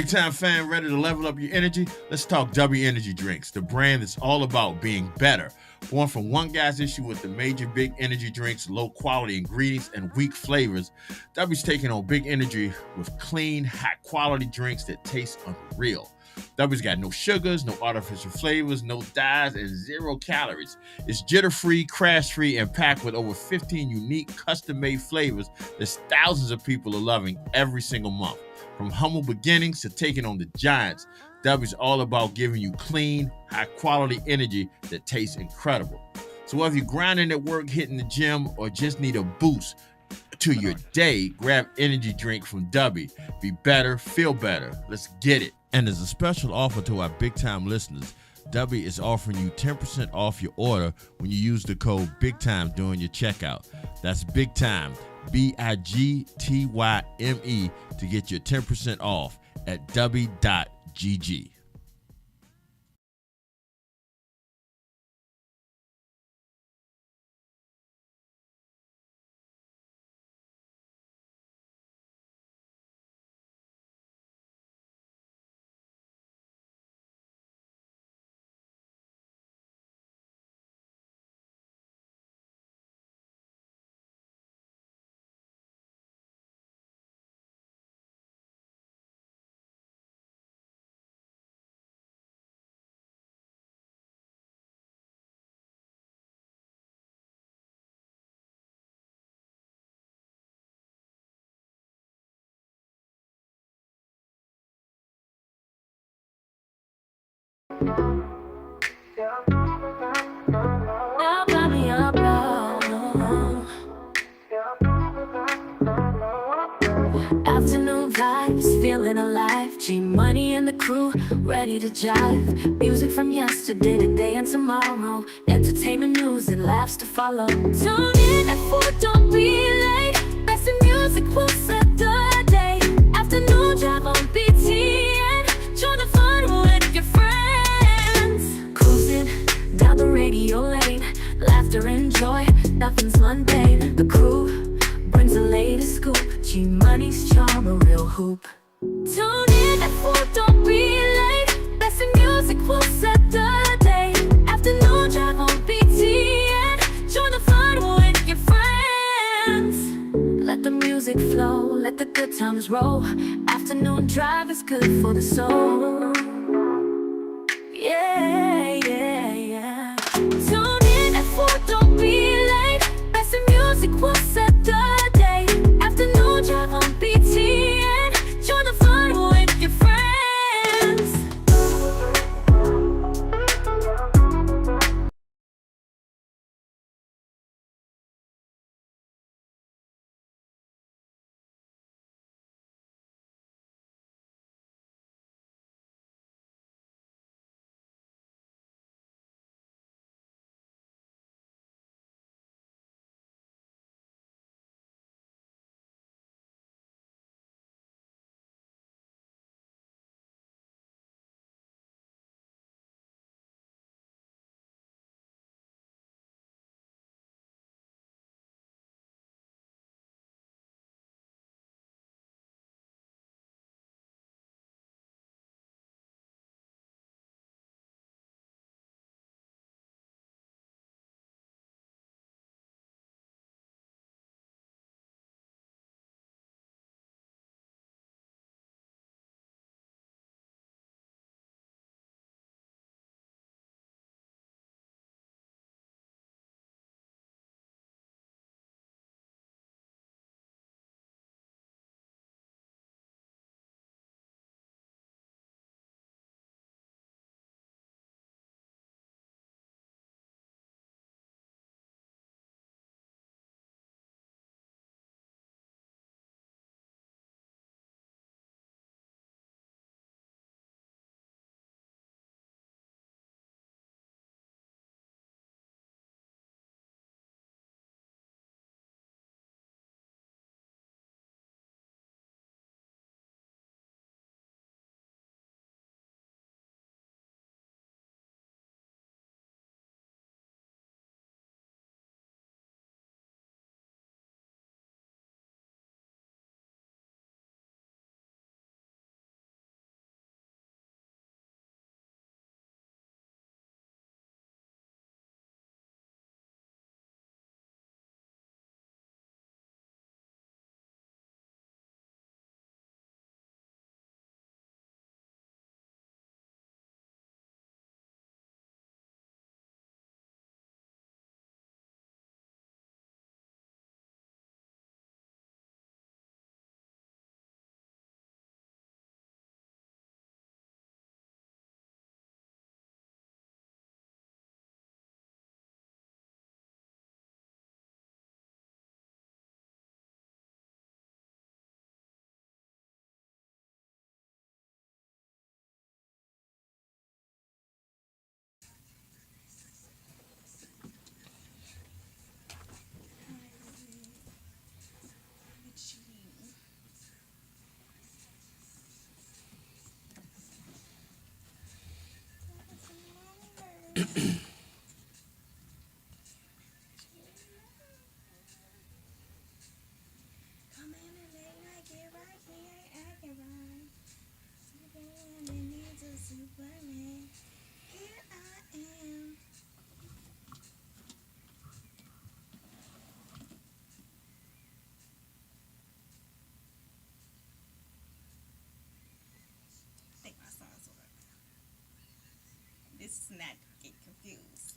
Big time fan, ready to level up your energy? Let's talk W Energy Drinks, the brand that's all about being better. Born from one guy's issue with the major big energy drinks, low quality ingredients, and weak flavors, W's taking on big energy with clean, high quality drinks that taste unreal. W's got no sugars, no artificial flavors, no dyes, and 0 calories. It's jitter free, crash free, and packed with over 15 unique custom made flavors that thousands of people are loving every single month. From humble beginnings to taking on the giants, W's all about giving you clean, high quality energy that tastes incredible. So whether you're grinding at work, hitting the gym, or just need a boost to your day, grab energy drink from W. Be better, feel better. Let's get it. And as a special offer to our big time listeners, W is offering you 10% off your order when you use the code BIGTIME during your checkout. That's Big Time, BIGTYME, to get your 10% off at W.GG. Now got me up, afternoon vibes, feeling alive. G Money and the crew, ready to jive. Music from yesterday, today, and tomorrow. Entertainment news and laughs to follow. Tune in at 4, don't be late. Best in music will set the day. Afternoon drive on BTN. Join the fun with your friends. Cruising down the radio lane, laughter and joy, nothing's mundane. The crew brings the latest scoop. G Money's charm, a real hoop. Tune in at 4, don't be late. Best in music will set the day. Afternoon drive on BTN. Join the fun with your friends. Let the music flow, let the good times roll. Afternoon drive is good for the soul. Yeah, yeah, yeah. Tune in at 4, don't be late. Best in music will set the day. Afternoon drive on BTN. Join the fun with your friends. Come in and late night, get right, he ain't acting right. Superman and needs a Superman. Here I am. I think my songs were. This is not get confused.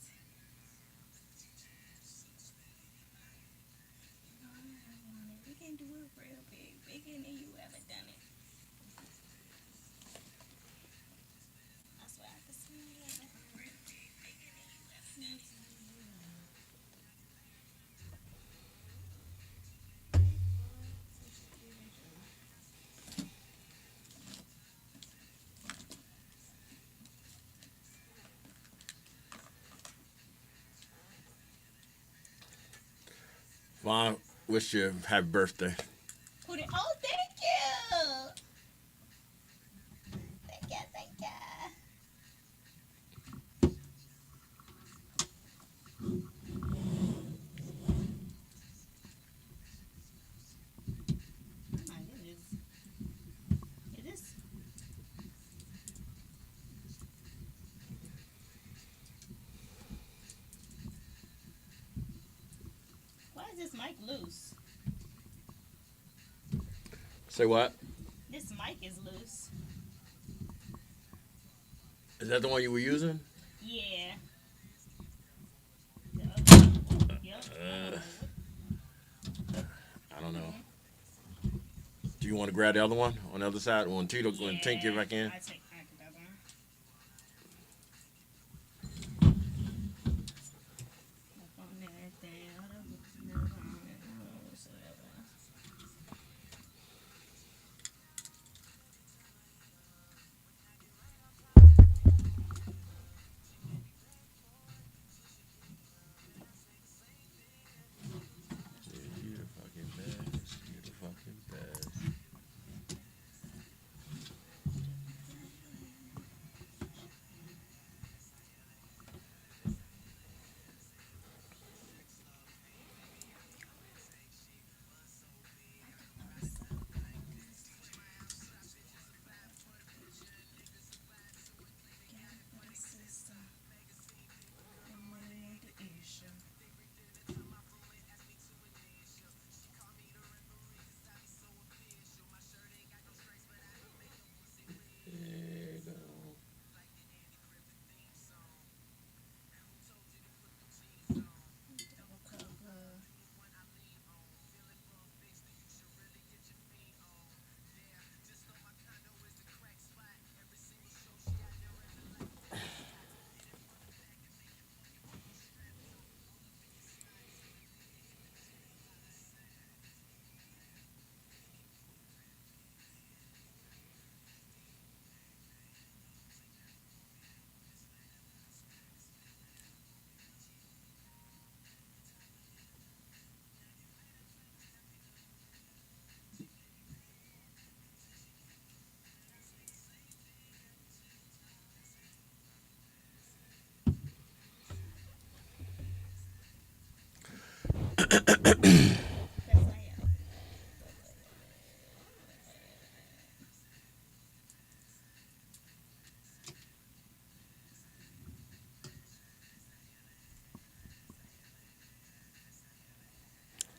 We can do it real big, bigger than you ever done it. I swear I can see it. Real big, bigger than you ever done it. Vaughn, wish you happy birthday. Who did? Oh, thank you. Thank you, thank you. It is. Why is this mic loose? Say what? This mic is loose. Is that the one you were using? Yeah. The other one. Yep. I don't know. Do you want to grab the other one on the other side? When Tito, when Tink get back in? I take back the other one. Up on everything. What's the other one? You the fucking best. You the fucking best. There you go.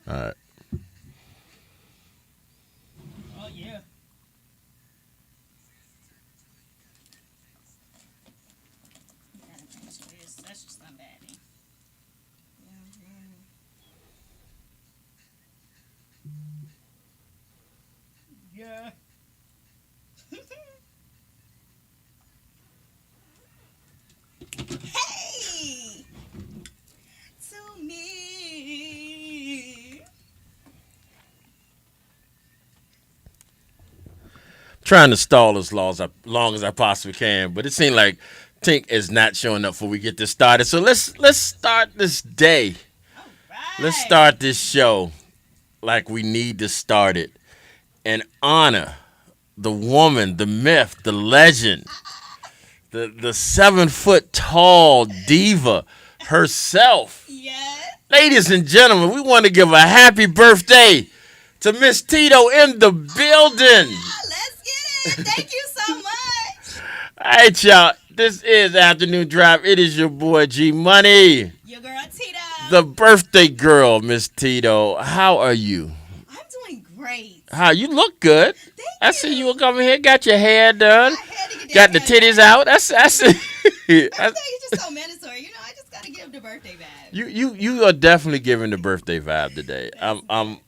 All right. Oh yeah. That's just not bad. Yeah. Hey, to me. Trying to stall as long as I possibly can, but it seemed like Tink is not showing up before we get this started. So let's start this day. All right. Let's start this show like we need to start it and honor the woman, the myth, the legend, the 7 foot tall diva herself. Yes. Ladies and gentlemen, we want to give a happy birthday to Miss Tito in the building. Let's get it. Thank you so much. All right, y'all. This is Afternoon Drive. It is your boy G Money, Your girl Tito. the birthday girl, Miss Tito. How are you? I'm doing great. How you look good. Thank I you. see you coming here, got your hair done, I had to get got the that done. titties out. That's I think it's just so mandatory. You know, I just gotta give the birthday vibe. you are definitely giving the birthday vibe today. I'm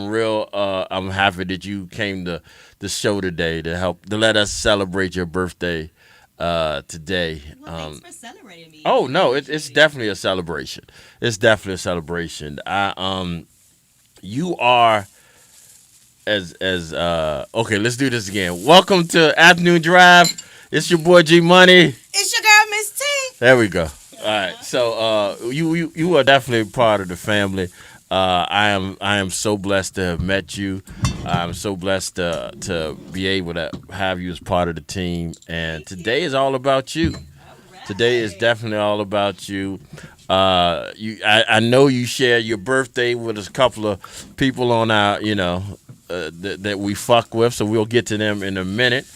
real. I'm happy that you came to the show today to let us celebrate your birthday today. Well, thanks for celebrating me. Oh no, it's definitely a celebration. It's definitely a celebration. You are as okay. Let's do this again. Welcome to Afternoon Drive. It's your boy G Money. It's your girl Miss T. There we go. All right. So you are definitely part of the family. I am so blessed to have met you. I'm so blessed to be able to have you as part of the team. And today is all about you. Today is definitely all about you. I know you share your birthday with a couple of people on our, that we fuck with. So we'll get to them in a minute.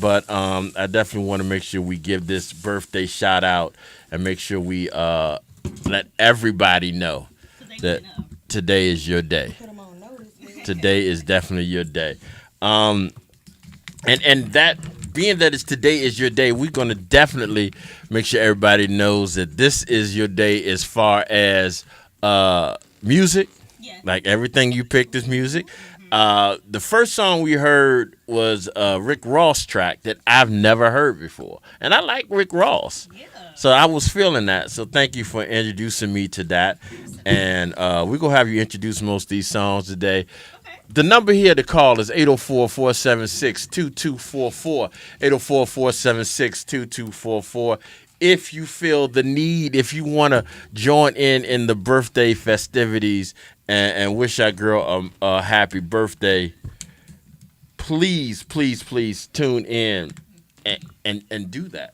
But I definitely want to make sure we give this birthday shout out and make sure we let everybody know that today is your day. Today is definitely your day. And that being that it's today is your day, we're going to definitely make sure everybody knows that this is your day as far as music. Yeah. Like everything you picked is music. The first song we heard was a Rick Ross track that I've never heard before. And I like Rick Ross. Yeah. So I was feeling that. So thank you for introducing me to that. And we're going to have you introduce most of these songs today. Okay. The number here to call is 804-476-2244. 804-476-2244. If you feel the need, if you want to join in the birthday festivities and wish our girl a happy birthday, please tune in and do that.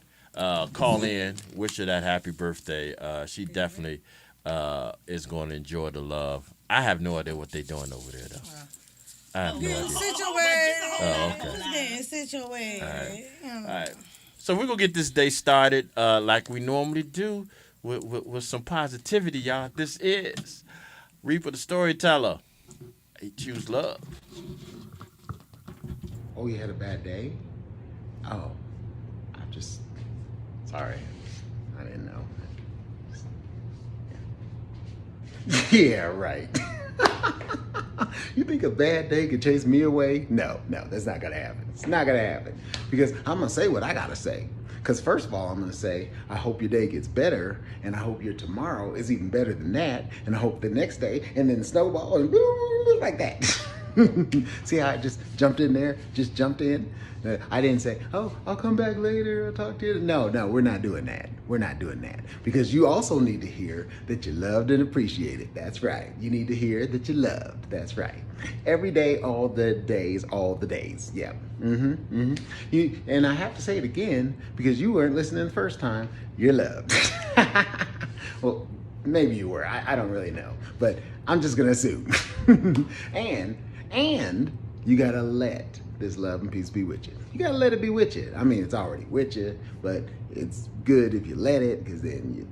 Call in, wish her that happy birthday. She definitely is going to enjoy the love. I have no idea what they're doing over there, though. I have no idea. Oh, okay. Situated. All right. So we're going to get this day started like we normally do with some positivity, y'all. This is Reaper the Storyteller. He choose love. Oh, you had a bad day? Oh, I'm just sorry. I didn't know. Yeah, right. You think a bad day could chase me away? No, that's not gonna happen. It's not gonna happen. Because I'm gonna say what I gotta say. Because first of all, I'm gonna say, I hope your day gets better, and I hope your tomorrow is even better than that, and I hope the next day, and then snowball, and like that. See how I just jumped in there? Just jumped in? I didn't say, oh, I'll come back later, I'll talk to you. No, we're not doing that. We're not doing that. Because you also need to hear that you're loved and appreciated. That's right. You need to hear that you're loved. That's right. Every day, all the days, all the days. Yeah. And I have to say it again, because you weren't listening the first time. You're loved. Well, maybe you were. I don't really know. But I'm just going to assume. And you got to let this love and peace be with you. You gotta let it be with you. I mean, it's already with you, but it's good if you let it, because then you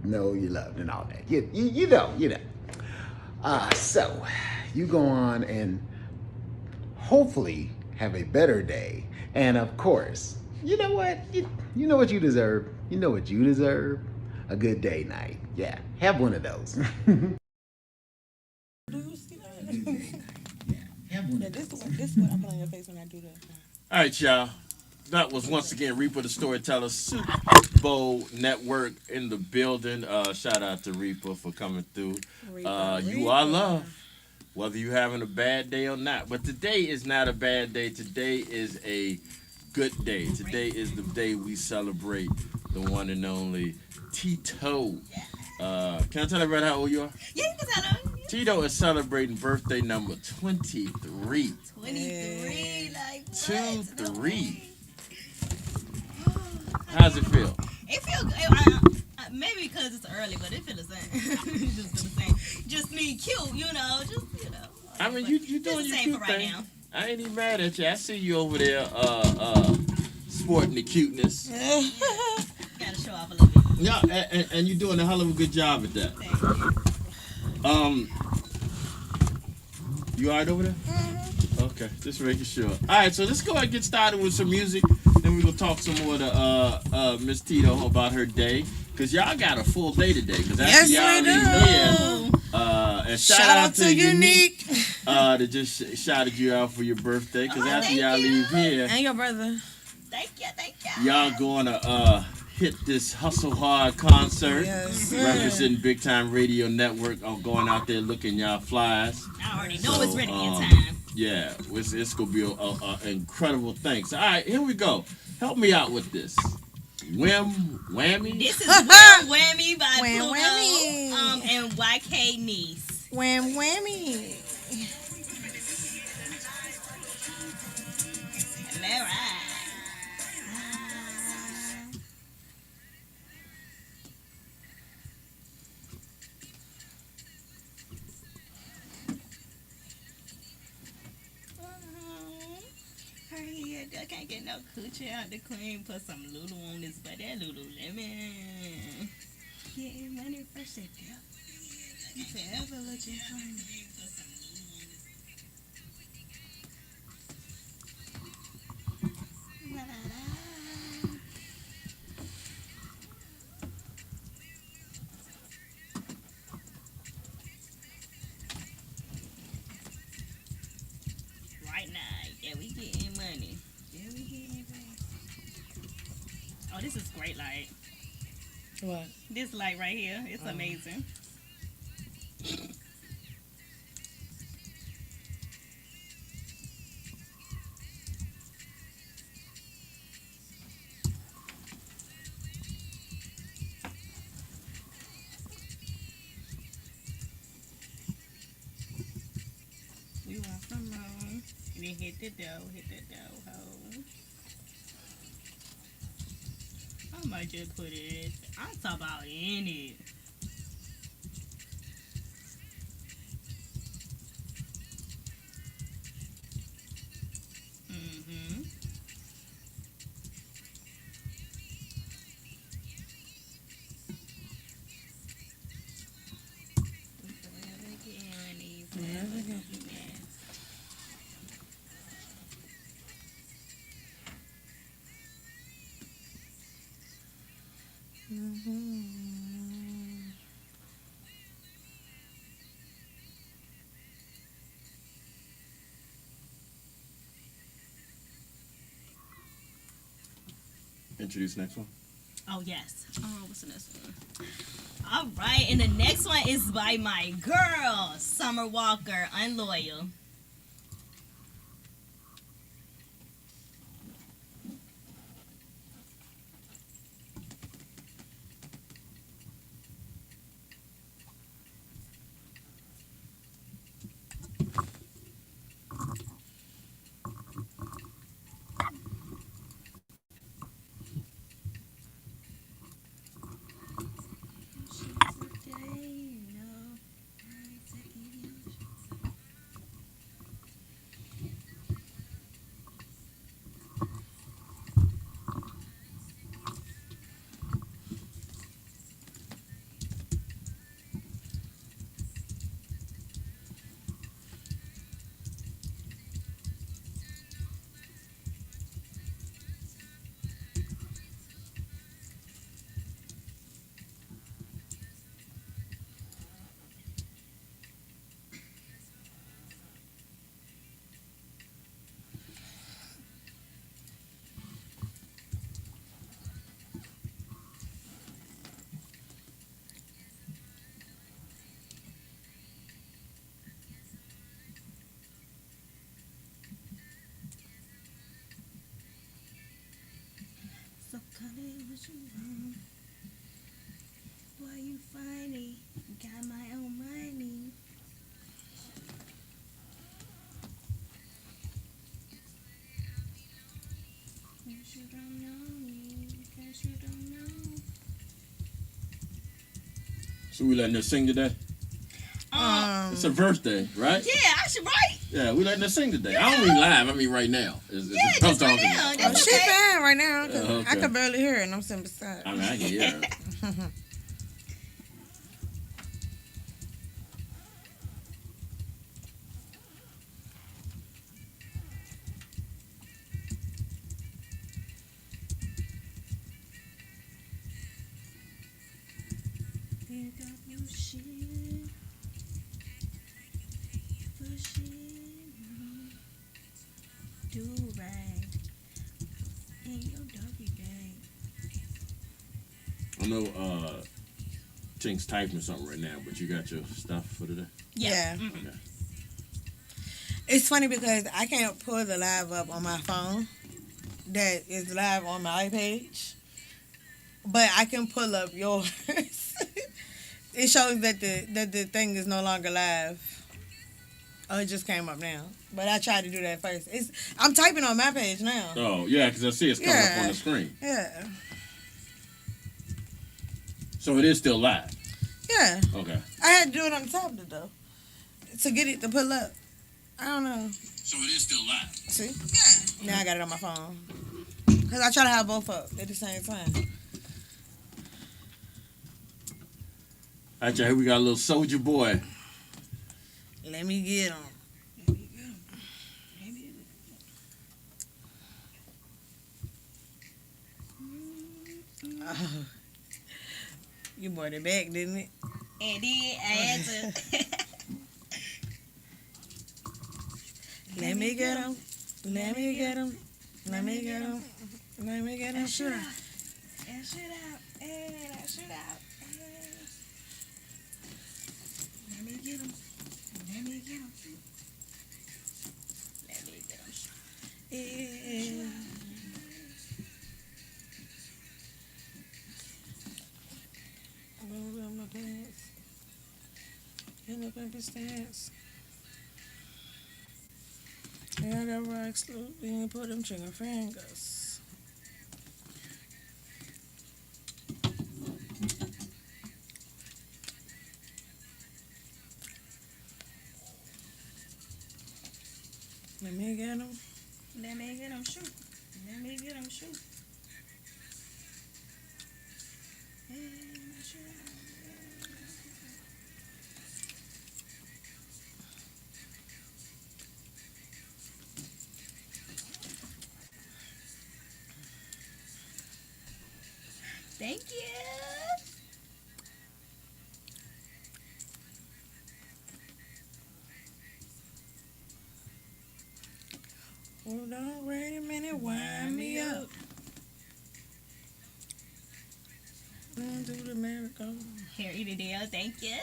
know you're loved and all that. You know. So you go on and hopefully have a better day. And of course, you know what? You know what you deserve. You know what you deserve? A good day night. Yeah, have one of those. This is what I put on your face when I do that. All right, y'all. That was once again Reaper the Storyteller, Super Bowl Network in the building. Shout out to Reaper for coming through. You are loved, whether you're having a bad day or not. But today is not a bad day. Today is a good day. Today is the day we celebrate the one and only Tito. Can I tell everybody how old you are? Yeah, you can tell them. Tito is celebrating birthday number 23. 23, like what? 23. How's it feel? It feel good. Maybe because it's early, but it feel the same. It just feel the same. Just me cute, you know. Just I mean, you doing your same cute for right thing. now. I ain't even mad at you. I see you over there, sporting the cuteness. Gotta show off a little bit. Yeah, and you're doing a hell of a good job at that. Thank you. You alright over there? Okay, just making sure. All right, so let's go ahead and get started with some music. Then we're gonna talk some more to Miss Tito about her day, cause y'all got a full day today. Cause after y'all leave here, and shout out to Unique, that just shouted you out for your birthday. Cause after y'all leave here, And your brother. Thank you. y'all gonna hit this Hustle Hard concert, Yes. representing Big Time Radio Network. I'm going out there looking y'all flies. I already know So, it's ready in time. Yeah, it's gonna be a incredible thing. So, all right, here we go. Help me out with this. Whammy. This is Wham Whammy by Wham Pluto Whammy. and YK Niece. Wham whammy. All right. Hurry, I can't get no coochie out the cream. Put some Lulu on this, but that Lululemon. Getting money fresh, that girl. You forever looking for me. Right now, yeah, we getting money. Yeah, we getting money. Oh, this is great light. What? This light right here, it's amazing. We want some more. And then hit the dough, ho. I might just put it. I'm talking about in it. Mm-hmm. Forever getting money, forever getting money. Introduce next one. Oh, yes. Oh, what's the next one? All right, and the next one is by my girl, Summer Walker, Unloyal. So call it what you want. Boy, you funny. Got my own money. You don't know me. that you don't know. So we letting her sing today? It's her birthday, right? Yeah, I should write. Yeah, we letting her sing today. I don't mean live. I mean right now. It's Just right now. Oh, That's she okay. fine right now. 'Cause Okay. I can barely hear her, and I'm sitting beside. I mean, I can hear her. Pick up your shit. Push it. Do right. In your doggy bag. I know Tink's typing something right now, but you got your stuff for today? Yeah. Mm-hmm. Okay. It's funny because I can't pull the live up on my phone that is live on my iPage, but I can pull up yours. It shows that the thing is no longer live. Oh, it just came up now. But I tried to do that first. I'm typing on my page now. Oh, yeah, because I see it's coming up on the screen. Yeah. So it is still live. Yeah. Okay. I had to do it on the tablet though to get it to pull up. I don't know. So it is still live. See? Yeah. Now I got it on my phone. Because I try to have both up at the same time. All right, y'all, here we got a little soldier boy. Let me get him. Oh. You brought it back, didn't it? And then I had to. Let me get him. Let me get him. Let me get him. Let me get him. Shoot him. And shoot out. And I shoot out. Let me get him. Let me get him. Let me get him. Yeah. Roll up my pants. End up in the stance. Yeah, I got rocks loose. You ain't put them trigger fingers. Let me get him. Let me get him shoot. Let me get him shoot. And I shoot out. Thank you. Hold on, wait a minute, wind me up. Do the miracle. Here, eat a deal. Thank you.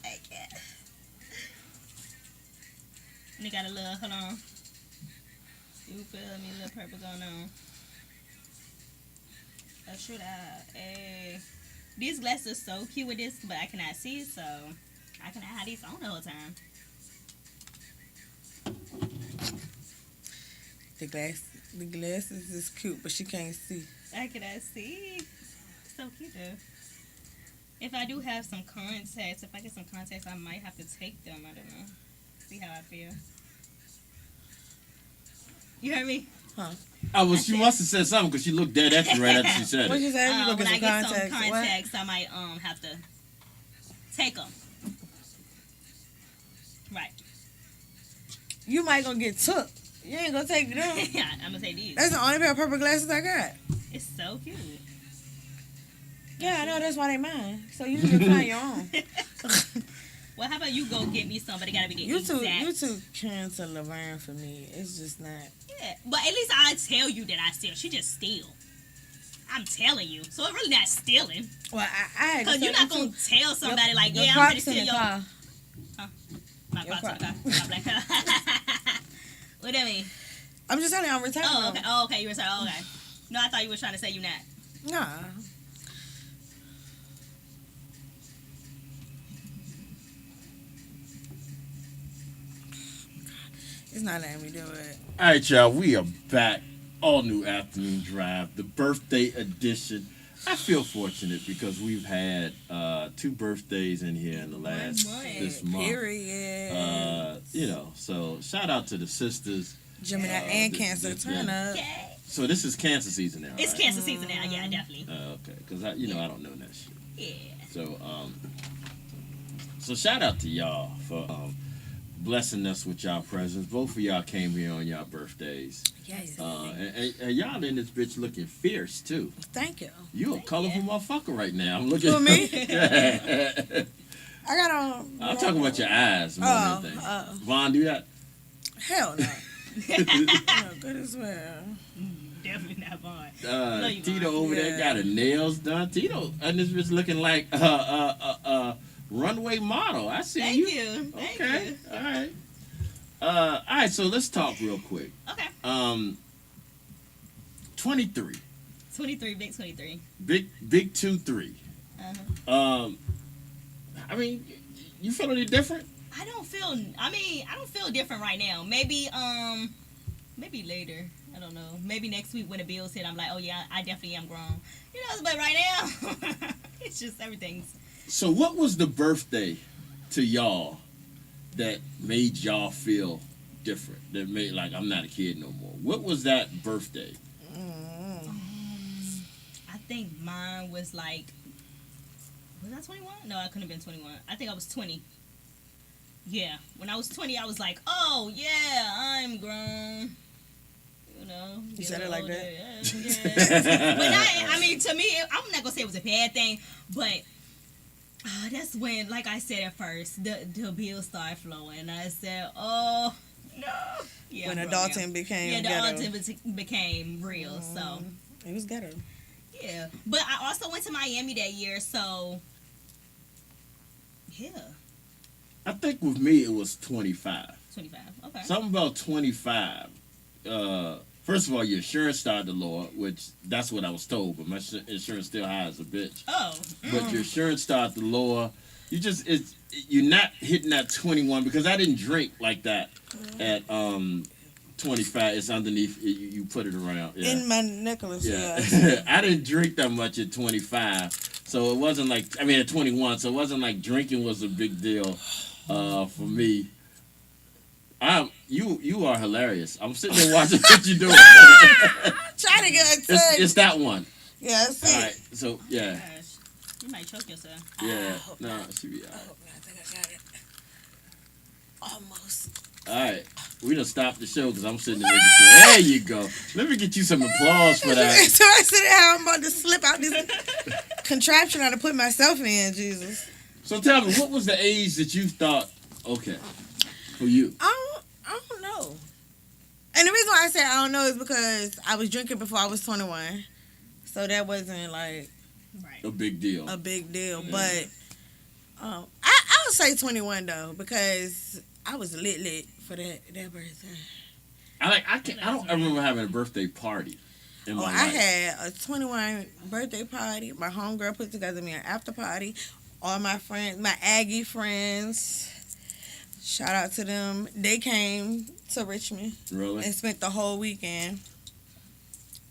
Thank you. And they got a little, hold on. You feel me? A little purple going on. Oh, shoot out. Hey. These glasses are so cute with this, but I cannot see, so I cannot have these on the whole time. The glasses is cute, but she can't see. I cannot see. So cute though. If I do have some contacts, if I get some contacts, I might have to take them. I don't know. See how I feel. You heard me? Huh? She must have said something because she looked dead at you right after she said What it. you say? You go When get I some get contacts. some What? contacts, I might have to take them. Right. You might gonna get took. You ain't gonna take them. I'm gonna take these. That's the only pair of purple glasses I got. It's so cute. Yeah, I know. That's why they mine. So you can find your own. Well, how about you go get me some, but it gotta be the You exact. too Karen to Laverne for me. It's just not. Yeah, but at least I tell you that I steal. She just steal. I'm telling you, so it's really not stealing. Well, I had to Cause you're tell not you gonna tell somebody your, like, your yeah, I'm gonna Crocs steal in the your. car. My Your Crocs in the car. Crocs. I'm like, what do you mean? I'm just telling you, I'm returning Oh, them. okay. Oh, okay. You were saying, oh, okay. No, I thought you were trying to say you not. Nah. It's not letting me do it. All right, y'all, we are back. All New Afternoon Dryve, the birthday edition. I feel fortunate because we've had 2 birthdays in here in the last this month. Period. So shout out to the sisters. Gemini and Cancer, turn up. Okay. So this is Cancer season now, It's right? Cancer season now. Yeah, definitely. Okay, because I don't know that shit. Yeah. So shout out to y'all for blessing us with y'all presents. Both of y'all came here on y'all birthdays. Yes. And y'all in this bitch looking fierce too. Thank you. You a colorful motherfucker right now. I'm looking. Who, me? Yeah. I got on. I'm talking about your eyes more than anything. Vaughn, do that? Hell no. No, good as well. Definitely not Vaughn. You, Tito Vaughn. over there got her nails done. Tito and this bitch looking like a runway model. I see Thank you. you. Thank Okay. you. All right. So let's talk real quick. Okay. 23. 23, big 23. Big 2-3. Uh-huh. I mean, you feel any different? I don't feel different right now. Maybe later. I don't know. Maybe next week when the bills hit, I'm like, oh yeah, I definitely am grown. But right now, it's just everything's. So what was the birthday to y'all that made y'all feel different? That made like I'm not a kid no more. What was that birthday? I think mine was like. Was I 21? No, I couldn't have been 21. I think I was 20. Yeah, when I was 20, I was like, oh yeah, I'm grown. You said it like older. that? Yeah. But to me, I'm not gonna say it was a bad thing, but that's when, like I said at first, the bills started flowing. And I said, oh no. Yeah, When bro, adulting became the ghetto. adulting became real. So It was ghetto. yeah, but I also went to Miami that year, so yeah, I think with me it was 25. 25. Okay. Something about 25. First of all, your insurance started to lower, which that's what I was told, but my insurance still high as a bitch. Oh. But your insurance started to lower. You're not hitting that 21 because I didn't drink like that at 25. It's underneath. You put it around. Yeah. In my necklace, Yeah. I didn't drink that much at 25, so it wasn't like at 21, so it wasn't like drinking was a big deal for me. You are hilarious. I'm sitting there watching what you're doing. Trying to get a touch. It's that one. Yeah, that's All it. right. So yeah, Gosh, you might choke yourself. yeah. No, she be all I right. hope not. I think I got it. Almost. All right. We done stopped the show because I'm sitting there making sure. There you go. Let me get you some applause for that. So I sit there, I'm about to slip out this contraption I to put myself in, Jesus. So tell me, what was the age that you thought, okay, for you? I don't know. And the reason why I say I don't know is because I was drinking before I was 21. So that wasn't like Right. A big deal. a big deal. Yeah. But I would say 21 though, because I was lit for that birthday. I don't ever remember having a birthday party in my I life. had a 21 birthday party. My homegirl put together me an after party. All my friends, my Aggie friends, shout out to them. They came to Richmond Really? and spent the whole weekend.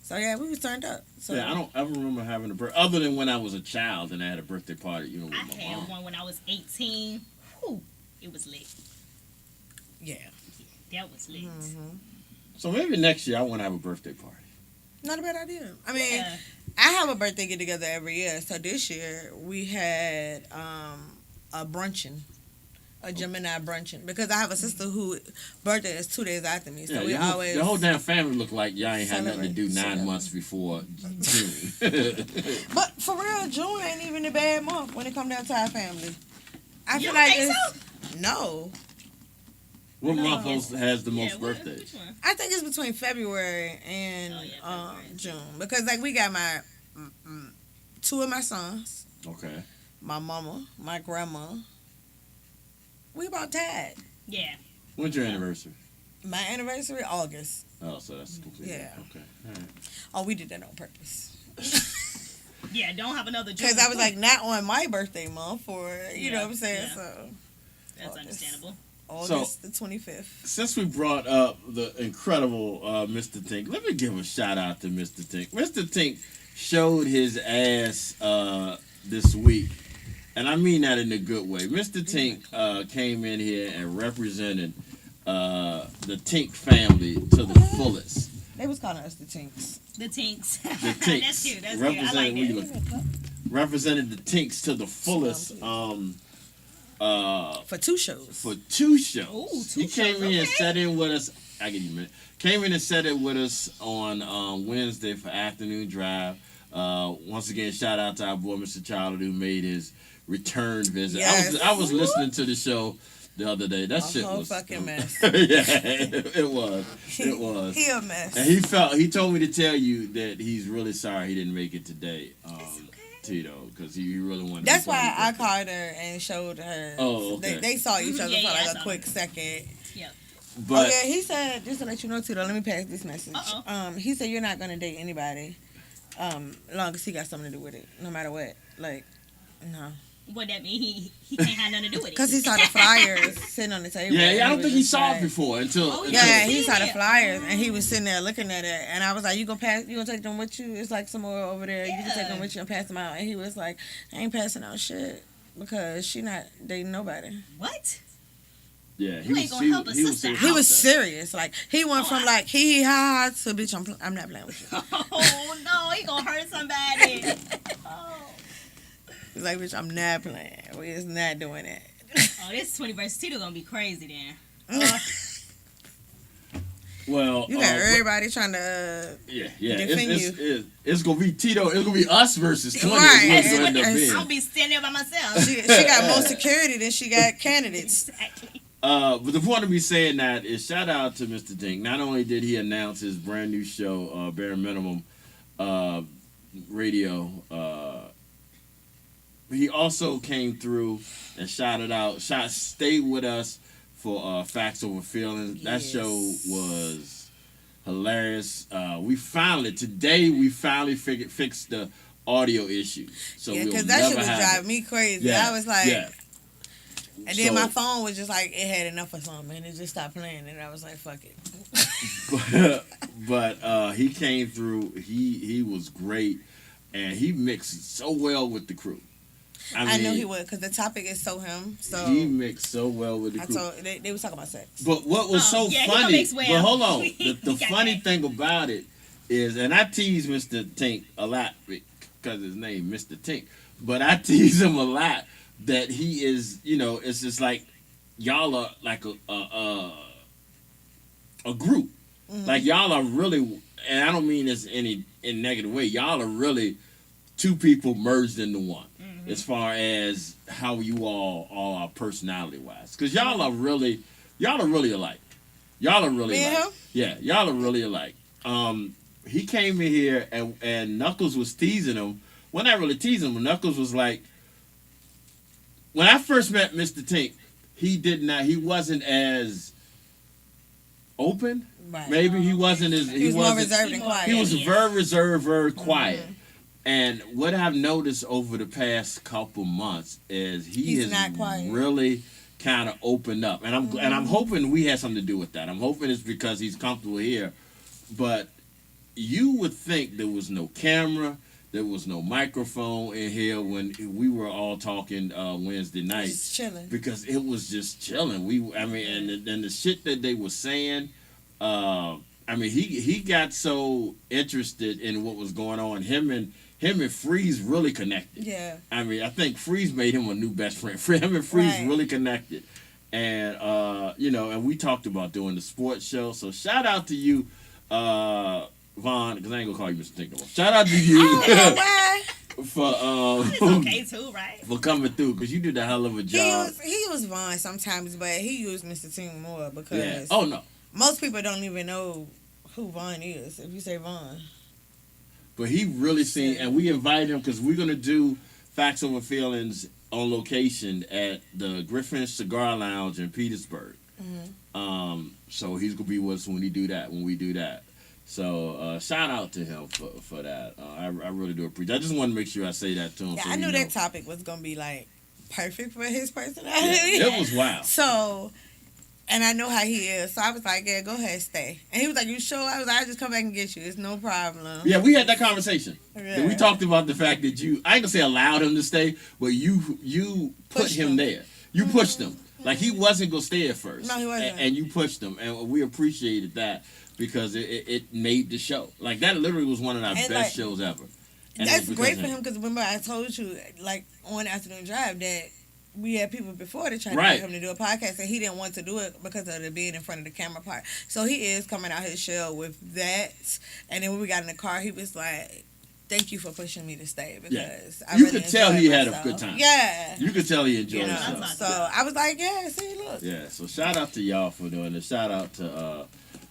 So yeah, we was turned up. So Yeah, I don't ever remember having a birthday, other than when I was a child and I had a birthday party, with I my had mom. one when I was 18. Whew, it was lit. yeah. That was lit. Mm-hmm. So maybe next year I want to have a birthday party. Not a bad idea. I mean, Yeah. I have a birthday get together every year. So this year we had a brunching. A Gemini brunching. Because I have a sister who birthday is 2 days after me. So Yeah, we always your whole damn family look like y'all ain't had nothing to do Celebrate. 9 months before June. But for real, June ain't even a bad month when it comes down to our family. I You feel don't like think it's no. What No. month has the most Yeah, birthdays? Which one? I think it's between February and Oh, yeah, February. June because like we got my 2 of my sons, Okay. my mama, my grandma. We about tied. Yeah. When's your anniversary? My anniversary August. Oh, so that's completely Yeah. okay. All right. Oh, we did that on purpose Yeah, don't have another June. because I was like not on my birthday month or you know Yeah, what I'm saying. yeah. So That's August. understandable. August the 25th. Since we brought up the incredible Mr. Tink, let me give a shout out to Mr. Tink. Mr. Tink showed his ass this week, and I mean that in a good way. Mr. Tink came in here and represented the Tink family to the fullest. They was calling us the Tinks. The Tinks. The Tinks. That's cute. That's cute. I like that. Represented the Tinks to the fullest. For 2 shows. For 2 shows. Ooh, He came in and sat in with us. I give you a minute. Came in and sat in with us on Wednesday for Afternoon Dryve. Once again, shout out to our boy Mr. Child who made his return visit. Yes. I was listening to the show the other day. That shit whole was fucking mess. Yeah, it was. It was. He a mess. And he told me to tell you that he's really sorry he didn't make it today. Tito, because he really wanted. That's why I called her and showed her. Oh, okay. They saw each other Yeah, for I like a saw quick that. second. Yep. But Oh yeah, he said, just to let you know, Tito, let me pass this message. Uh-oh. He said you're not gonna date anybody, long as he got something to do with it, no matter what. Like, no. What that mean? He can't have nothing to do with it. Cause he saw the flyers sitting on the table. yeah, I don't was think he just saw like- it before until. Oh, Yeah, Seen he saw the it. flyers and he was sitting there looking at it, and I was like, "You gonna take them with you? It's like some more over there. You can take them with you and pass them out." And he was like, "I ain't passing out shit because she not dating nobody." What? Yeah, You ain't gonna help a sister out. He was serious. Like he went from like hee hee ha ha to bitch. I'm not playing with you. Oh no, he gonna hurt somebody. Oh. He's like, bitch, I'm not playing. We is not doing that. Oh, this 20 versus Tito gonna be crazy then. Well, You got everybody trying to. yeah. defend It's gonna be Tito. It's gonna be us versus 20. Right. Is what's gonna end up And- being. I'll be standing there by myself. She got more security than she got candidates. Exactly. But the point of me saying that is shout out to Mr. Dink. Not only did he announce his brand new show, Bare Minimum Radio, he also came through and stayed with us for Facts Over Feelings. That Yes. show was hilarious. We finally fixed the audio issues. So Yeah, we'll because that never shit was have driving it. me crazy. Yeah, I was like, yeah. and then So- my phone was just like, it had enough of something, and it just stopped playing, and I was like, fuck it. but he came through. He was great, and he mixed so well with the crew. I know he would, because the topic is so him. So he mixed so well with the I crew. told they was talking about sex. But what was so yeah, he gonna funny? mix well. But hold on, He the got funny that. thing about it is, and I tease Mr. Tink a lot because his name Mr. Tink, but I tease him a lot that he is, it's just like y'all are like a group. Mm-hmm. Like y'all are really, and I don't mean this in negative way. Y'all are really two people merged into one, as far as how you all are personality wise. Because y'all are really alike. Y'all are really Me and alike. him? Yeah, y'all are really alike. He came in here and Knuckles was teasing him. Well, not really teasing him. Knuckles was like, when I first met Mr. Tink, he wasn't as open. Right. Maybe he wasn't as He was more wasn't- reserved and quiet. He was Yeah. very reserved, very quiet. And what I've noticed over the past couple months is He's has not quiet. really kind of opened up, and I'm hoping we had something to do with that. I'm hoping it's because he's comfortable here, but you would think there was no camera, there was no microphone in here when we were all talking Wednesday night. Just chilling. Because it was just chilling. And the shit that they were saying, he got so interested in what was going on. Him and Freeze really connected. Yeah. I think Freeze made him a new best friend. Him and Freeze Right. really connected. And and we talked about doing the sports show. So shout out to you, Vaughn, because I ain't gonna call you Mr. Tinker. Shout out to I don't know you why. It's for okay too, right? for coming through, because you did a hell of a job. He was Vaughn sometimes, but he used Mr. Ting more because Yeah. Oh no. most people don't even know who Vaughn is if you say Vaughn. But he really seen, and we invited him because we're gonna do Facts Over Feelings on location at the Griffin Cigar Lounge in Petersburg. So he's gonna be with us when we do that. So shout out to him for that. I really do appreciate. I just want to make sure I say that to him. Yeah, so I he knew know. that topic was gonna be like perfect for his Yeah, personality. it was wild. So And I know how he is, so I was like, "Yeah, go ahead, stay." And he was like, "You sure?" I was like, "I'll just come back and get you. It's no problem." Yeah, we had that conversation. Yeah. And we talked about the fact that you, I ain't gonna say allowed him to stay, but you put Pushed him him. there. You pushed him. Like, he wasn't gonna stay at first. No, he wasn't. And you pushed him, and we appreciated that because it made the show. Like, that literally was one of our And, best like, shows ever. And it That's was great because for of him because remember I told you like on Afternoon Drive that we had people before that tried to Right. get him to do a podcast and he didn't want to do it because of the being in front of the camera part. So he is coming out his shell with that. And then when we got in the car, he was like, "Thank you for pushing me to stay because Yeah. I You really could tell enjoyed he had a myself." good time. Yeah. You could tell he enjoyed You know, himself. so I was like, "Yeah, see, look." Yeah, so shout out to y'all for doing it. Shout out to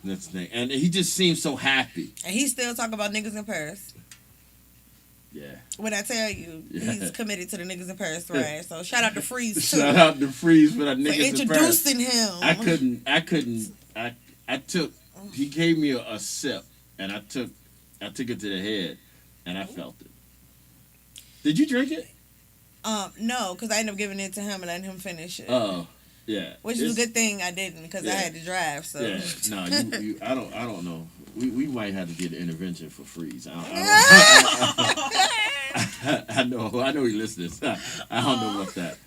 this thing. And he just seems so happy. And he still talk about niggas in Paris. Yeah. When I tell you, Yeah. he's committed to the niggas in Paris, right? So shout out to Freeze too Shout out to Freeze for that for niggas in Paris. introducing him. I took, he gave me a sip, and I took it to the head, and I felt it. Did you drink it? No, because I ended up giving it to him and letting him finish it. Oh, yeah. Which is a good thing I didn't because I Yeah. had to drive. So Yeah, no, I don't know. We might have to get an intervention for Freeze. I know he listens. I don't know about that.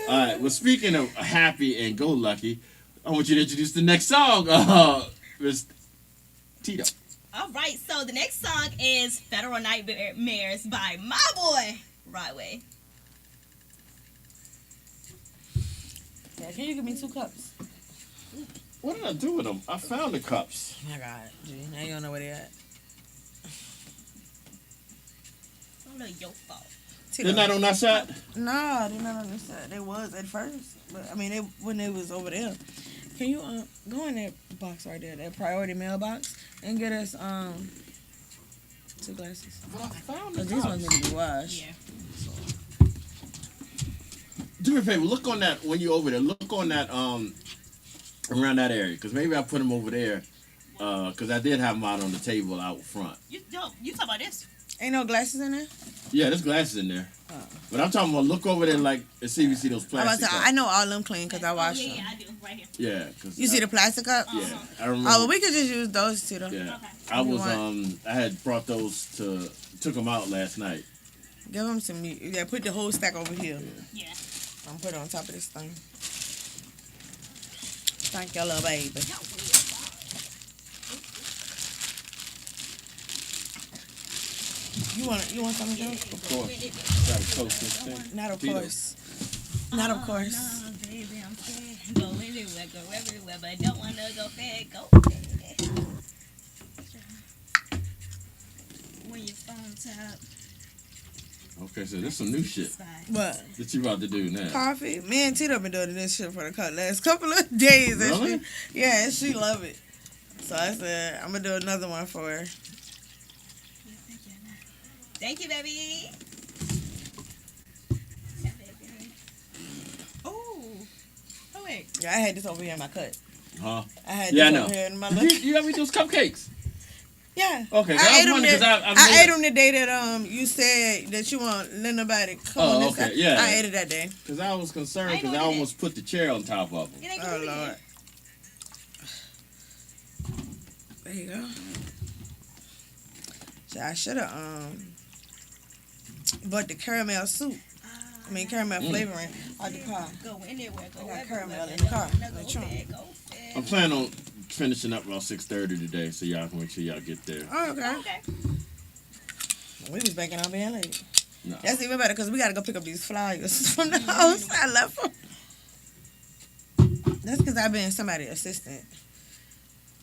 All right. Well, speaking of happy and go lucky, I want you to introduce the next song, Miss Tito. All right, so the next song is Federal Nightmares by my boy, Rodway. yeah, can you give me 2 cups? What did I do with them? I found the cups. Oh my God, G, now you don't know where they at. Oh no, your fault. They're not on that side? No, they're not on this side. They was at first, but I mean, when they was over there. Can you go in that box right there, that priority mailbox, and get us 2 glasses? I found the Cause these ones cups. need to be washed. Yeah. Do me a favor. Look on that when you're over there. Look on that around that area, because maybe I put them over there. Because I did have them out on the table out front. You talk about this. Ain't no glasses in there. Yeah, there's glasses in there. But I'm talking about look over there like and see if you see those I'm about plastic to, cups. I know all them clean because I washed yeah, them. I do, right here. Yeah, cause You see the plastic cup? Yeah, I remember. Oh, well, we could just use those two though. Yeah, Okay. I was You I had brought those took them out last night. Give them some meat. Yeah, put the whole stack over here. Yeah. I'm put it on top of this thing. Thank you, little baby. You want something, Joe? Of course, gotta toast this thing. Not of Tito. course. Not of course. No, baby, I'm scared. Go everywhere, but don't want to go fast. Go fast. When your phone tap. Okay, so this some new shit What? that you about to do now. Coffee? Me and Tito been doing this shit for the last couple of days. And Really? and she love it. So I said, I'm going to do another one for her. Thank you, baby. Oh, wait. Yeah, I had this over here in my cut. Huh? I had Yeah, I this know. over here in my You, look. you ever eat those cupcakes? Yeah. Okay, I I ate was wondering because I ate them the day that you said that you won't let nobody come on this okay, side. yeah. I ate it that day. Because I was concerned I because I know you almost put the chair on top of them. It ain't Oh, gonna Lord. There you go. So I should have bought the caramel soup. I mean caramel flavoring out the car. Go anywhere, go I got everywhere. caramel in but the don't car, wanna in the go trunk. fast, go fast. I'm planning on finishing up around 6:30 today, so y'all can make sure y'all get there. Oh, okay. Okay. We was banking on being late. No. That's even better because we got to go pick up these flyers from the house. I left them. That's because I've been somebody's assistant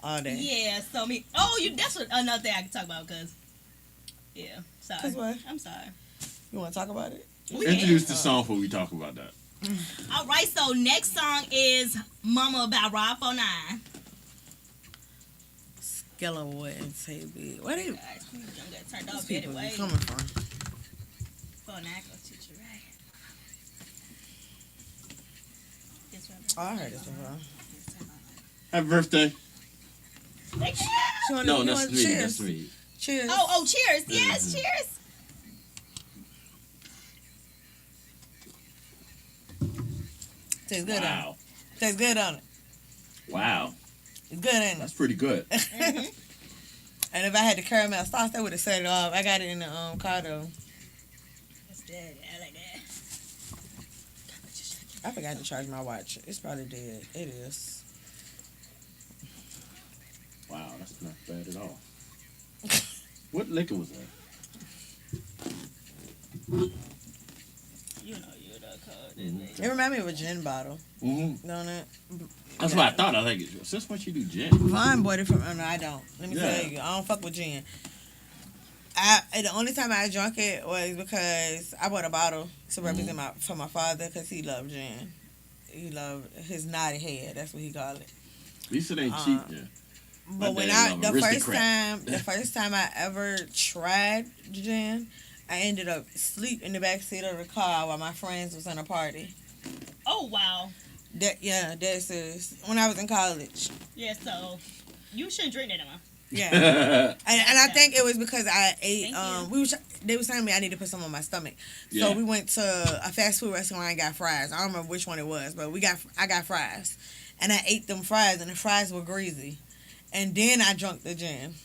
all day. Yeah, so me. Oh, that's another thing I can talk about because. Yeah, sorry. 'Cause what? I'm sorry. You want to talk about it? We Introduce can. the song before we talk about that. All right, so next song is "Mama" by Rob 49. Skillaway and Taby. Where they Guys, we done got turned these off people anyway. be coming from? For an go teacher, right? This one. Oh, I heard this before. Happy birthday. Thank you. She wanna- No, you that's want me. cheers? That's me. Cheers. Oh, cheers. Yes, Mhm. cheers. Tastes good on it. Wow. Tastes good on it. Wow. It's good, ain't That's it? pretty good. And if I had the caramel sauce, that would have set it off. I got it in the car though. That's good. I like that. I forgot to charge my watch. It's probably dead. It is. Wow, that's not bad at all. What liquor was that? You know you're the code. Mm-hmm. It reminded me of a gin bottle, Mm-hmm. don't it? That's what I thought. I think since when you do gin? Vaughn bought it from. Oh no, I don't. Let me Yeah. tell you, I don't fuck with gin. The only time I drank it was because I bought a bottle to represent for my father because he loved gin. He loved his naughty head. That's what he called it. At least it ain't cheap, yeah. But My when dad loved the first time I ever tried gin, I ended up asleep in the back seat of the car while my friends was in a party. Oh wow. That's serious. When I was in college. Yeah. So you shouldn't drink that, Emma. Yeah. and I think it was because I ate. Thank They was telling me I need to put some on my stomach, Yeah. so we went to a fast food restaurant and got fries. I don't remember which one it was, but I got fries, and I ate them fries, and the fries were greasy, and then I drank the gin,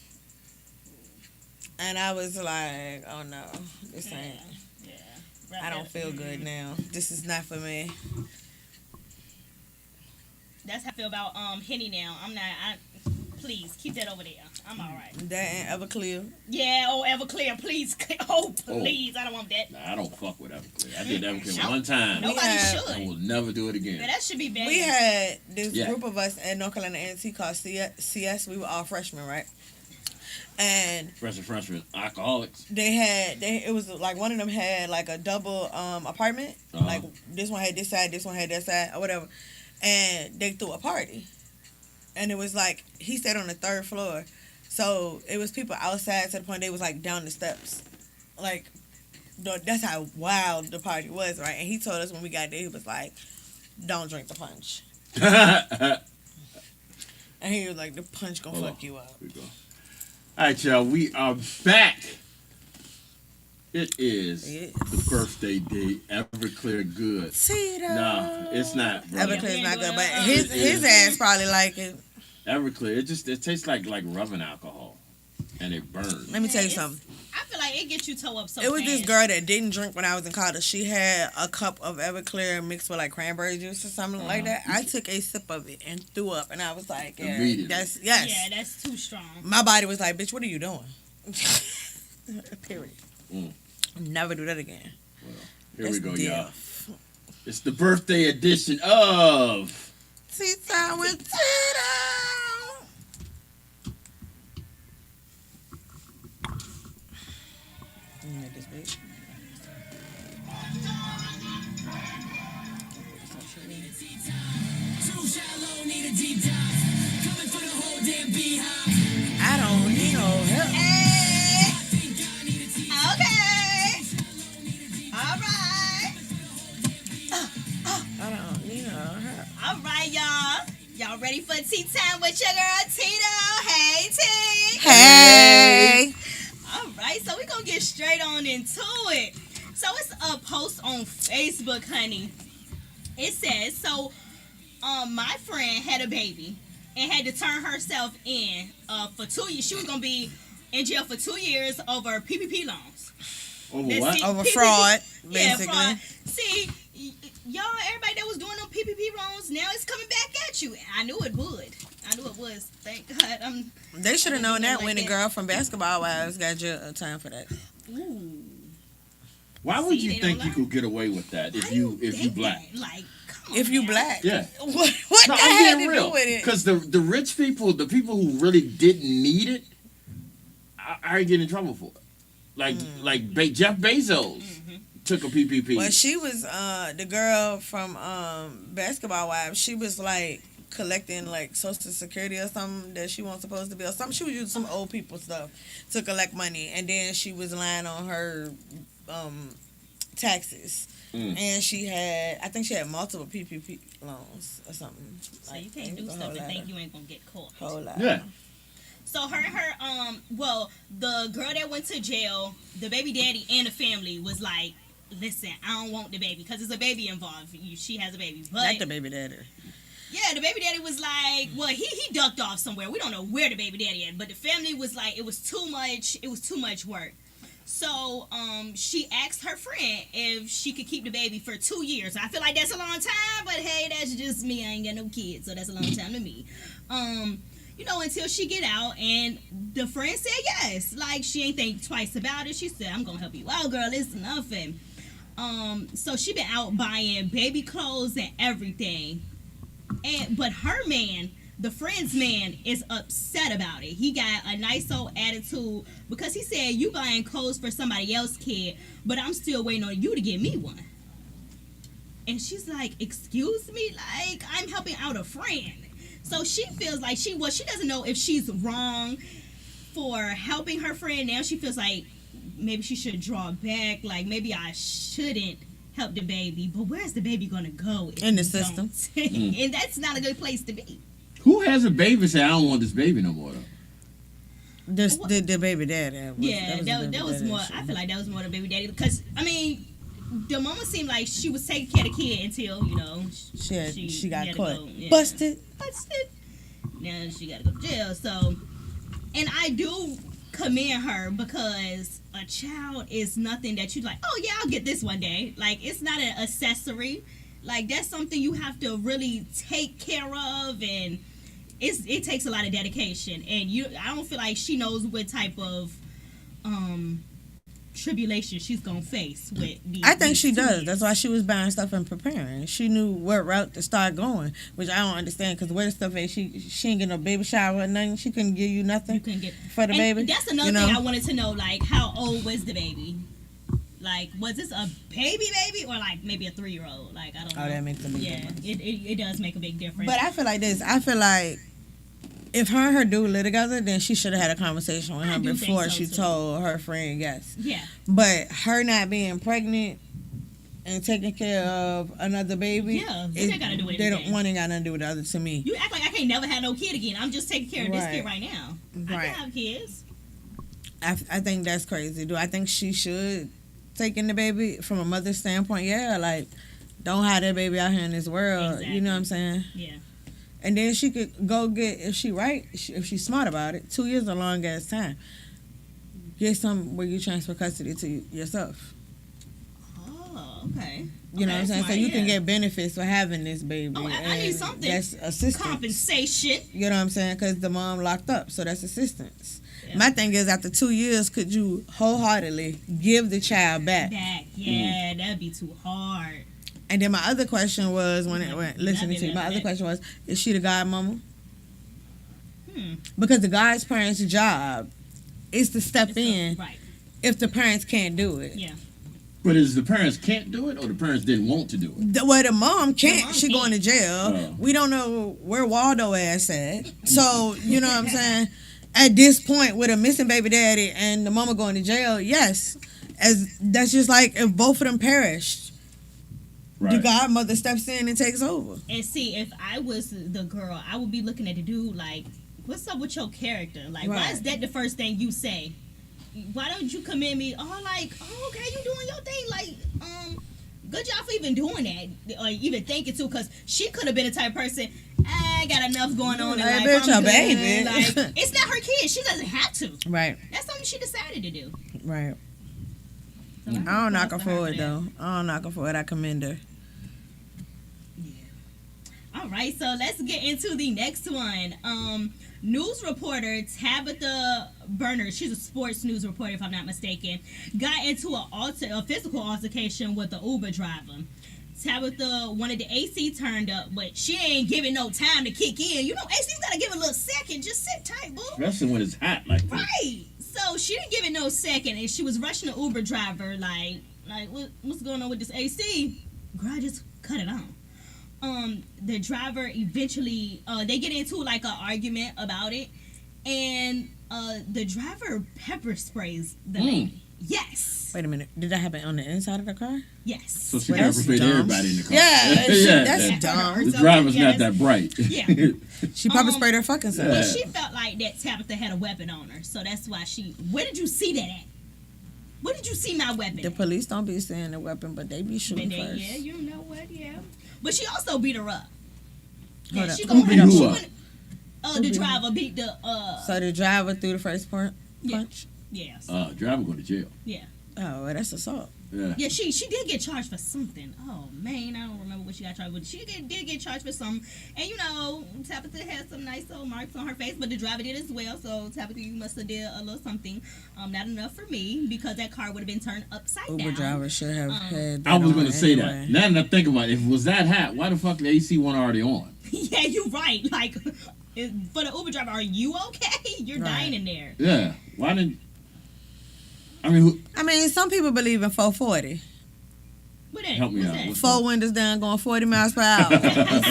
and I was like, oh no, this ain't. Yeah. I don't feel good now. This is not for me. That's how I feel about Henny now. Please keep that over there. I'm all right. That ain't Everclear. Yeah. Oh, Everclear, please. Oh, please. I don't want that. Nah, I don't fuck with Everclear. I did Everclear one time. Nobody Yeah. should. I will never do it again. Yeah, that should be bad. We had this Yeah. group of us at North Carolina A&T called CS. We were all freshmen, right? And Freshmen, alcoholics. it was like one of them had like a double apartment. Uh-huh. Like this one had this side, this one had that side, or whatever. And they threw a party. And it was like he stayed on the third floor. So it was people outside to the point they was like down the steps. Like that's how wild the party was, right? And he told us when we got there, he was like, don't drink the punch. And he was like, the punch gonna fuck you up. Here we go. All right, y'all. We are back. It is the birthday date. Everclear good. Tito. No, it's not. Bro. Everclear's not good, but It his is. ass probably like it. Everclear. It tastes like rubbing alcohol, and it burns. Let me tell you something. I feel like it gets you toe up so It was this fast. girl that didn't drink when I was in college. She had a cup of Everclear mixed with like cranberry juice or something like that. I took a sip of it and threw up, and I was like, yeah, Immediately. Yeah, that's too strong. My body was like, bitch, what are you doing? Period. Mm. Never do that again. Well, here That's we go, y'all. death. It's the birthday edition of Tea time with Tito. This bitch. I don't need no help. Okay. All right. I don't need no help. All right, y'all. Y'all ready for tea time with your girl Tito? Hey, T. Hey. All right, so we're going to get straight on into it. So it's a post on Facebook, honey. It says, my friend had a baby and had to turn herself in for 2 years. She was going to be in jail for 2 years over PPP loans. over That's what? it. Over PPP fraud, Yeah, basically. fraud. See, y'all, everybody that was doing them PPP loans, now it's coming back at you. I knew it would. I knew it was. Thank God. They should have known that like when the that. girl from Basketball Wives got jail time for that. Ooh. Why would See, you they think don't you learn. could get away with that Why if do you think black? that? Like, come on If you now. black. Yeah. What No, that I'm had being to real. do with it? Because the rich people, the people who really didn't need it, are getting in trouble for it. Like Jeff Bezos took a PPP. Well, she was the girl from Basketball Wives. She was like collecting like Social Security or something that she wasn't supposed to be, or something. She was using some old people stuff to collect money, and then she was lying on her taxes. And I think she had multiple PPP loans or something. So you can't do stuff and think you ain't gonna get caught. Whole lot. Yeah. So the girl that went to jail, the baby daddy and the family was like, listen, I don't want the baby because there's a baby involved. She has a baby, but Not the baby daddy. Yeah, the baby daddy was like, well, he ducked off somewhere. We don't know where the baby daddy is, but the family was like, it was too much work. So she asked her friend if she could keep the baby for 2 years. I feel like that's a long time, but hey, that's just me. I ain't got no kids, so that's a long time to me. Until she get out, and the friend said yes. Like, she ain't think twice about it. She said, I'm gonna help you out, girl. It's nothing. So she been out buying baby clothes and everything. But her man, the friend's man, is upset about it. He got a nice old attitude because he said, you buying clothes for somebody else's kid, but I'm still waiting on you to get me one. And she's like, excuse me? Like, I'm helping out a friend. So she feels like she doesn't know if she's wrong for helping her friend. Now she feels like maybe she should draw back. Like, maybe I shouldn't help the baby. But where's the baby going to go? In the system. And that's not a good place to be. Who has a baby and say, I don't want this baby no more, though? The baby daddy. That was more. I feel like that was more the baby daddy. Because, I mean, the mama seemed like she was taking care of the kid until, she got caught. Busted. Now she got to go to jail. So, and I do commend her because a child is nothing that you like, oh yeah, I'll get this one day. Like, it's not an accessory. Like, that's something you have to really take care of, and it takes a lot of dedication. And I don't feel like she knows what type of tribulation she's gonna face with these. I think she does. That's why she was buying stuff and preparing. She knew what route to start going, which I don't understand because where the stuff is, she ain't get no baby shower or nothing. She couldn't give you nothing for the baby. That's another thing I wanted to know. Like, how old was the baby? Like, was this a baby or like maybe a 3-year-old? Like, I don't know. Oh, that makes a big difference. It does make a big difference. But I feel like this. I feel like if her and her dude live together, then she should have had a conversation with him before she told her friend yes. Yeah. But her not being pregnant and taking care of another baby, they gotta do it. They don't want to got nothing to do with the other. To me, you act like I can't never have no kid again. I'm just taking care of this kid right now. I can have kids. I think that's crazy. Do I think she should take in the baby from a mother's standpoint? Yeah, like, don't have that baby out here in this world. Exactly. You know what I'm saying? Yeah. And then she could go get, if she's smart about it, 2 years is a long ass time. Get some where you transfer custody to yourself. Oh, okay. You know what I'm saying? So you can get benefits for having this baby. Oh, I need something. That's assistance. Compensation. You know what I'm saying? Because the mom locked up, so that's assistance. Yeah. My thing is, after 2 years, could you wholeheartedly give the child back? That'd be too hard. And then my other question was, listening to you, my other question was, is she the godmama? Because the god's parents' job is to step in if the parents can't do it. Yeah. But is the parents can't do it, or the parents didn't want to do it? The mom can't. She going to jail. We don't know where Waldo ass at. So, you know what I'm saying? At this point, with a missing baby daddy and the mama going to jail, yes. That's just like if both of them perished. The godmother steps in and takes over. And see, if I was the girl, I would be looking at the dude like, what's up with your character? Like, why is that the first thing you say? Why don't you commend me? Okay, you doing your thing. Like, good job for even doing that. Or even thinking too, because she could have been the type of person, I got enough going on in life. Bitch, I'm baby. Like, it's not her kid. She doesn't have to. Right. That's something she decided to do. Right. So I don't knock her for it, though. I don't knock her for it. I commend her. All right, so let's get into the next one. News reporter Tabitha Bernard, she's a sports news reporter if I'm not mistaken, got into a physical altercation with the Uber driver. Tabitha wanted the AC turned up, but she ain't giving no time to kick in. You know, AC, you gotta give it a little second. Just sit tight, boo. Especially when it's hot like that. Right. So she didn't give it no second, and she was rushing the Uber driver like what's going on with this AC? Girl, just cut it on. The driver eventually, they get into like an argument about it, and the driver pepper sprays the lady. Yes. Wait a minute. Did that happen on the inside of the car? Yes. So she pepper sprayed everybody in the car. Yeah, that's dumb. The driver's not that bright. Yeah. She pepper sprayed her fucking self. Well, she felt like that Tabitha had a weapon on her, so that's why where did you see that at? Where did you see my weapon? The police don't be seeing the weapon, but they be shooting first. Yeah, you know what? Yeah. But she also beat her up. Hold up. She Who gonna beat up she who? went, the driver beat the So the driver threw the first punch? yeah. So, Driver going to jail. yeah. Oh, well, that's assault. Yeah. Yeah, she did get charged for something. Oh man, I don't remember what she got charged with. She did get charged for something. And you know, Tabitha had some nice little marks on her face, but the driver did as well. So Tabitha, you must have did a little something. Not enough for me because that car would have been turned upside down. Uber driver should have had that I was on going to say anyway. that. Now that I think about it, if it was that hot, why the fuck the AC one already on? Yeah, you're right. Like for the Uber driver, are you okay? You're dying in there. Yeah. Why didn't? I mean, some people believe in 440. What that? Help me What's out. that? What's Four windows down going 40 miles per hour.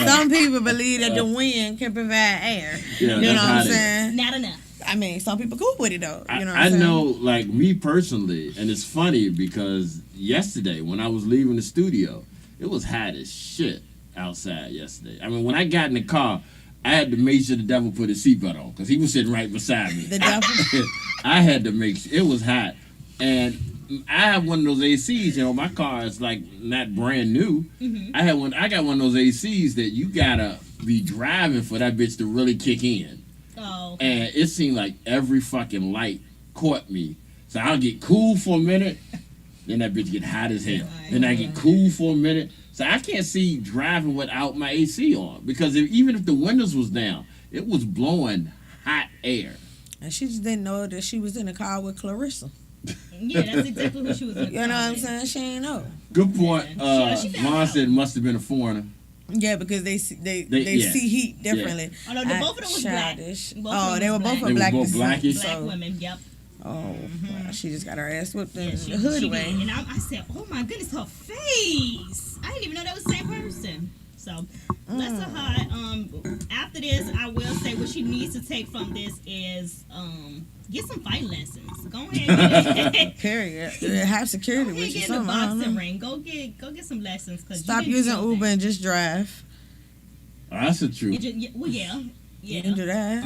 Some people believe that the wind can provide air. Yeah, You know that's what how I'm it is. saying? Not enough. I mean, some people cool with it though. You know what I I'm saying? know, like me personally, and it's funny because yesterday when I was leaving the studio, it was hot as shit outside yesterday. I mean, when I got in the car, I had to make sure the devil put his seatbelt on because he was sitting right beside me. The devil. I had to make sure it was hot, and I have one of those ACs. You know, my car is like not brand new. Mm-hmm. I got one of those ACs that you gotta be driving for that bitch to really kick in. Oh, okay. And it seemed like every fucking light caught me. So I'll get cool for a minute, then that bitch get hot as hell. Then I get cool for a minute. So I can't see driving without my AC on because even if the windows was down, it was blowing hot air. And she just didn't know that she was in the car with Clarissa. Yeah, that's exactly who she was. You know what I'm saying? She ain't know. Good point. She found Vaughn out. said it must have been a foreigner. Yeah, because they yeah. see heat differently. Oh, no, both of them was black. Childish. Both of Oh, them they were was both black. of black They were both descent, blackish? Black so- women, yep. Oh, well, she just got her ass whipped in Yeah, the hood she way. did. And I said, oh my goodness, her face. I didn't even know that was the same person. So, bless her heart. After this, I will say what she needs to take from this is get some fight lessons. Go ahead. Period. Have security Go ahead, with you. get in the Something, I don't boxing know. ring. Go get some lessons. Cause Stop you didn't using feel Uber that. and just drive. Oh, that's the truth. Well, yeah. You can do that.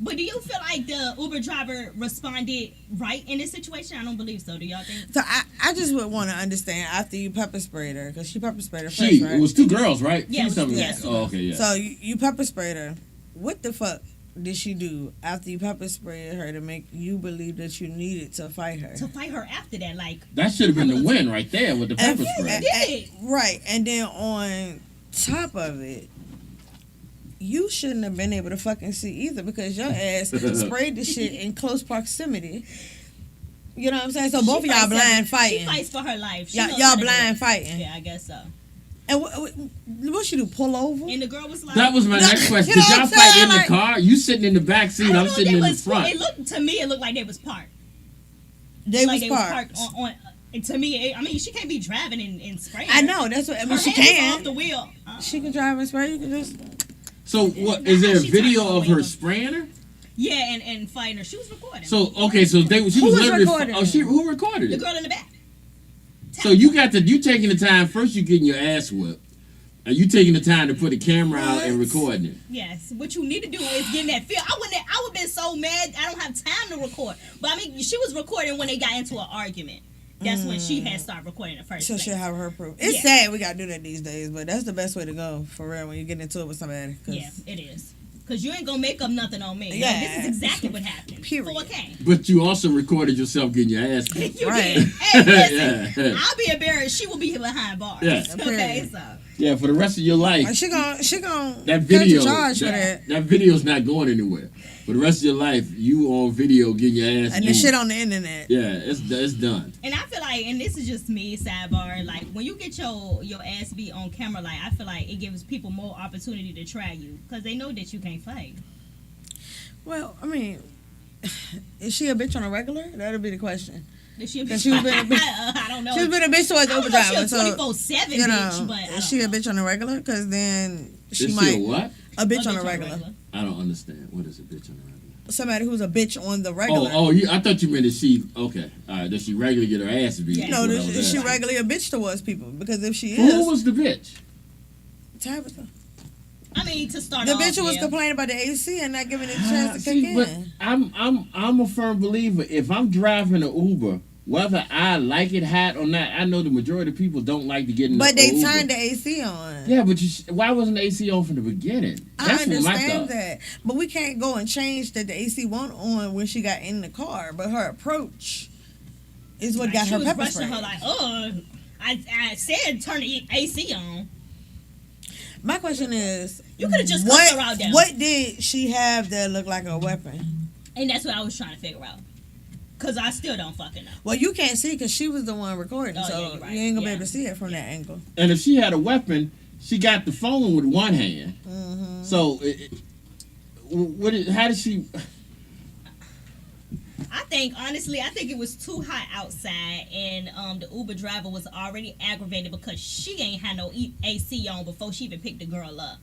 But do you feel like the Uber driver responded right in this situation? I don't believe so. Do y'all think? So I just would want to understand after you pepper sprayed her, because she pepper sprayed her first, She, right? it was two girls, right? Yeah, it was Please tell me two that. girls. Oh, okay, yeah. So you pepper sprayed her. What the fuck did she do after you pepper sprayed her to make you believe that you needed to fight her? To fight her after that, like That should have been the win right there with the pepper And- spray. did. Right, and then on top of it, you shouldn't have been able to fucking see either because your ass sprayed the shit in close proximity. You know what I'm saying? So both of y'all blind She fighting. fights for her life. She Y'all, knows y'all how to do blind it. fighting. Yeah, I guess so. And what she do? Pull over? And the girl was like, That was my next question. You know Did y'all what I'm fight saying? in the Like- car? You sitting in the back I seat, don't I'm know, sitting they in the was, front. It looked to me, it looked like they was parked. They Like was they parked. was parked on and to me, I mean, she can't be driving and spraying. I know. That's what I mean. Her She hands was off the can. wheel. She can drive and spray. You can just. So what is there a She video turned of away her from- spraying her? Yeah, and fighting her. She was recording. So okay, so she Who was was literally recording it? who recorded the it? girl in the back. So you taking the time first. You getting your ass whipped, and you taking the time to put the camera out and What? recording it. Yes, what you need to do is get in that feel. I would have been so mad. I don't have time to record. But I mean, she was recording when they got into an argument. That's when she had started recording the first So place. she'll have her proof. It's Yeah. sad we gotta do that these days, but that's the best way to go for real when you get into it with somebody. 'cause- Yeah, it is. Because you ain't going to make up nothing on me. Yeah. Like, this is exactly what happened. Period. 4K. But you also recorded yourself getting your ass kicked. You Right. did. Hey, listen, Yeah. I'll be embarrassed. She will be behind bars. Yeah. Okay, so. Yeah, for the rest of your life. Like, she gon' That catch video, a charge for that. that video's not going anywhere. For the rest of your life, you on video getting your ass And the beat. shit on the internet. Yeah, it's done. And I feel like, and this is just me, sidebar, like, when you get your ass beat on camera, like, I feel like it gives people more opportunity to try you. Because they know that you can't fight. Well, I mean, is she a bitch on a regular? That'll be the question. Is she a Cause bitch? she was been a bitch. I don't know. She's been a bitch towards I Uber don't know if driver. she So, a 24/7 you know, bitch, but I is she a don't know. bitch on a regular? Because then she Is might. she a what? A bitch on a regular. I don't understand. What is a bitch on a regular? Somebody who's a bitch on the regular. I thought you meant that she. Okay, all right. Does she regularly get her ass beat? Yeah. Is No, what I was is she asking. regularly a bitch towards people? Because if she Who is, was the bitch? Tabitha. I mean, to start The off, bitch who was yeah. complaining about the AC and not giving it a chance to kick See, but in. I'm a firm believer. If I'm driving an Uber whether I like it hot or not, I know the majority of people don't like to get in But the they Uber. turned the AC on. Yeah, but why wasn't the AC on from the beginning? That's I what my understand thought. that. But we can't go and change that the AC won't on when she got in the car. But her approach is what got she her was pepper rushing spray. her like, oh, I said turn the AC on. My question is, You could have just cussed her out there. what did she have that looked like a weapon? And that's what I was trying to figure out. Because I still don't fucking know. Well, you can't see because she was the one recording, Oh, so yeah, you're right. you ain't gonna be Yeah. able to see it from that angle. And if she had a weapon, she got the phone with one hand. Mm-hmm. So, how did she? Honestly, I think it was too hot outside, and the Uber driver was already aggravated because she ain't had no AC on before she even picked the girl up.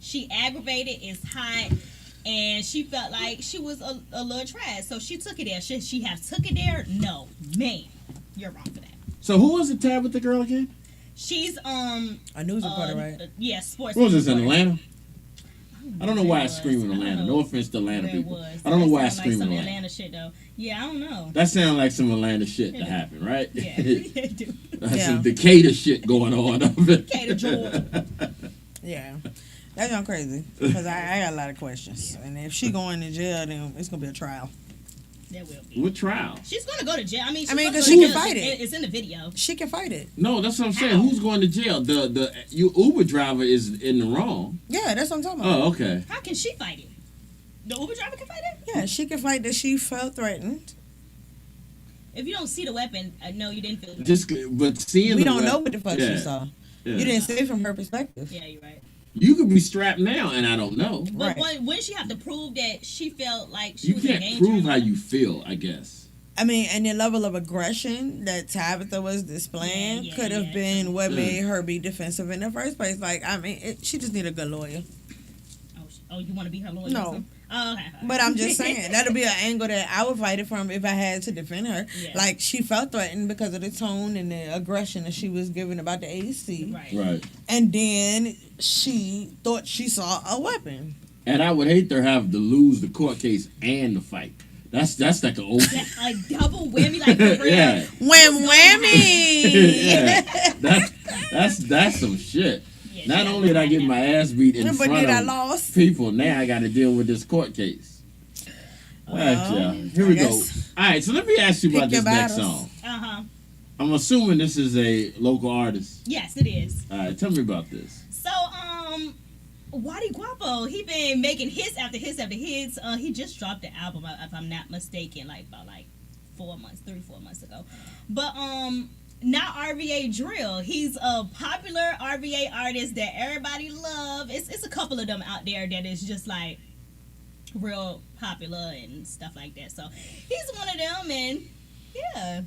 She aggravated, it's hot, and she felt like she was a little trash, so she took it there. Should she have took it there? No, man, you're wrong for that. So who was the tab with the girl again? She's A news reporter, right? Yeah, sports. What was this in reporter. Atlanta? I don't know why I It scream in was. I don't Atlanta. know No offense to Atlanta where it people. was. I don't know That why I sound like scream in some Atlanta. Atlanta shit though. Yeah, I don't know. That sounds like some Atlanta shit to happen, right? Yeah, it do. That's Yeah. some Decatur shit going on over Decatur, Georgia. Yeah. That's not crazy because I got a lot of questions, and if she going to jail, then it's gonna be a trial. There will be. What trial? She's gonna go to jail. I mean, she's I mean, gonna 'cause go she to can jail. fight it. It's in the video. She can fight it. No, that's what I'm saying. How? Who's going to jail? The Uber driver is in the wrong. Yeah, that's what I'm talking about. Oh, okay. How can she fight it? The Uber driver can fight it. Yeah, she can fight that she felt threatened. If you don't see the weapon, no, you didn't feel. But seeing We the don't know wep- what the fuck yeah, she saw. yeah. You didn't see it from her perspective. Yeah, you're right. You could be strapped now, and I don't know. But Right. wouldn't she have to prove that she felt like she You was in can't danger? prove how you feel, I guess. I mean, and the level of aggression that Tabitha was displaying Yeah, could have yeah, been what Yeah. made her be defensive in the first place. Like, I mean, she just need a good lawyer. Oh, you want to be her lawyer? No. or something? Oh, okay. But I'm just saying, that'll be an angle that I would fight it from if I had to defend her. Yeah. Like, she felt threatened because of the tone and the aggression that she was giving about the AC. Right. Right. And then she thought she saw a weapon. And I would hate to have to lose the court case and the fight. That's like an old. A double whammy, like for real. Yeah. Wham whammy! Yeah. That's some shit. Yeah, Not she only did I get my ass beat in But front did I of lost? people, now I got to deal with this court case. All right, y'all. Here I we go. guess All right, so let me ask you about pick your this next battles. song. Uh-huh. I'm assuming this is a local artist. Yes, it is. All right, tell me about this. So, Wadi Guapo, he been making hits after hits after hits. He just dropped the album, if I'm not mistaken, about 4 months ago. But now RVA Drill, he's a popular RVA artist that everybody love. It's a couple of them out there that is just like real popular and stuff like that. So he's one of them, and yeah,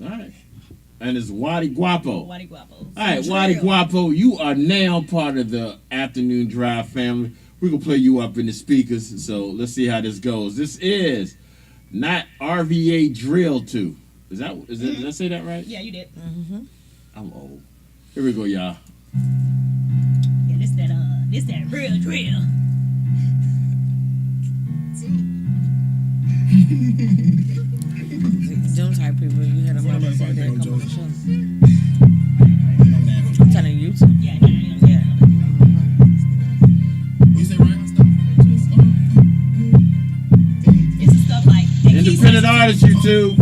All right. And it's Wadi Guapo. Wadi Guapo. All right, Wadi Guapo, you are now part of the Afternoon Dryve family. We're going to play you up in the speakers, so let's see how this goes. This is not RVA Drill 2. Did I say that right? Yeah, you did. Mm-hmm. I'm old. Here we go, y'all. Yeah, this that real drill. Them type people, you hit them up and say they'll come on the show. I'm telling you, YouTube. Yeah. Yeah. It's stuff like Independent artist, you two.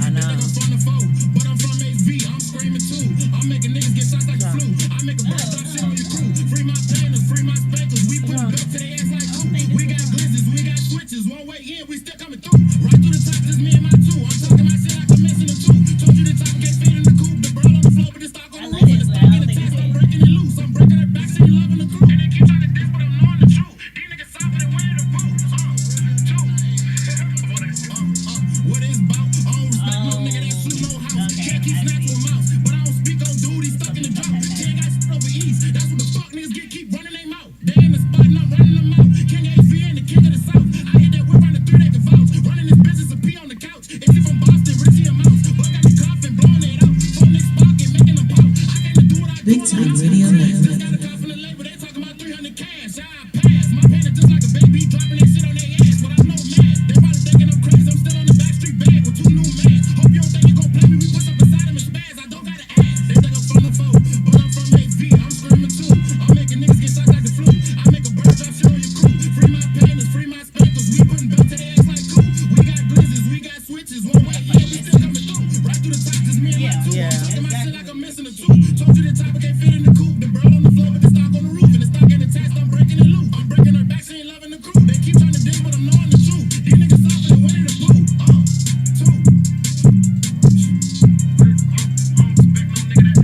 I know. I like this, but I don't think it's it. Big Time Radio Network. Hope you Yeah. Exactly. Like I'm missing a tooth. Told you the topic can't fit in the coupe. The bird on the floor, but the stock on the roof. And the stock ain't attached, I'm breaking the loop. I'm breaking her back, she ain't loving the crew. They keep trying to dig, but I'm knowing the shoe. These niggas off and winning the blue. Two. I don't expect no nigga that.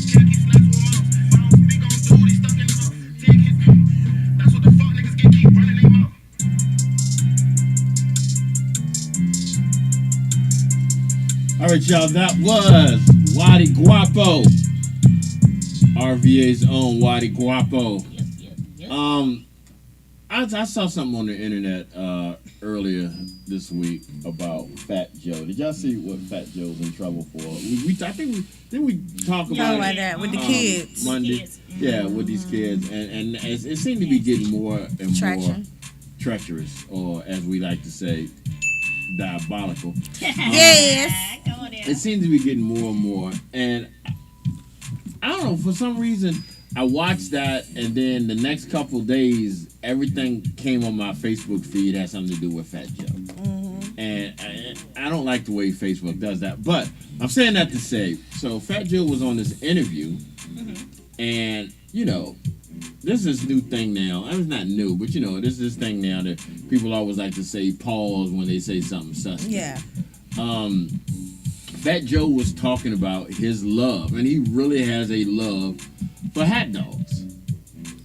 Can't keep snatching with mouths. If I don't speak on dude, he stuck in the mouth. That's what the fuck niggas get, keep running their mouth. All right, y'all. That was Wadi Guapo, RVA's own Wadi Guapo. Yep. I saw something on the internet earlier this week about Fat Joe. Did y'all see what Fat Joe's in trouble for? I think we talk about about that with the kids. Monday. Kids. Yeah, with these kids, and it seemed to be getting more and Traction. more treacherous, or as we like to say, diabolical. Yes. Come on there. It seems to be getting more and more, and I don't know, for some reason I watched that, and then the next couple days everything came on my Facebook feed had something to do with Fat Joe. And I don't like the way Facebook does that, but I'm saying that to say, so Fat Joe was on this interview, and you know, this is new thing now. I mean, it's not new, but you know, this is this thing now that people always like to say pause when they say something suspect. Yeah. Fat Joe was talking about his love, and he really has a love for hot dogs,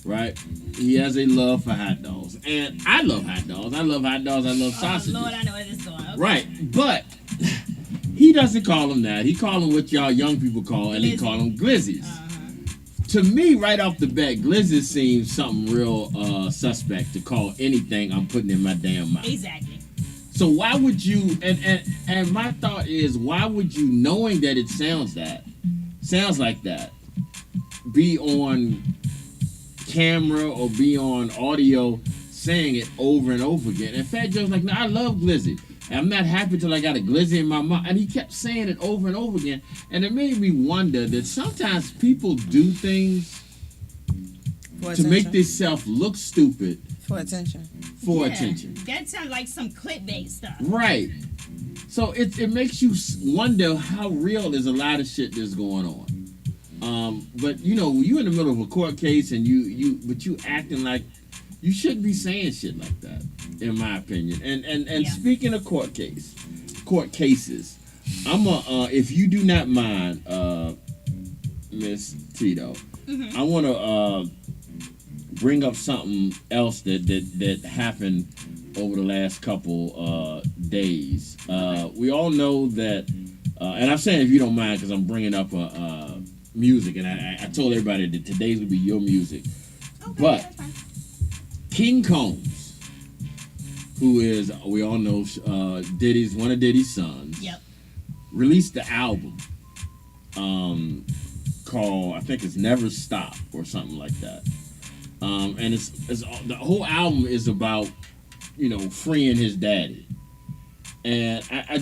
right? He has a love for hot dogs, and I love hot dogs. I love hot dogs. I love sausages. Lord, I know where this is going. Okay. Right, but he doesn't call them that. He call them what y'all young people call, and he call them glizzies. To me, right off the bat, glizzies seems something real suspect to call anything I'm putting in my damn mouth. Exactly. So why would you? And my thought is, why would you, knowing that it sounds like that, be on camera or be on audio saying it over and over again? And Fat Joe's like, no, I love glizzy. I'm not happy till I got a glizzy in my mouth. And he kept saying it over and over again. And it made me wonder that sometimes people do things to make themselves look stupid For attention. for attention. That sounds like some clickbait stuff. Right. So it makes you wonder how real is a lot of shit that's going on. But you know, you in the middle of a court case and you acting like you shouldn't be saying shit like that, in my opinion. And speaking of court cases, if you do not mind, Miss Tito, I want to bring up something else that happened over the last couple days. We all know that, and I'm saying if you don't mind, because I'm bringing up music, and I told everybody that today's would be your music, but King Combs, who is, we all know, one of Diddy's sons, released the album called, I think it's Never Stop or something like that. And it's the whole album is about, you know, freeing his daddy. And I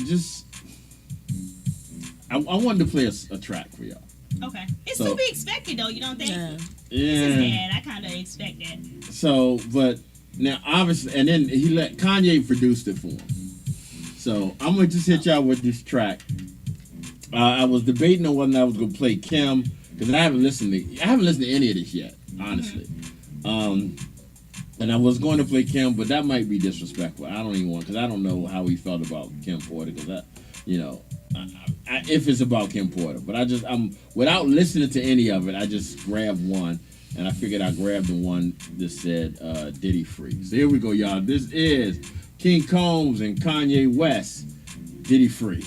wanted to play a track for y'all. Okay. It's to be expected, though, you don't think? Yeah. It's his dad. I kind of expect that. So, but now, obviously, and then he let Kanye produce it for him. So, I'm going to just hit y'all with this track. I was debating on whether I was going to play Kim, because I haven't listened to any of this yet, honestly. And I was going to play Kim, but that might be disrespectful. I don't even want, because I don't know how he felt about Kim Porter, because that, you know, if it's about Kim Porter. But I'm without listening to any of it, I just grabbed one, and I figured I grabbed the one that said Diddy Free. So here we go, y'all. This is King Combs and Kanye West, Diddy Free.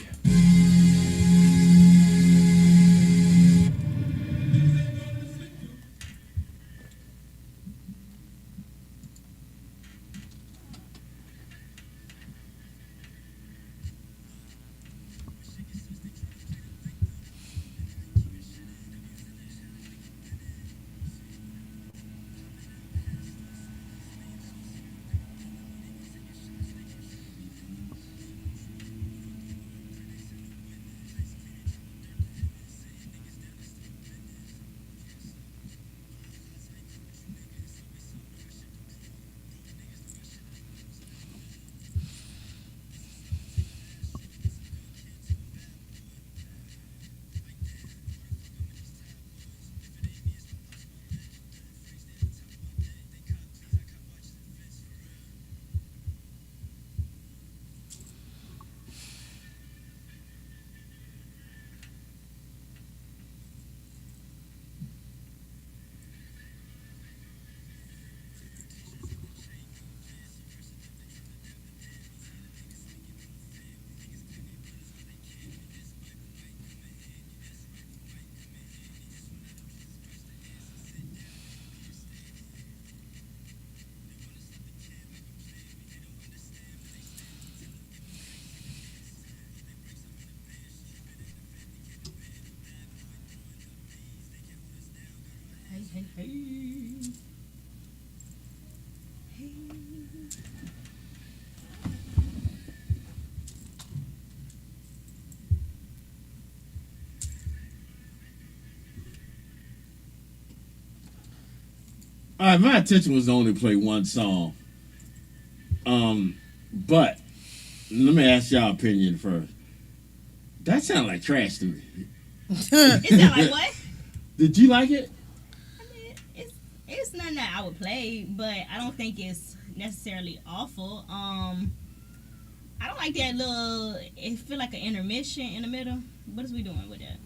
All right, my intention was to only play one song. But let me ask y'all opinion first. That sounded like trash to me. It sound like what? Did you like it? I mean, it's nothing that I would play, but I don't think it's necessarily awful. I don't like that little. It feel like an intermission in the middle. What is we doing with that?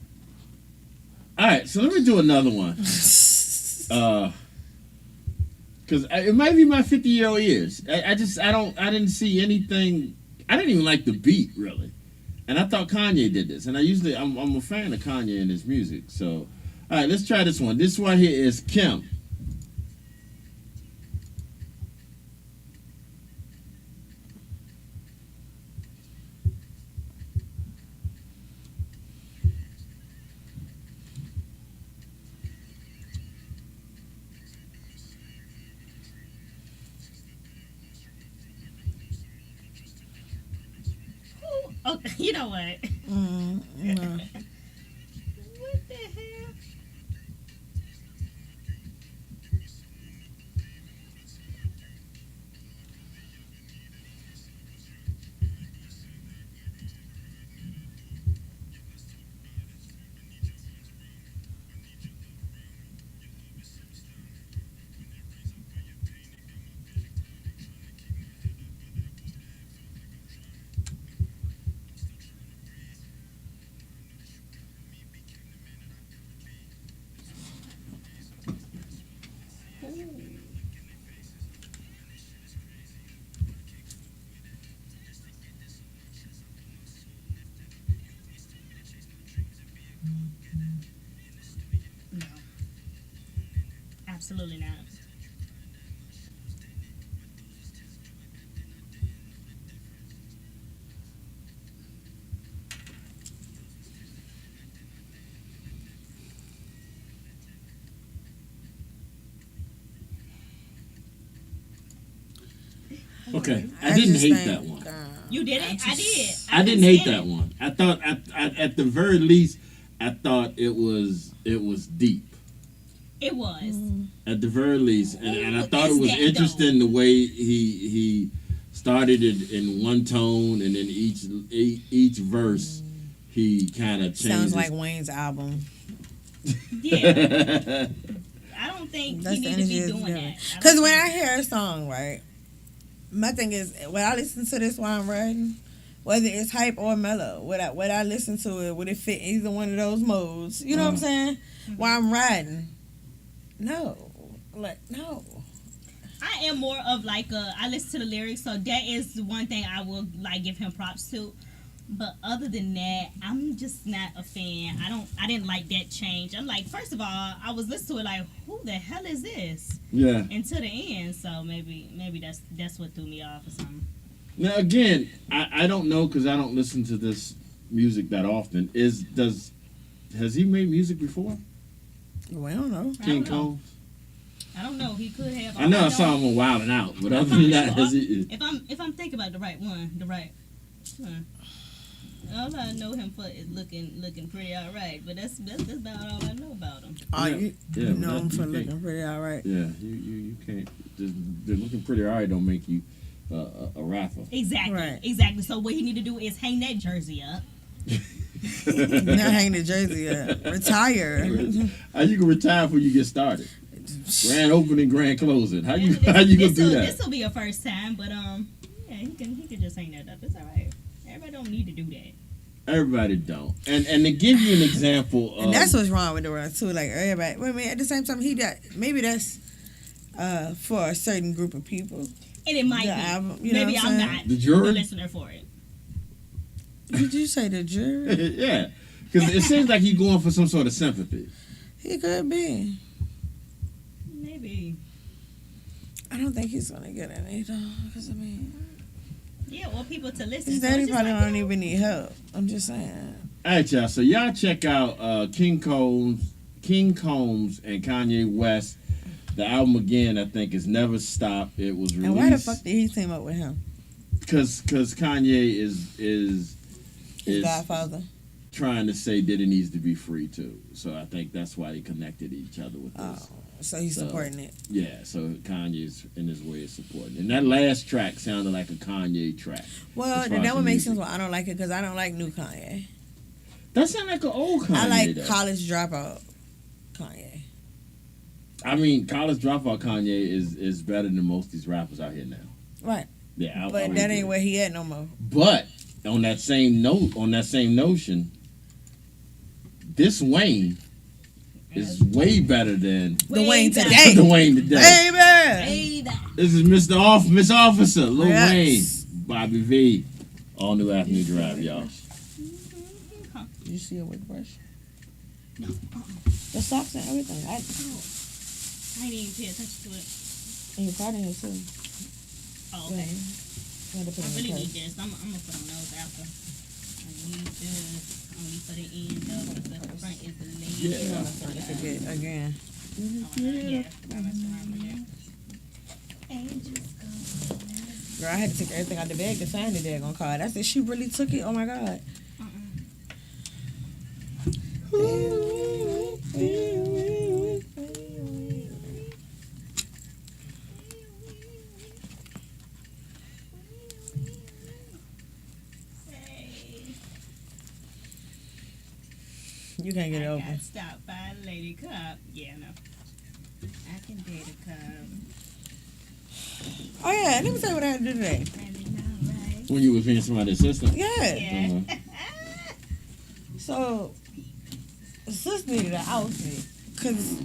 All right, so let me do another one. Because it might be my 50-year-old years. I didn't see anything. I didn't even like the beat really, and I thought Kanye did this. And I'm a fan of Kanye and his music. So, all right, let's try this one. This one here is Kim. Oh, you know what? No. What the hell? No. Absolutely not. Okay, I didn't just hate think, that one. You did it? I did. I didn't hate understand that it. one. I thought at the very least, I thought it was deep. It was. At the very least, and I Ooh, thought is it was that interesting the way he started it in one tone, and then each verse he kind of changed. Sounds like Wayne's album. Yeah. I don't think That's you the need to energy be is doing different. that. Because when I hear a song, right, my thing is when I listen to this while I'm writing, whether it's hype or mellow, when I listen to it, would it fit either one of those modes? You know what I'm saying? While I'm riding, no. I am more of like I listen to the lyrics, so that is one thing I will like give him props to. But other than that, I'm just not a fan. I didn't like that change. I'm like, first of all, I was listening to it like, who the hell is this? Yeah. Until the end, so maybe that's what threw me off or something. Now again, I don't know because I don't listen to this music that often. Has he made music before? Well, I don't know. King Combs? I don't know. He could have. I know I saw him on Wild and Out, but other than that, has he? If I'm thinking about the right one. All I know him for is looking pretty alright, but that's about all I know about him. Oh, Yeah. you Yeah, know him but for you looking can't- pretty all right. Yeah, you can't. They're looking pretty alright. Don't make you a rapper. Exactly. Right. Exactly. So what he need to do is hang that jersey up. Not hang the jersey up. Retire. How you can retire before you get started? Grand opening, grand closing. How you gonna do that? This will be a first time, but yeah, he can just hang that up. It's all right. Everybody don't need to do that. Everybody don't. And to give you an example of And that's what's wrong with the world too. Like everybody, well, I mean, at the same time, maybe that's for a certain group of people. And it might The be. album, you know Maybe what I'm I'm saying? not The jury? the listener for it. Did you say the jury? yeah, because it seems like he's going for some sort of sympathy. He could be. Maybe. I don't think he's gonna get any though. Because I mean, Yeah, or people to listen. his So daddy it's just probably like, don't even need help. I'm just saying. All right, y'all. So y'all check out King Combs King Combs and Kanye West. The album again, I think, is Never Stop. It was released. And why the fuck did he team up with him? Because Kanye is His godfather. trying to say that it needs to be free too. So I think that's why they connected each other with this. Oh, so he's supporting it. Yeah, so Kanye's in his way of supporting it. And that last track sounded like a Kanye track. Well, as then far that as would the make music. sense why I don't like it, because I don't like new Kanye. That sounded like an old Kanye. I like though. college dropout Kanye. I mean, College Dropout Kanye is better than most of these rappers out here now. Right. Yeah, I But would that agree. ain't where he at no more. But on that same notion, this Wayne is way better than The Wayne better. today. the Wayne today. Baby! Hey, that. This is Miss Officer, Lil Yes. Wayne, Bobby V, All New Afternoon Dryve, y'all. Did you see a wig brush? The socks and everything. I didn't even pay attention to it. And your card in here too. Oh, okay. You had to put I it in really your need purse. this. I'm gonna put on those after. I need this only for the end though, because the front is the lazy. Yeah. You wanna start to forget again. Yeah. I messed around with that. Angels go. Girl, I had to take everything out the bag to find the daggone card. I said, she really took it? Oh my God. You can't get it I open. got stopped by a lady cop. Yeah, no. I can date a cop. Oh yeah, let me tell you what I had to do today. Running all right. When you was being somebody's assistant. Yeah. Yeah. So, sis needed an outfit because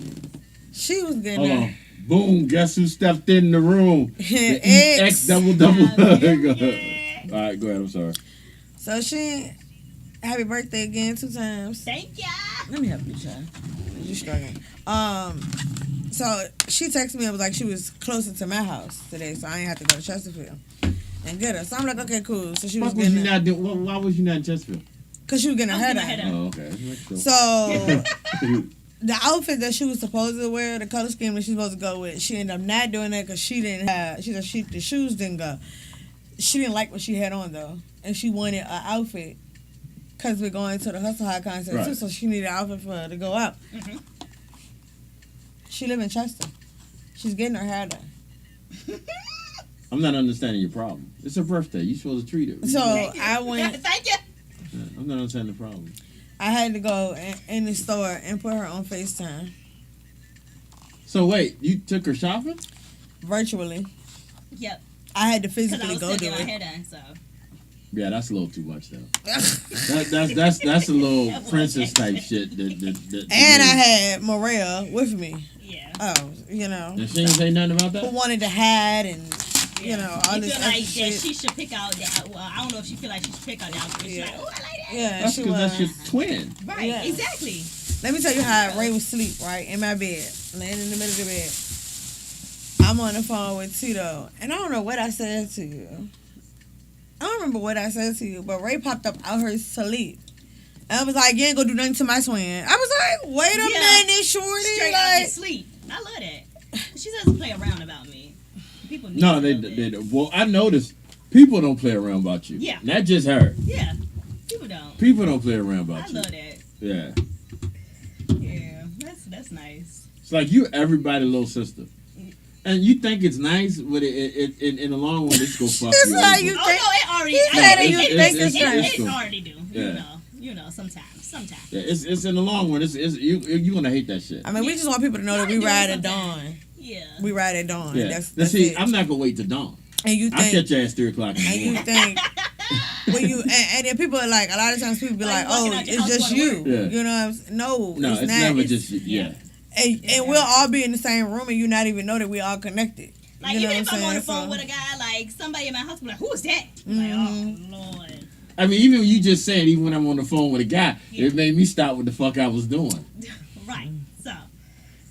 she was getting Hold there. on. Boom, guess who stepped in the room? The X. X double double. Yeah. All right, go ahead. I'm sorry. So she, happy birthday again 2 times. Thank ya. Let me help you, child. You struggling. So she texted me and was like she was closer to my house today, so I ain't have to go to Chesterfield and get her. So I'm like, okay, cool. So she was Why was you getting, not doing? Why was you not in Chesterfield? cause she was getting her hair getting her done. hair Oh, okay. Sure. So the outfit that she was supposed to wear, the color scheme that she's supposed to go with, she ended up not doing that because she didn't have. She said the shoes didn't go. She didn't like what she had on though, and she wanted an outfit because we're going to the Hustle High concert too. Right. So she needed an outfit for her to go out. Mhm. She live in Chester. She's getting her hair done. I'm not understanding your problem. It's her birthday. You supposed to treat her. So Thank you. I went. Thank you. Yeah, I'm not understanding the problem. I had to go in the store and put her on FaceTime So wait, you took her shopping? virtually. Yep. I had to Because I physically was go still do getting my it. hair done, so. Yeah, that's a little too much though. That's a little princess type shit. That And I had Morel with me. Yeah. Oh, you know, And she didn't say nothing about who that. wanted to hide and you know all You this feel like extra that shit. she should pick out that. Well, I don't know if she feel like she should pick out the outfit. She's Yeah. like, oh, I like that. Yeah, That's she because was. that's your twin. Right. Yeah. Exactly. Let me tell you how Ray was asleep, right, in my bed, laying in the middle of the bed. I'm on the phone with Tito, and I don't know what I said to you. I don't remember what I said to you, but Ray popped up out her sleep. And I was like, you ain't gonna do nothing to my twin. I was like, wait a Yeah. minute, shorty. Straight out to Like, sleep. I love that. She doesn't play around about me. People need No, to they know that. they. Well, I noticed people don't play around about you. Yeah. Not just her. Yeah. People don't. People don't play around I about you. love that. Yeah. Yeah. That's nice. It's like you everybody's little sister. And you think it's nice, but it in the long run, it's gonna fuck It's you like over. you Oh think- no, it already. He said it, you think it's nice. It already do. Yeah. You know. Sometimes. Yeah, it's in the long run. It's you gonna hate that shit. I mean, we just want people to know that we Gotta do ride it at sometime. dawn. Yeah. We ride at dawn. Yeah. That's Now, see, it. I'm not gonna wait till dawn. And you I'll think, catch your ass 3:00 in the and you morning. think, when you and then people are like, a lot of times people be Like, like, walking oh, out your it's house just going to you. work. Yeah. You know what I'm saying? No, No, it's not. never It's- just yeah. And we'll all be in the same room and you not even know that we all connected. Like, you know even what if I'm on the saying? phone So- with a guy, like, somebody in my house be like, who's that? I'm like, oh, Lord. I mean, even you just saying, even when I'm on the phone with a guy, Yeah. it made me stop what the fuck I was doing. Right. So,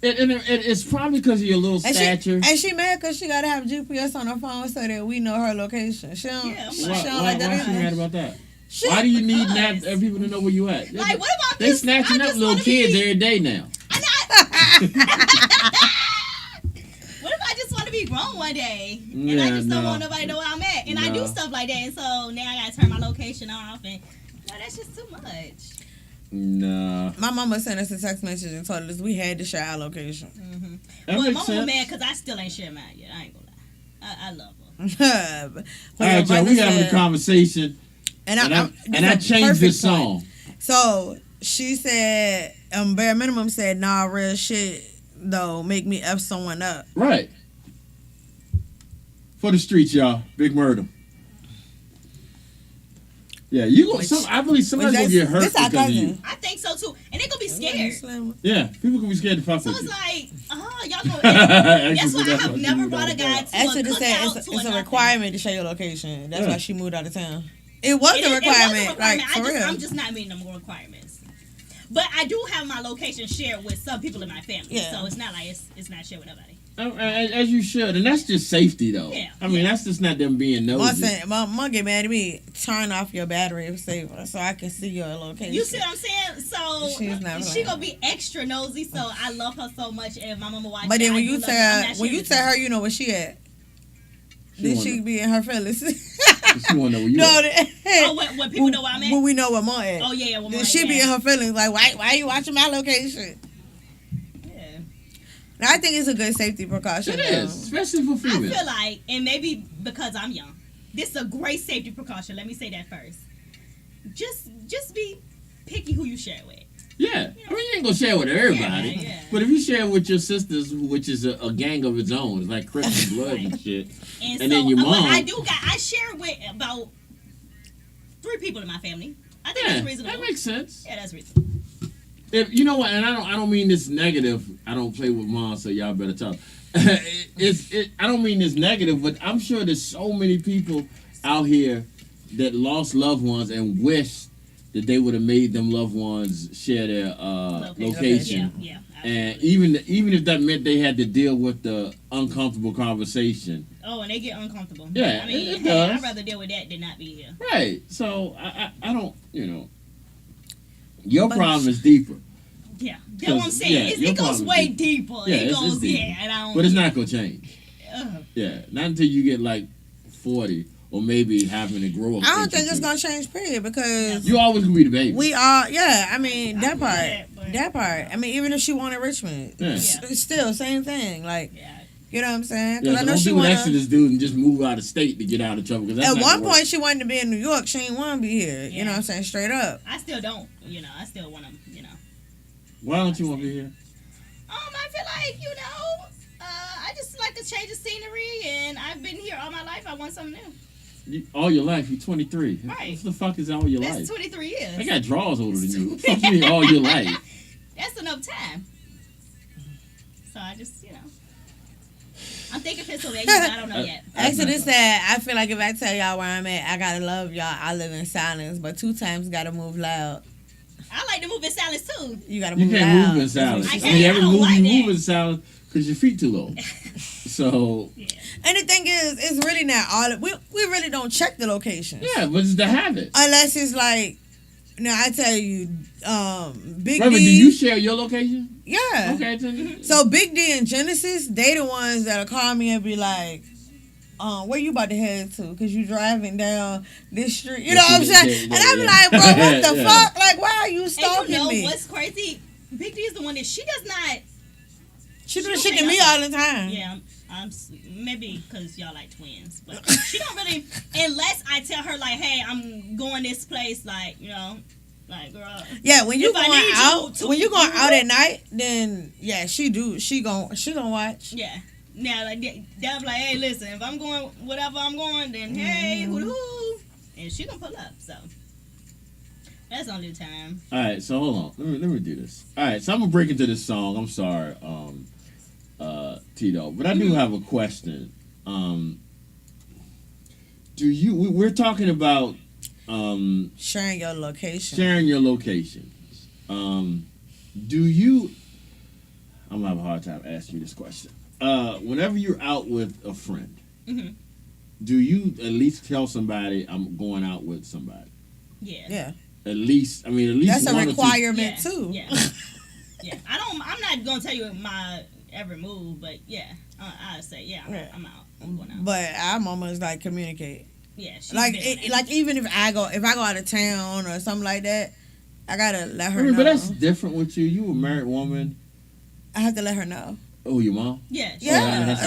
It's probably because of your little And stature. she mad because she got to have GPS on her phone so that we know her location. She don't, Yeah, she why- don't like that why she either. mad about that? She- Why do you need Because- people to know where you at? like, what about They this? snatching I up just little wanna kids be- every day now. I know, What if I just want to be grown one day and I just don't want nobody to know where I'm at? And I do stuff like that, and so now I gotta turn my location off, and that's just too much. Nah. My mama sent us a text message and told us we had to share our location. That Well, makes mama sense. mad because I still ain't shared mine yet. I ain't gonna lie. I love her. All right, y'all. We having a conversation, and I changed this song. So she said, bare minimum said, nah, real shit though, make me F someone up. Right. For the streets, y'all. Big murder. Yeah, you gonna. I believe somebody's gonna get hurt This our because of you. cousin. I think so too, and they gonna be scared. Yeah, people gonna be scared to fuck So with it's you. like, y'all gonna. That's why I That's have what never you brought a do. guy to Actually, a cookout it's to a nothing. requirement to share your location. That's Yeah. why she moved out of town. It was It a is- requirement, like for real. I'm just not meeting them requirements. But I do have my location shared with some people in my family, Yeah. so it's not like it's not shared with nobody. As you should, and that's just safety, though. Yeah. I mean, that's just not them being nosy. Mom get mad at me. Turn off your battery saver so I can see your location. You see what I'm saying? So She's not she playing. gonna be extra nosy. So I love her so much, and my mama watches. But then I when do you love her. I'm tell not when you sharing tell with her, you know where she at. She Then wanna- she be in her feelings. She wanna know where you No, at. Oh, when people know where I'm at? When we know where Mom at. Oh yeah, well, Then she be in her feelings like, why you watching my location? Yeah. Now, I think it's a good safety precaution. It is, especially for I females. feel like, and maybe because I'm young, this is a great safety precaution. Let me say that first. Just be picky who you share with. Yeah, I mean, you ain't gonna share with everybody. Yeah. But if you share with your sisters, which is a gang of its own, it's like Christmas blood and shit. And And so, then your but mom. I share with about 3 people in my family. I think Yeah, that's reasonable. that makes sense. Yeah, that's reasonable. If you know what, and I don't mean this negative. I don't play with mom, so y'all better talk. I don't mean this negative, but I'm sure there's so many people out here that lost loved ones and wish that they would have made them loved ones share their location. Yeah. And even if that meant they had to deal with the uncomfortable conversation. Oh, and they get uncomfortable. Yeah, I mean, it hey, does. I'd rather deal with that than not be here. Right. So I don't, your problem is deeper. Yeah, that's what I'm saying. Yeah, your it goes problem way is deeper. Yeah, It it's goes, deeper. and I don't. But it's not gonna change. Ugh. Yeah, not until you get like 40 or maybe having to grow up. I don't think it's gonna change, period, because You always gonna be the baby. we are. Yeah, I mean that part. but- That part. I mean, even if she wanted Richmond, Yeah. it's still same thing. Like, Yeah. you know what I'm saying? Yeah, Because so I know don't she do what wanted. Exodus do and just move out of state to get out of trouble. 'Cause that's At not one gonna work. point, she wanted to be in New York. She didn't want to be here. You know what I'm saying? Straight up. I still don't. I still want to. Why don't you want to be here? I feel like I just like to change the scenery, and I've been here all my life. I want something new. All your life, you're 23. Right. What the fuck is all your That's life? 23 years. I got draws older than you. Fuck you mean all your life. That's enough time. So I just, I'm thinking Pennsylvania, but I don't know yet. Exodus said, I feel like if I tell y'all where I'm at, I gotta love y'all. I live in silence, but 2 times gotta move loud. I like to move in silence too. You gotta You move can't loud. move in silence. I I can't. mean, I every don't move like you that. move in silence because your feet too low. So And the thing is, it's really not all. We really don't check the locations. yeah, but it's the habit. Unless it's like, now I tell you, Big Remember, D. do you share your location? Yeah. Okay, then- So Big D and Genesis, they the ones that'll call me and be like, where you about to head to? Because you driving down this street. You know what I'm saying? And I be like, bro, what the Yeah. fuck? Like, why are you And stalking you know me? what's crazy? Big D is the one that she does not. She do don't shit to say me nothing. all the time. Yeah, maybe because y'all like twins, but she don't really unless I tell her like, hey, I'm going this place, like like girl. Yeah, when you If I going need you out, to- when you going out at night, then yeah, she gon' watch. Yeah. Now, like, they'll be like, hey, listen, if I'm going, whatever I'm going, then hey, hoo-hoo. And she gonna pull up, so. That's only the time. All right, so hold on. Let me do this. All right, so I'm gonna break into this song. I'm sorry, Tito, but I do have a question. We're talking about Sharing your location. sharing your location. Do you? I'm gonna have a hard time asking you this question. Whenever you're out with a friend, Mhm. do you at least tell somebody I'm going out with somebody? Yeah. Yeah, At least that's a one or two- requirement Yeah. too. Yeah. Yeah. I don't I'm not gonna tell you my every move, but yeah, I'd say Yeah. I'm out. I'm going out. But I'm almost like communicate. Yeah, she's Like been on it. like even if I go out of town or something like that, I gotta let her I mean, know. but that's different with you. You a married woman. I have to let her know. Oh, your mom? Yeah, Yeah.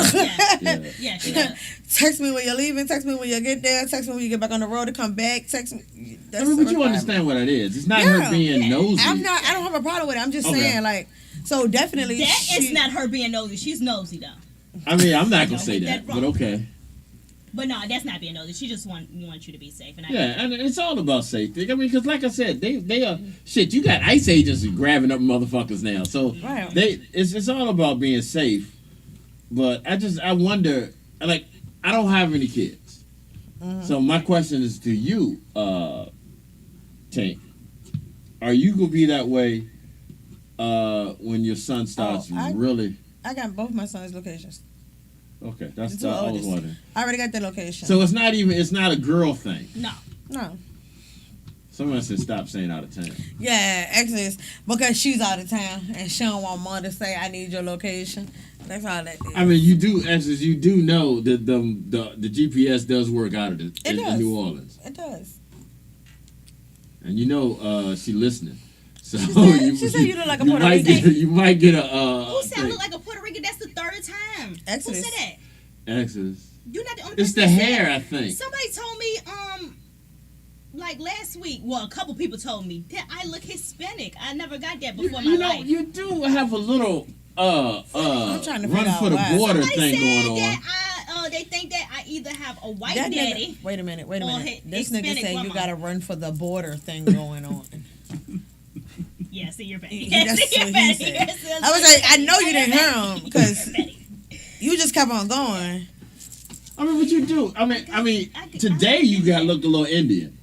yeah, she does. Text me when you're leaving. Text me when you get there. Text me when you get back on the road to come back. Text me. I mean, but you understand what it is. It's not Yeah. her being nosy. I don't have a problem with it. I'm just Okay. saying, like, so definitely. That is not her being nosy. She's nosy though. I mean, I'm not gonna Don't say get that, that but wrong. okay. But no, that's not being nosy. She just want you to be safe. And I Yeah, and it's all about safety. I mean, because like I said, they are shit. You got ICE agents grabbing up motherfuckers now, so Right. it's all about being safe. But I wonder, like, I don't have any kids, so my question is to you, Tank. Are you gonna be that way when your son starts really? I got both my son's locations. Okay, that's The two I was oldest. wondering. I already got the location. So it's not a girl thing. no. Someone said stop saying out of town. Yeah, Exodus, because she's out of town and she don't want mom to say I need your location. That's all that is. I mean, you do know that the GPS does work out of in does. New Orleans, It does. and you know she listening. So She said you look like a Puerto Rican. You might get a. Who said I thing. look like a Puerto Rican? That's the third time. Exodus. Who said that? Exodus. You're not the only It's person the that said hair, that. I think. Somebody told me, like last week. Well, a couple people told me that I look Hispanic. I never got that before in my You know, life. you do have a little I'm trying to run figure for out the why. border Somebody thing said going on. that they think that I either have a white That daddy. nigga, wait a minute. or This nigga Hispanic said you grandma. got to run for the border thing going on. Yeah, see, you're petty. That's See, you're what he petty. said. I was like, I know you didn't hear him because you just kept on going. I mean, what you do? I mean, I could- today you got look a little Indian.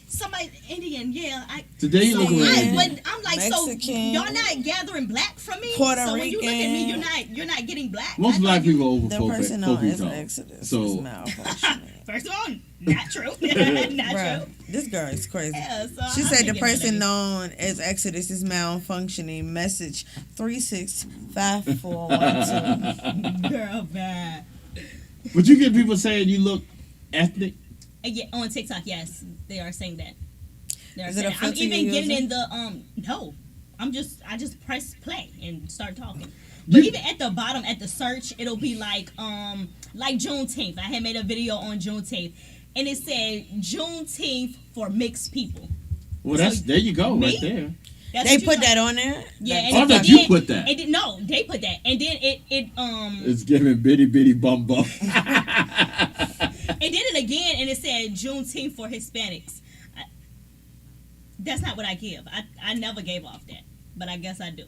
Somebody Indian, yeah. Today you look a little Yeah. Indian. But I'm like, Mexican, so y'all not gathering black from me? Puerto so when you look at me, Rican. you're not getting black. Most I black thought you- people over The 4 person feet known as tall. Exodus So- is malfunctioning. First of all, not true. not Bruh, true. this girl is crazy. Yeah, so She I'm said the thinking person maybe- known as Exodus is malfunctioning. Message 365412. Girl, bad. But you get people saying you look ethnic. Yeah, on TikTok, yes, they are saying that. They are Is it saying a that. I'm filter even you're getting using? in the no. I just press play and start talking. But You- even at the bottom at the search, it'll be like Juneteenth. I had made a video on Juneteenth, and it said Juneteenth for mixed people. Well, that's there you go, Me? right there. That's They what you put know. that on there? Yeah, Like, and Oh, I it thought did- you put that. It did, no, they put that, and then it It's giving bitty bitty bum bum. It did it again, and it said Juneteenth for Hispanics. That's not what I give. I never gave off that, but I guess I do.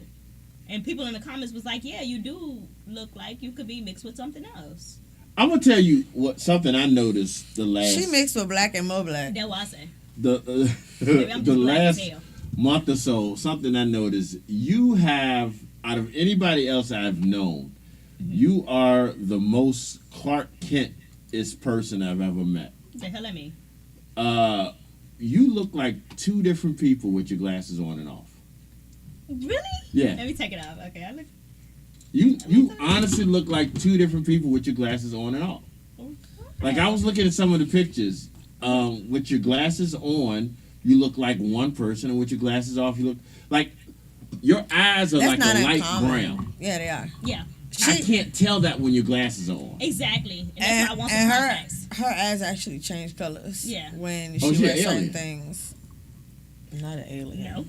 And people in the comments was like, "Yeah, you do look like you could be mixed with something else." I'm gonna tell you something I noticed the last She mixed with black and more black. That's what I say. the Maybe I'm the just black as last hell. month or so. Something I noticed you have out of anybody else I've known, you are the most Clark Kent-ist person I've ever met. The hell I mean. You look like two different people with your glasses on and off. Really? Yeah. Let me take it off. Okay, I look. You honestly look like two different people with your glasses on and off. Like I was looking at some of the pictures. With your glasses on, you look like one person, and with your glasses off, you look like your eyes are That's like not a light uncommon. brown. Yeah, they are. Yeah, I can't tell that when your glasses are on. exactly. And that's why I want some And contacts. her eyes actually change colors. Yeah. When Oh, she she wears an certain alien. things. Not an alien. No.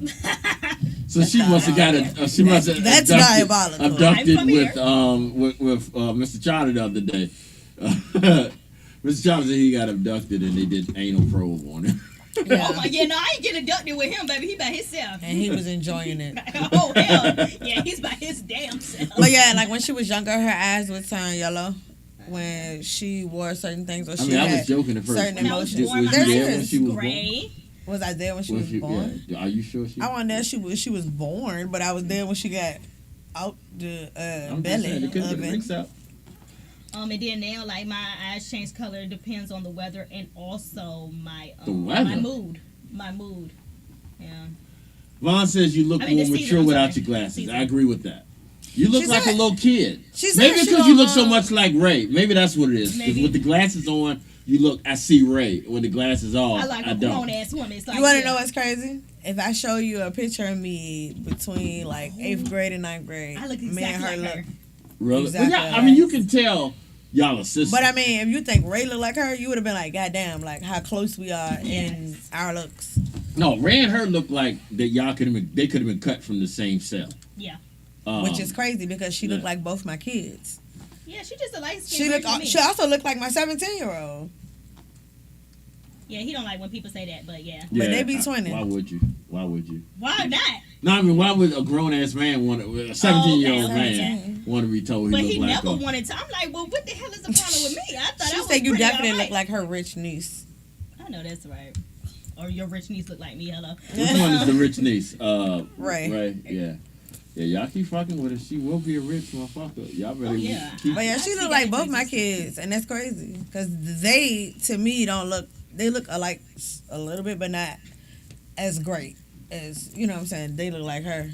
So she must have got a. She must have That's abducted, diabolical. abducted I'm from with Mr. Charlie the other day. Mr. Charlie said he got abducted and they did anal probe on him. Yeah. Oh my, yeah, no, I ain't getting abducted with him, baby. He by himself. And he was enjoying it. Oh hell, yeah, he's by his damn self. But yeah, like when she was younger, her eyes would turn yellow when she wore certain things or I she mean, I had was joking at first. certain When I was emotions. born, my Was you there eyes when was she was born? gray. Was I there when she was born? Yeah. Are you sure she? I wasn't there. She was born, but I was there when she got out the I'm just saying, belly it could get oven. mixed up. And then now, like my eyes change color depends on the weather and also my The weather? my mood. Yeah. Vaughn says you look I mean, more this mature season, I'm without sorry. your glasses. Season. I agree with that. You look She like said- a little kid. She said Maybe she because you gonna, look so much like Ray. Maybe that's what it is. 'Cause Maybe. with the glasses on, you look. I see Ray. When the glasses off, I like a don't. grown ass woman. It's like, You want to yeah. know what's crazy? If I show you a picture of me between like 8th grade and 9th grade, I look me and exactly her like look. her. Really? Exactly Well, yeah, I like mean, that. you can tell y'all are sisters. But I mean, if you think Ray looked like her, you would have been like, God damn, like how close we are in our looks. No, Ray and her look like that. Y'all could have been. They could have been cut from the same cell. Yeah. Which is crazy because she looked yeah. like both my kids. Yeah, she just a light She skin. looked. She also looked like my 17-year-old. Yeah, he don't like when people say that, but yeah. But they be twinning. Why would you? Why would you? Why not? No, I mean, why would a grown ass man want to? A 17-year-old okay. man want to be told he But look he like never her? wanted to. I'm like, well, what the hell is the problem with me? I thought She I was said you pretty definitely alright. look like her rich niece. I know that's right. Or your rich niece look like me. Hello. Which one is the rich niece? Ray. Ray. Yeah. Yeah, y'all keep fucking with her. She will be a rich motherfucker. Y'all better yeah. keep. But yeah, I she see look that like both my too. kids, and that's crazy because they, to me, don't look. They look alike a little bit, but not as great as you know what I'm saying. They look like her.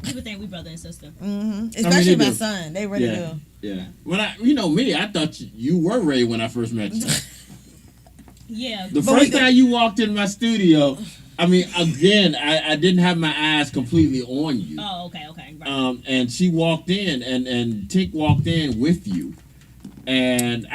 People think we brother and sister. Especially they my do. son. They really Yeah. do. Yeah. When you know me, I thought you were Ray when I first met you. Yeah. The first time you walked in my studio, I mean, again, I didn't have my eyes completely on you. Oh, okay, right. And she walked in, and Tink walked in with you, and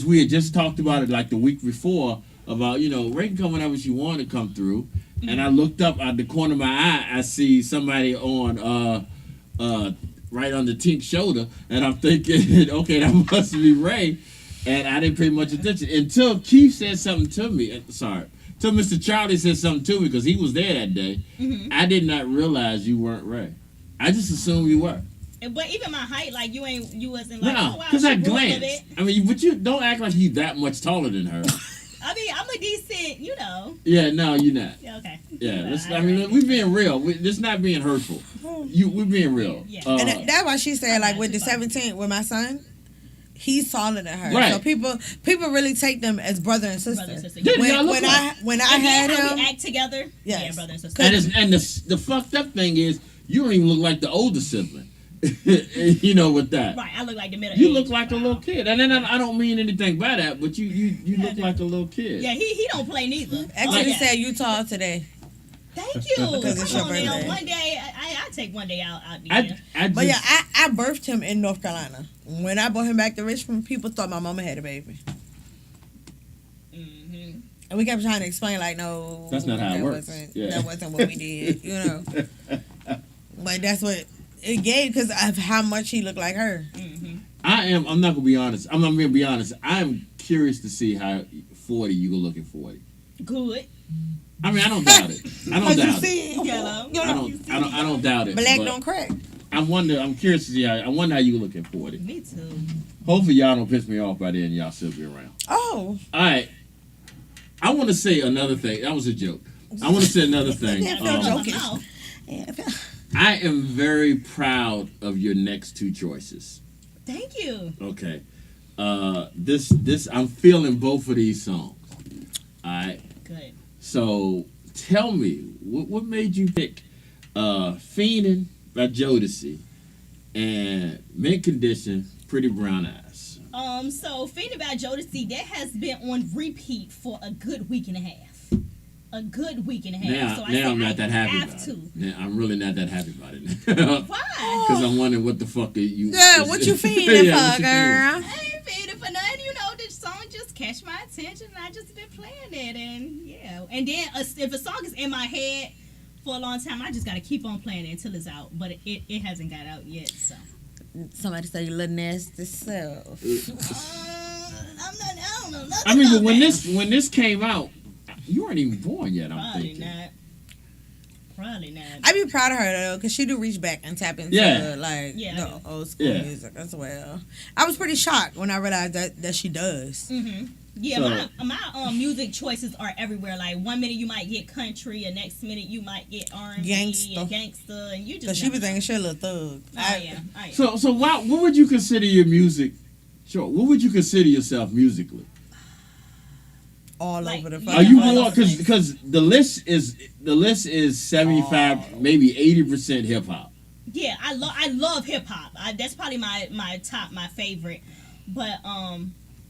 we had just talked about it like the week before about Ray can come whenever she wanted to come through, and I looked up out the corner of my eye, I see somebody on right on the Tink's shoulder, and I'm thinking, okay, that must be Ray, and I didn't pay much attention until Keith said something to me. Till Mr. Charlie said something to me because he was there that day. I did not realize you weren't Ray. I just assumed you were. But even my height, like you wasn't like, No, oh wow, because I she grew up a glanced. bit. I mean, but you don't act like you that much taller than her. I mean, I'm a decent, Yeah, no, you're not. Yeah, okay. Yeah, we're being real. This not being hurtful. We're being real. Yeah. And that's why she said, like, with the 17, with my son, he's taller than her. Right. So people really take them as brother and sister. Brother and sister. Yeah, y'all look When like- I And had then how him, we act together. Yes. Yeah, brother and sister. And the fucked up thing is, you don't even look like the older sibling. With that. Right, I look like the middle. You age. look like a little kid. And then I don't mean anything by that, but you look like a little kid. Yeah, he don't play neither. actually yeah. said you tall today. Thank you. Because it's Come your on, now. birthday. One day, I take one day out. I But just, yeah, I birthed him in North Carolina. When I brought him back to Richmond, people thought my mama had a baby. Mm-hmm. And we kept trying to explain, like, no, That's not how it that works. That wasn't what we did, But that's what it gave because of how much he looked like her. I'm not gonna be honest. I'm gonna be honest. I'm curious to see how 40 you gonna look at 40. Good. I mean, I don't doubt it. I don't doubt it. See, Yellow. I don't doubt it. black but don't crack. I'm curious to see I wonder how you look at 40. Me too. Hopefully y'all don't piss me off by then. Y'all still be around. Oh, All right. I want to say another thing. That was a joke. I want to say another thing. Yeah, feel joking. Mouth. I am very proud of your next two choices. Thank you. Okay. This I'm feeling both of these songs. All right. Good. So tell me, what made you pick Fiendin' by Jodeci and Mint Condition, Pretty Brown Eyes? So Fiend About Jodeci, that has been on repeat for a good week and a half. A good week and a half. Now, so I now said I'm not I that happy have about to. it. Now, I'm really not that happy about it. Why? Because I'm wondering what the fuck are you... yeah, what you feeding Yeah, what for, you girl? I ain't feeding for nothing. This song just catch my attention, and I just been playing it, and yeah. And then if a song is in my head for a long time, I just gotta keep on playing it until it's out. But it hasn't got out yet, so. Somebody say you little nasty self. I don't know nothing. I mean, but about when this came out, you weren't even born yet, I'm Probably thinking. not. Probably not. I be proud of her though, because she do reach back and tap into Yeah. the old school Yeah. music as well. I was pretty shocked when I realized that she does. Yeah, So- my music choices are everywhere. Like 1 minute you might get country, and next minute you might get R&B Gangsta. and gangster, and you just. Cause she was thinking she a little thug. Oh yeah. So what would you consider your music? Sure. What would you consider yourself musically? all Like, over the yeah. Are you all more over the place. because the list is 75, maybe 80% hip hop. Yeah, I love hip hop. That's probably my favorite. But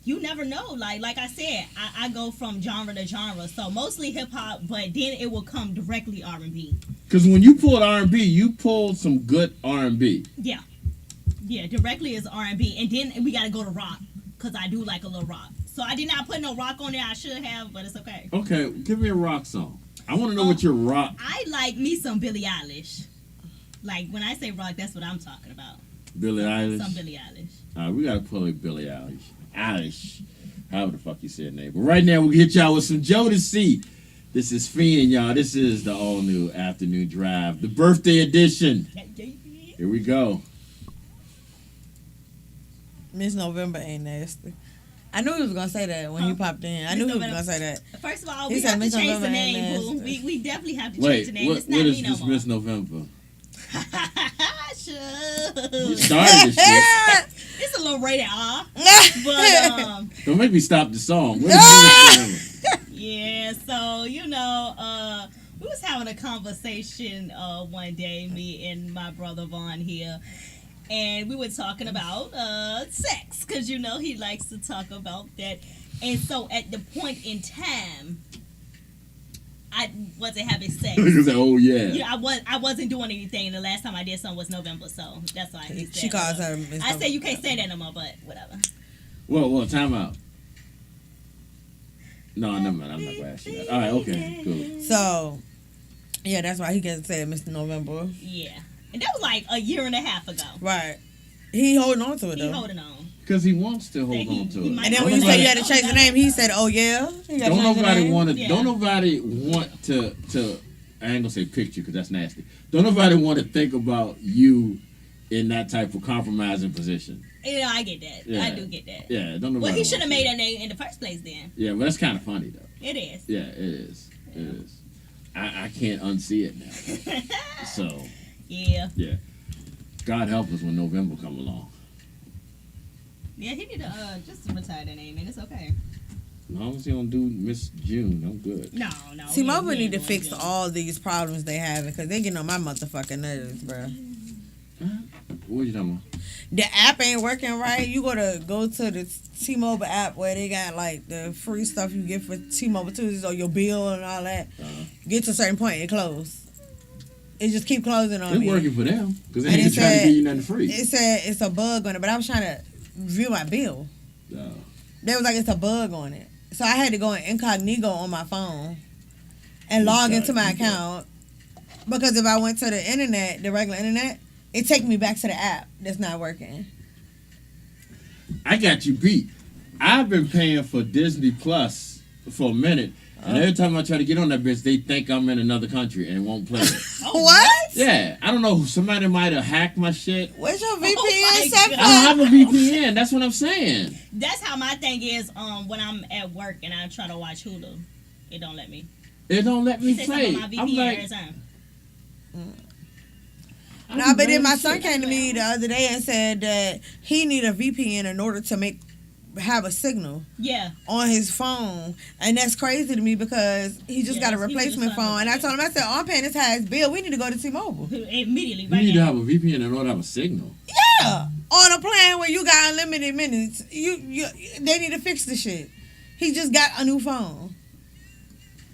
you never know. Like I said, I go from genre to genre. So mostly hip hop, but then it will come directly R&B. Because when you pulled R&B, you pulled some good R&B. Yeah, yeah, directly is R&B, and then we got to go to rock because I do like a little rock. So I did not put no rock on there. I should have, but it's okay. Okay, give me a rock song. I want to know what your rock. I like me some Billie Eilish. Like when I say rock, that's what I'm talking about. Billie Eilish. Some Billie Eilish. We gotta play Billie Eilish. Eilish, however the fuck you say her name. But right now we'll hit y'all with some Jodeci. This is Fiend, y'all. This is the All New Afternoon Dryve, the birthday edition. Here we go. Miss November ain't nasty. I knew he was gonna say that when he popped in. I knew he was gonna say that. First of all, He we said have to Miss change November the ain't name, boo. nasty. We definitely have to change Wait, the name. what It's not is me no this more. Miss November? You Sure. started this shit. It's a little rated R, but Don't make me stop the song. What is Miss November? yeah. So we was having a conversation one day, me and my brother Vaughn here, and we were talking about sex because he likes to talk about that. And so at the point in time, I wasn't having sex. Niggas say, oh yeah. I wasn't doing anything. The last time I did something was November, so that's why he said. She calls her Miss I said you November. can't say that no more, but whatever. Whoa, time out. No, never mind. I'm not gonna ask you that. All right, okay, cool. So, yeah, that's why he can say Mr. November. Yeah, and that was like a year and a half ago. Right. He holding on to it He though. holding on. Because he wants to hold He- on to he it. might- And then when you say you had to change the name, he said, "Oh yeah." You gotta Don't change the nobody name. want to. Yeah. Don't nobody want to. I ain't gonna say picture because that's nasty. Don't nobody want to think about you in that type of compromising position. I get that. Yeah. I do get that. Yeah, don't nobody. Well, he want should have to. made that name in the first place then. Yeah, well, that's kind of funny though. It is. Yeah, it is. It is. I can't unsee it now. So Yeah. yeah, God help us when November come along. Yeah, he need to just retire that name, and it's okay. As long as he don't do Miss June, I'm good. No. See, we Mobile ain't need to doing fix that. all these problems they having because they getting on my motherfucking nerves, bro. What you talking about? The app ain't working right. You gotta go to the T-Mobile app where they got like the free stuff you get for T-Mobile Tuesdays or your bill and all that. Get to a certain point, it close. It just keep closing on It's me. working for them because they And ain't it trying to said- give you nothing free. It said it's a bug on it, but I was trying to view my bill. No. They was like it's a bug on it, so I had to go in incognito on my phone and log into my Incognito. account because if I went to the internet, the regular internet, it take me back to the app that's not working. I got you beat. I've been paying for Disney Plus for a minute, and every time I try to get on that bitch, they think I'm in another country and won't play it. What? Yeah, I don't know. Somebody might have hacked my shit. What's your my VPN set God. I don't for? have a VPN. That's what I'm saying. That's how my thing is. When I'm at work and I try to watch Hulu, it don't let me. It don't let me It says play. something on my I'm VPN like, every time. I'm Nah, but then mad my as son shit. came to me the other day and said that he need a VPN in order to have a signal Yeah. on his phone, and that's crazy to me because he just Yeah, got a he was replacement just talking phone. And I about told him, I said, "Oh, I'm paying this highest bill. We need to go to T-Mobile." Immediately, You right need to now. have a VPN in order to have a signal. Yeah, on a plan where you got unlimited minutes. They need to fix the shit. He just got a new phone.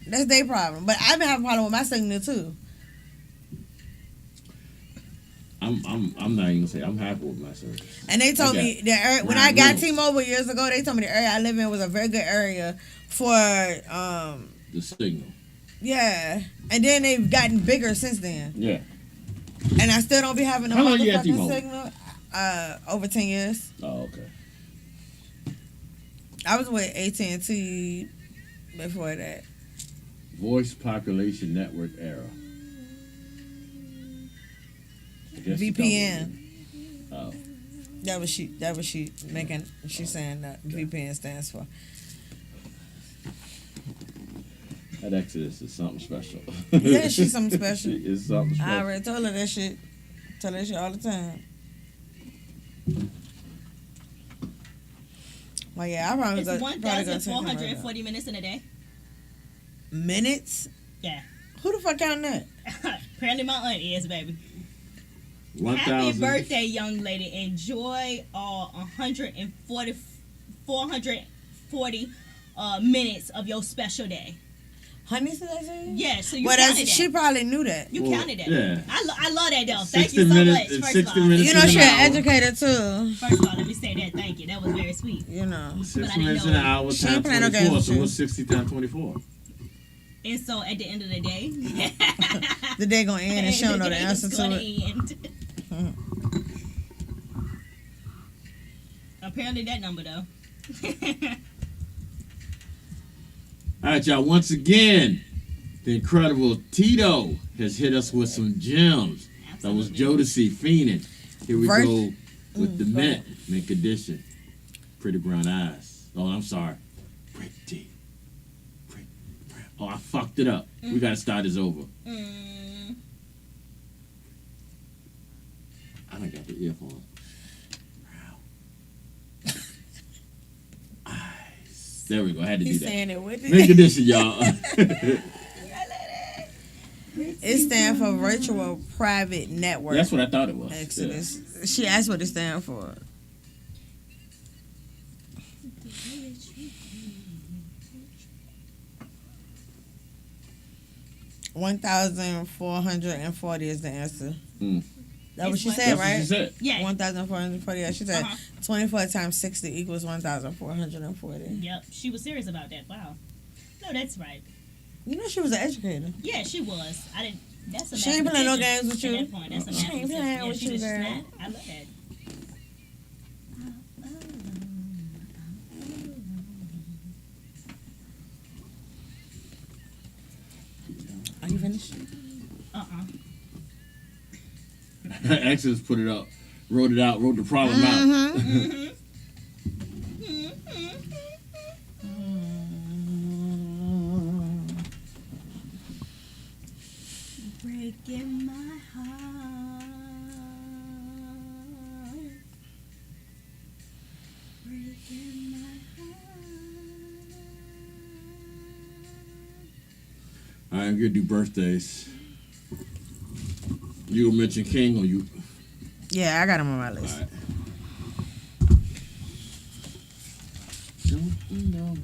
That's their problem. But I've been having a problem with my signal too. I'm not even gonna say I'm happy with my service. And they told I me that when Ryan I got Reynolds. T-Mobile years ago, they told me the area I live in was a very good area for The signal. yeah. And then they've gotten bigger since then. Yeah. And I still don't be having no How long you had motherfucking T-Mobile? signal. Over 10 years. Oh, okay. I was with AT&T before that. Voice population network era. I guess you VPN. Oh. That was she making. She's saying that VPN stands for. That Exodus is something special. Yeah, she's something special. She is something I special. already told her that shit. Tell her that shit all the time. Well, yeah, I probably It's go. Probably gonna take him right 1,440 minutes in a day. now. Minutes? Yeah. Who the fuck counting that? Apparently my aunt is, baby. 1,000. Happy birthday, young lady. Enjoy all 440 minutes of your special day. Honey, said that to you? Yeah, so you Well, counted that's, that. she probably knew that. You Well, counted that. yeah. I love that, though. 60 Thank you so minutes- much, it's first 60 of all. minutes. You know, in she an an hour. educator too. First of all, let me say that. Thank you. That was very sweet. You know. 60 But I didn't minutes know in an hour She times ain't playing no 24. games So with what's 60 times 24? And so at the end of the day, The day gonna end and she don't know the day answer is to gonna it. end. Apparently that number though. All right, y'all. Once again, the incredible Tito has hit us with some gems. That was Absolutely. Jodeci Fiendin'. Here we Ver- go with the go mint condition. Pretty brown eyes. Oh, I'm sorry. Pretty brown. Oh, I fucked it up. We gotta start this over. Mm, I done got the earphone. Brown eyes. There we go. I had to do He's that. saying it with Mint it. condition, y'all. It stands for Virtual Private Network. That's what I thought it was. Exodus. She asked what it stands for. $1,440 is the answer. Mm. That what It's she what- said, That's what right? she said. yeah. 1,440. Yeah, she said Uh-huh. 24 times 60 equals 1,440. Yep. She was serious about that. Wow. No, that's right. You know she was an educator. Yeah, she was. I didn't. That's a She ain't playing no mathematician games with at you. that point. That's a She ain't mathematician. playing Yeah, with she you, was girl. smart. I love that. Are you finished? Exodus put it up, wrote it out, wrote the problem out. Breaking my heart. Breaking my heart. All right, I'm gonna do birthdays. You gonna mention King or you? Yeah, I got him on my All list. right. Don't you know?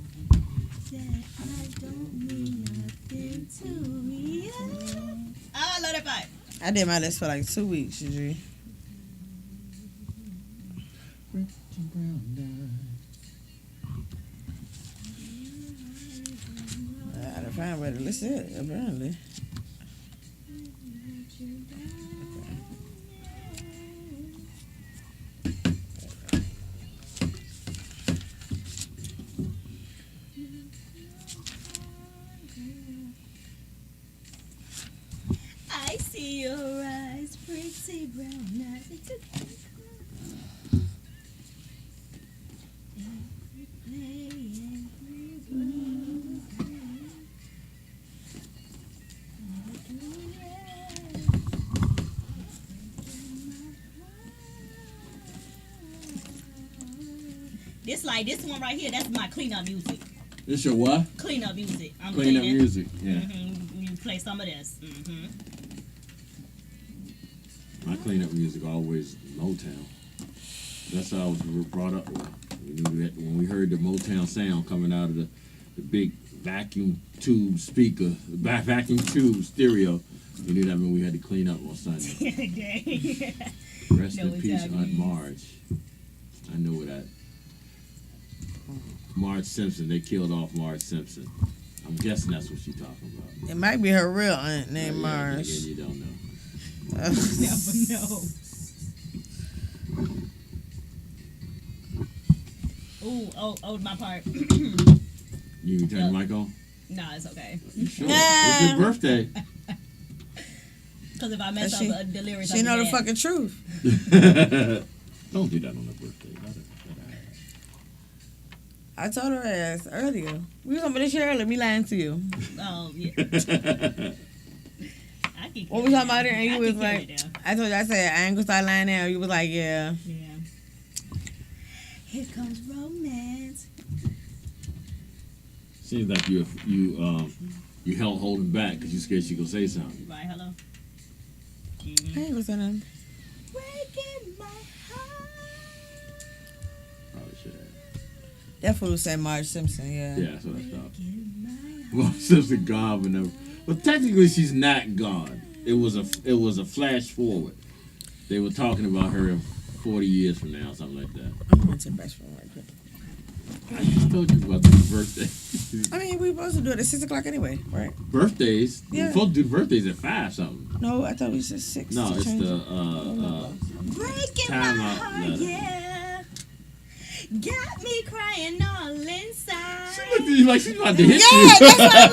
That I don't mean nothing to you. Oh, I love that part. I did my list for like 2 weeks, G. I gotta find where the list is, apparently. I see your eyes, pretty brown eyes. This one right here, that's my cleanup music. This your what? Cleanup music. I'm Clean up cleaning. music. Yeah. You play some of this. My cleanup music always Motown. That's how I was brought up with. We knew that when we heard the Motown sound coming out of the big vacuum tube speaker, vacuum tube stereo, we knew that meant we had to clean up on Sunday. Okay. Rest No, in it's peace, happening. Aunt Marge. I know that. Marge Simpson, they killed off Marge Simpson. I'm guessing that's what she's talking about. It might be her real aunt named Yeah, Marge. you don't know. Never know. Ooh, oh, my part. You turn the mic on? Nah, it's okay. You sure? Yeah. It's your birthday. Because if I mess She- up the lyrics, She I'll know be the mad. fucking truth. Don't do that on her birthday. I told her ass earlier. We was on this shit earlier. Me lying to you. Oh, yeah. I can What we talking about it? And you I was can carry like, it down. I told you, I said, I ain't gonna start lying now. You was like, yeah. Yeah. Here comes romance. Seems like you held holding back because you scared she gonna say something. Right, hello. Hey, what's that name? Breaking my heart. Oh shit. That fool said Marge Simpson, yeah. Yeah, that's what I thought. Well, Simpson gone, but no. Well, technically she's not gone. It was a flash forward. They were talking about her 40 years from now, something like that. I'm going to the best friend right quick. I just told you about the birthday. I mean, we supposed to do it at 6 o'clock anyway, right? Birthdays? Yeah. We're supposed to do the birthdays at 5 something. No, I thought we said 6. No, it's Change the it. Breaking Time my out heart, letter. yeah. Got me crying all inside. She looked at you like she's about to hit Yeah, you. that's what I'm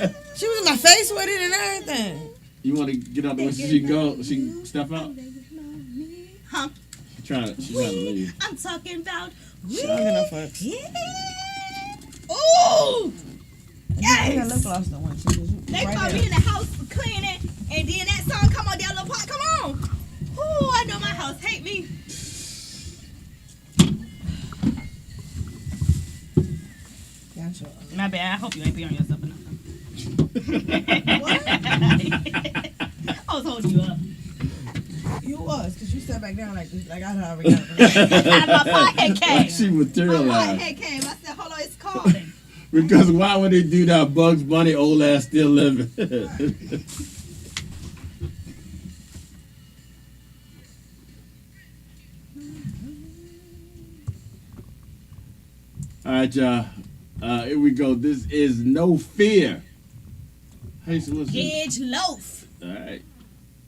like. She was in my face with it and everything. You want to get out the way so she can go? She can step out? Huh? She's trying to leave. I'm talking about we. She don't get no fucks. Yeah. Ooh. I got lip Yes. gloss no one. She was They right call there. me in the house cleaning, and then that song come on, that little part come on. Ooh, I know my house hate me. Yeah, sure. My bad. I hope you ain't be on yourself enough. What? I was holding you up. You was, because you sat back down like I already got it. My forehead came. Like she My materialized. forehead came. I said, hold on, it's calling. Because why would they do that? Bugs Bunny, old ass still living. All right, y'all. Here we go. This is No Fear. Hey, so what's this? Hedge loaf. All right.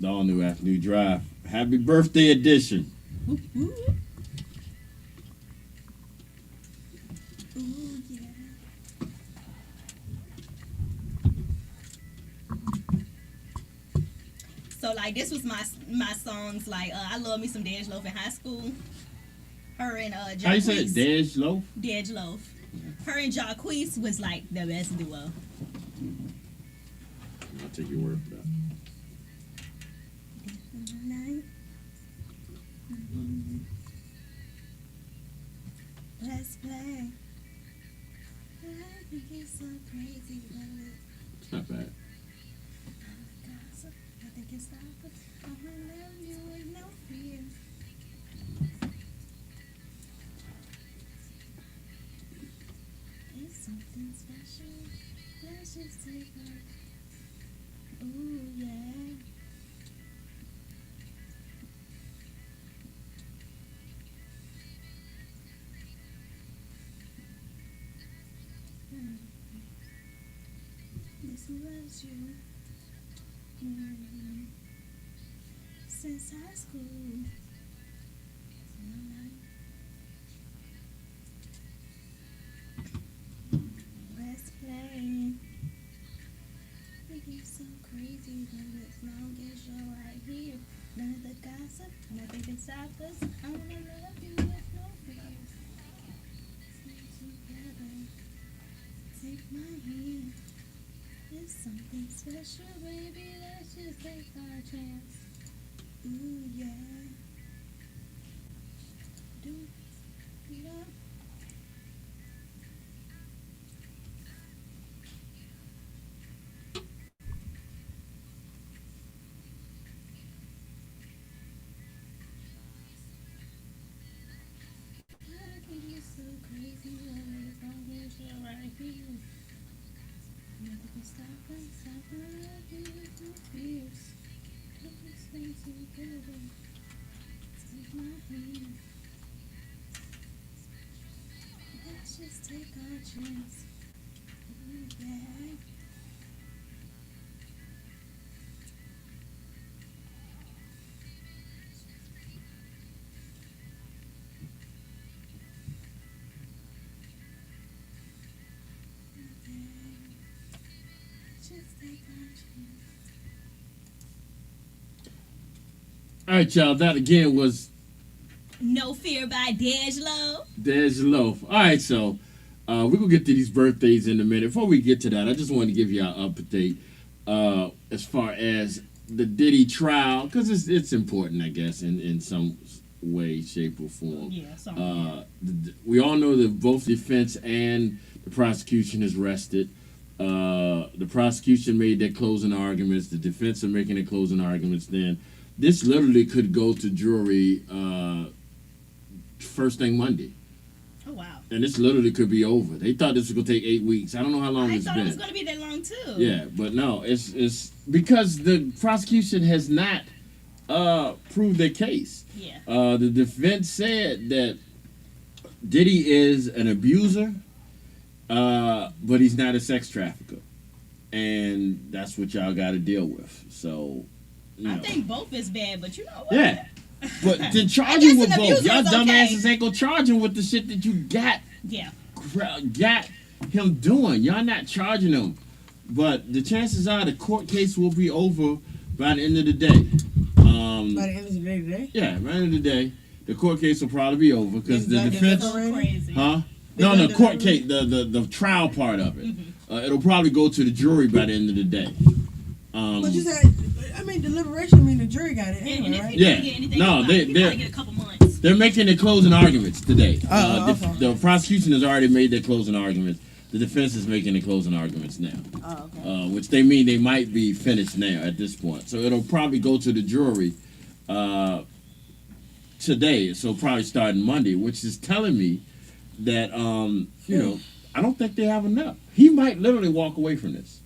The All New Afternoon Dryve. Happy birthday edition. Ooh, ooh. Ooh, yeah. So like this was my songs like I love me some Dej Loaf in high school. Her and How you say it? Dej Loaf? Dej Loaf. Her and Jacquees was like the best duo. I'll take your word for that. Let's play. I think it's so crazy, It's not bad. I think it's stop us. I wanna love you with no fear. It's something special. Let's just take a. Ooh yeah. This was you. Since high school. Let's play. Think it's so crazy, but as long as you're right here, none of the gossip, nothing can stop us. I wanna love you with no fears. Stay together. Take my hand. It's something special, baby. Let's just take our chance. Ooh, yeah. Do love. I think you're so crazy, as long as you're right here. Nothing can stop us. I wanna love you with no fears. Let's stay together. Take my hand. Let's just take our chance. Ooh, yeah. Just take our chance. All right, y'all. That again was No Fear by Dej Loaf. Dej Loaf. All right, so we're going to get to these birthdays in a minute. Before we get to that, I just wanted to give you an update as far as the Diddy trial, because it's important, I guess, in some way, shape, or form. Yeah, sorry. We all know that both defense and The prosecution is rested. The prosecution made their closing arguments. The defense are making their closing arguments. Then this literally could go to jury first thing Monday. Oh wow! And this literally could be over. They thought this was gonna take 8 weeks. I don't know how long it's been. I thought it was gonna be that long too. Yeah, but no, it's because the prosecution has not proved their case. Yeah. The defense said that Diddy is an abuser, but he's not a sex trafficker, and that's what y'all got to deal with. So, I think both is bad, but you know what? Yeah. But then charge him with both. Y'all dumbasses okay. ain't gonna charge him with the shit that you got him doing. Y'all not charging him. But the chances are the court case will be over by the end of the day. By the end of the day today? Yeah, by the end of the day. The court case will probably be over because the defense... Crazy. Huh? No, the court case, the trial part of it. Mm-hmm. It'll probably go to the jury by the end of the day. But you said, deliberation mean the jury got it anyway, right? Yeah. They're get a couple months. They're making their closing arguments today. Okay. The prosecution has already made their closing arguments. The defense is making their closing arguments now. Oh, okay. Which they mean they might be finished now at this point. So it'll probably go to the jury today. So probably starting Monday, which is telling me that, I don't think they have enough. He might literally walk away from this.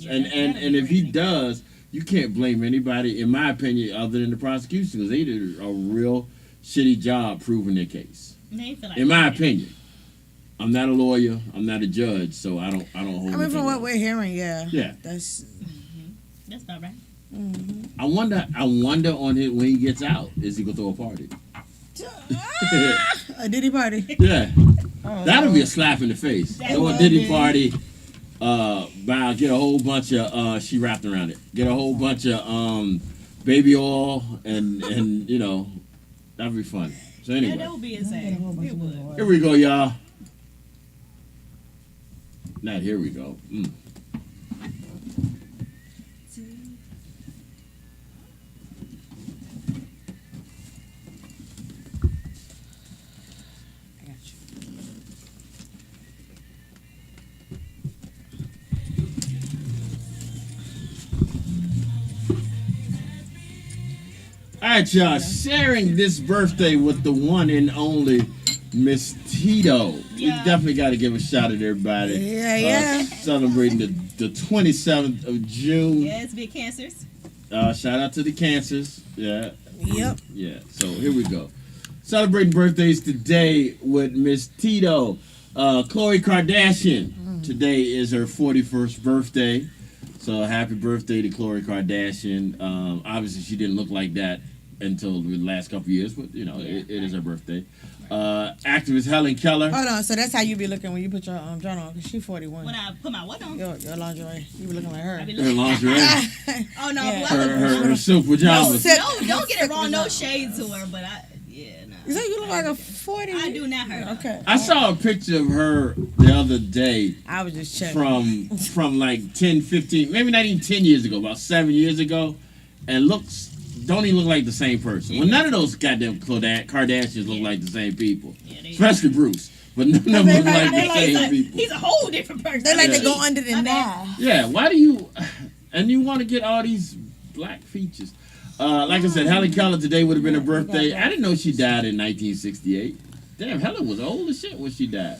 And if he does, you can't blame anybody, in my opinion, other than the prosecution, because they did a real shitty job proving their case. In my opinion. I'm not a lawyer. I'm not a judge, so I don't hold. From what we're hearing, yeah. That's about right. Mm-hmm. I wonder on it when he gets out, is he gonna throw a party? A Diddy party. Yeah. That'll be a slap in the face. Throw a Diddy party. Get a whole bunch of she wrapped around it. Get a whole bunch of baby oil and that'd be fun. So anyway. Yeah, that would be insane. It would. Here we go, y'all. Not here we go. All right, y'all. Sharing this birthday with the one and only Miss Tito. We definitely got to give a shout out to everybody. Yeah. Celebrating the 27th of June. Yeah, it's big cancers. Shout out to the cancers. Yeah. Yep. Yeah. So here we go. Celebrating birthdays today with Miss Tito. Khloe Kardashian. Today is her 41st birthday. So happy birthday to Khloe Kardashian. Obviously, she didn't look like that until the last couple years, but it is her birthday. Activist Helen Keller. Hold on, so that's how you be looking when you put your journal on, because she's 41. When I put my what on? Your lingerie. You be looking like her. Her lingerie. Oh no, Yeah. Her silk pajamas. No, don't get it wrong. No shade to her, but You say you look like a 40? I do not hurt. Okay. I saw a picture of her the other day. I was just checking. From like 10, 15, maybe not even 10 years ago, about 7 years ago, and don't even look like the same person. Well, none of those goddamn Kardashians look like the same people, especially Bruce. But none of them look like the same people. He's a whole different person. They like to go under the knife. Yeah, why do you? And you want to get all these black features? Like I said, Helen Keller today would have been her birthday. I didn't know she died in 1968. Damn, Helen was old as shit when she died.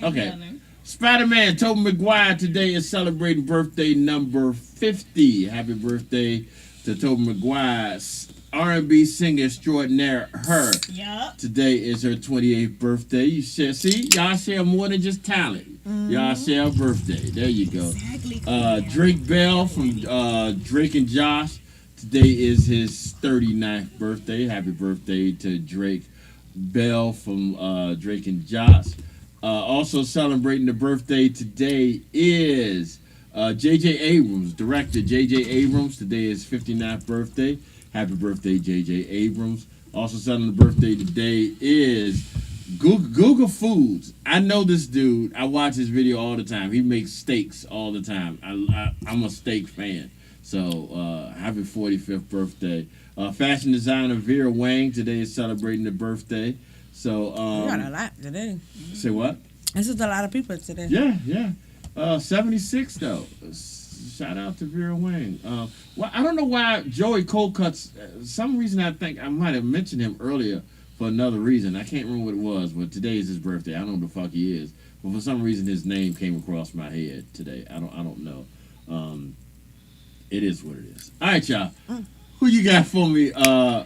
Okay. Spider-Man, Tobey Maguire today is celebrating birthday number 50. Happy birthday to Tobey Maguire. R&B singer extraordinaire, her. Yep. Today is her 28th birthday. Y'all share more than just talent. Y'all share a birthday. There you go. Exactly. Drake Bell from Drake and Josh. Today is his 39th birthday. Happy birthday to Drake Bell from Drake and Josh. Also celebrating the birthday today is J.J. Abrams, director J.J. Abrams. Today is 59th birthday. Happy birthday, J.J. Abrams. Also celebrating the birthday today is Google Foods. I know this dude. I watch his video all the time. He makes steaks all the time. I'm a steak fan. So happy 45th birthday. Fashion designer Vera Wang today is celebrating the birthday. So We got a lot today. say what? This is a lot of people today. Yeah. 76 though. Shout out to Vera Wang. Well, I don't know why Joey Coldcuts. Some reason I think I might have mentioned him earlier for another reason. I can't remember what it was, but today is his birthday. I don't know who the fuck he is, but for some reason his name came across my head today. I don't know. It is what it is. All right, y'all. Who you got for me? Do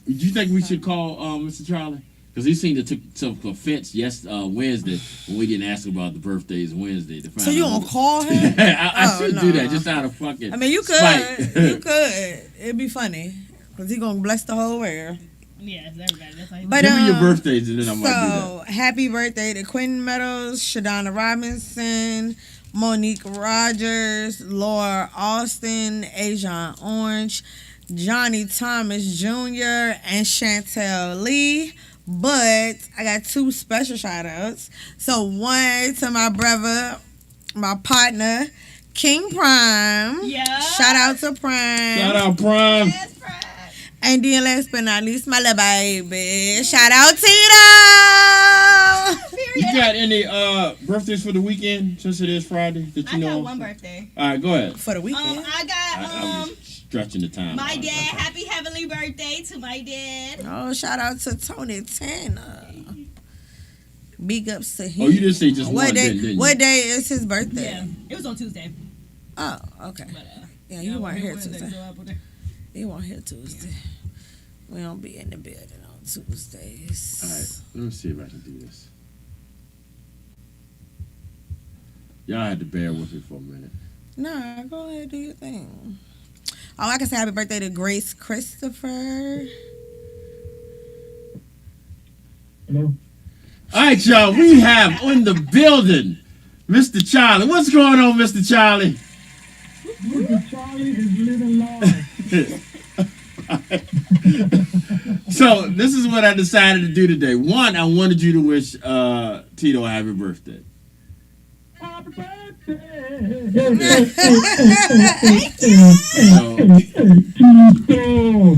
you think we should call Mr. Charlie? Because he seemed to took some offense Wednesday when we didn't ask him about the birthdays Wednesday. So you gonna call him? I should do that just out of fucking. I mean, you could. spite. You could. It'd be funny because he gonna bless the whole world. Yes, everybody. That's how But Give me your birthdays and then I might do so happy birthday to Quentin Meadows, Shadonna Robinson, Monique Rogers, Laura Austin, Ajon Orange, Johnny Thomas Jr., and Chantel Lee. But I got 2 special shout outs. So one to my brother, my partner, King Prime. Yeah. Shout out to Prime. Shout out Prime. Yes, Pride. And then last but not least, my little baby. Shout out Tito. You got any birthdays for the weekend since it is Friday that you I know? got one birthday. All right, go ahead. For the weekend. I got I'm just stretching the time. my out. dad. Happy heavenly birthday to my dad. Oh, shout out to Tony Tanner. Big ups to him. Oh, you didn't say just what one, day? didn't you? What day is his birthday? Yeah, it was on Tuesday. Oh, okay. But, Yeah, you weren't here Wednesday, Tuesday. so I put it- You weren't here Tuesday. We don't be in the building on Tuesdays. All right, let me see if I can do this. Y'all had to bear with me for a minute. Nah, go ahead, do your thing. Oh, I can say happy birthday to Grace Christopher. Hello? All right, y'all, we have in the building Mr. Charlie. What's going on, Mr. Charlie? Mr. Charlie is living large. So this is what I decided to do today. One, I wanted you to wish Tito a happy birthday. Happy birthday. So, Tito.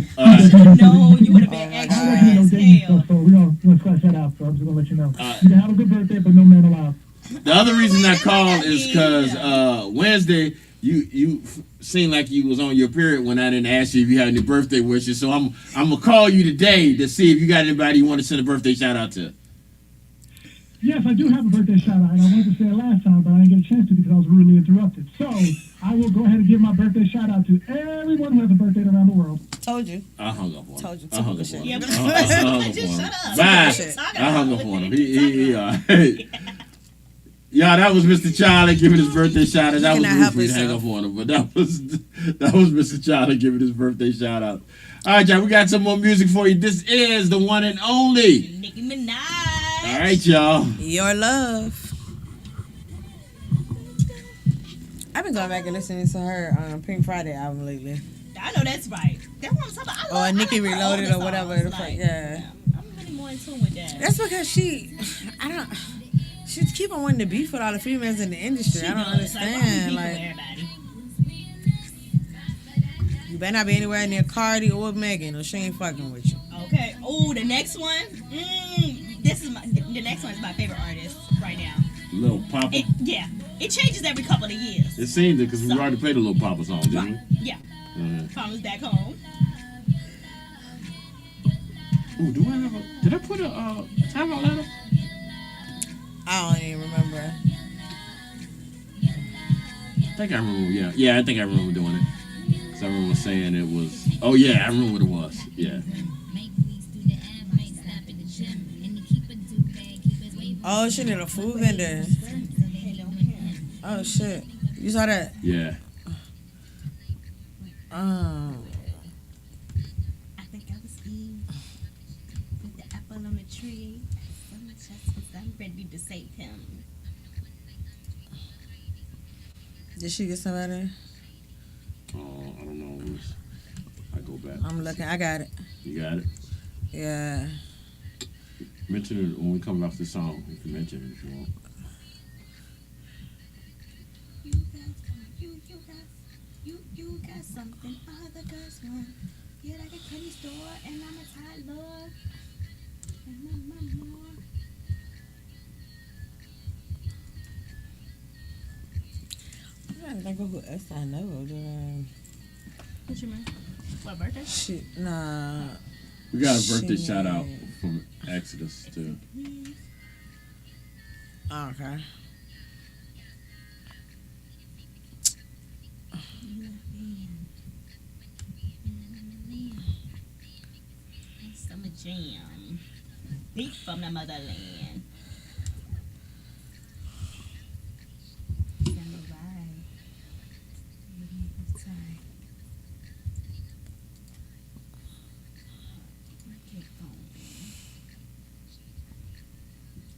No, you would have been extra I'll let you know as dating hell. stuff, so we're gonna scratch that out. So I'm just gonna let you know. You can have a good birthday, but no man allowed. the other reason I called is because Wednesday you seemed like you was on your period when I didn't ask you if you had any birthday wishes. So I'm gonna call you today to see if you got anybody you want to send a birthday shout out to. Yes, I do have a birthday shout out, and I wanted to say it last time, but I didn't get a chance to because I was rudely interrupted. So I will go ahead and give my birthday shout out to everyone who has a birthday around the world. Told you. I hung up on him. Told you. I hung up on Typical him. Yeah, shit. but I hung up on just him. shut up. Bye. Shit. I hung up on him. He Yeah, that was Mr. Charlie giving his birthday shout out. That was cannot rude help for me to hang yourself. up on him, but that was Mr. Charlie giving his birthday shout out. All right, y'all, we got some more music for you. This is the one and only. Nicki Minaj. All right, y'all. Your love. I've been going back and listening to her Pink Friday album lately. I know that's right. That's what I'm talking about. I Or Nicki I like her Reloaded older or whatever songs, the fuck, like, yeah. I'm really more in tune with that. That's because she keep on wanting to beef with all the females in the industry. She I don't does. Like, why understand. we Like, beefing with everybody? you better not be anywhere near Cardi or Megan, or she ain't fucking with you. Okay. Oh, the next one. The next one is my favorite artist right now. Little Papa. It changes every couple of years. It seemed it because we already played a Little Papa song, didn't we? Yeah. Mhm. Promise back home. Ooh, did I put a timeout letter? I don't even remember. I think I remember, yeah, I think I remember doing it. So I remember saying it was, oh yeah, I remember what it was, yeah. Oh, she need a food vendor. Oh shit, you saw that? Yeah. Oh. I think I was Eve with the apple on the tree. So much because I'm ready to save him. Did she get somebody? Oh, I don't know. I go back. I'm looking. I got it. You got it? Yeah. Mention it when we come off the song. You can mention it if you want. You got something other girls want. You're like a candy store and I'm a tight love. I gotta think of who else I know. What you mean? What birthday? Shit, nah. We got a birthday Shit. shout out from Exodus too. Oh, okay. Summer Jam. Beat from the motherland. Summer vibe. Time.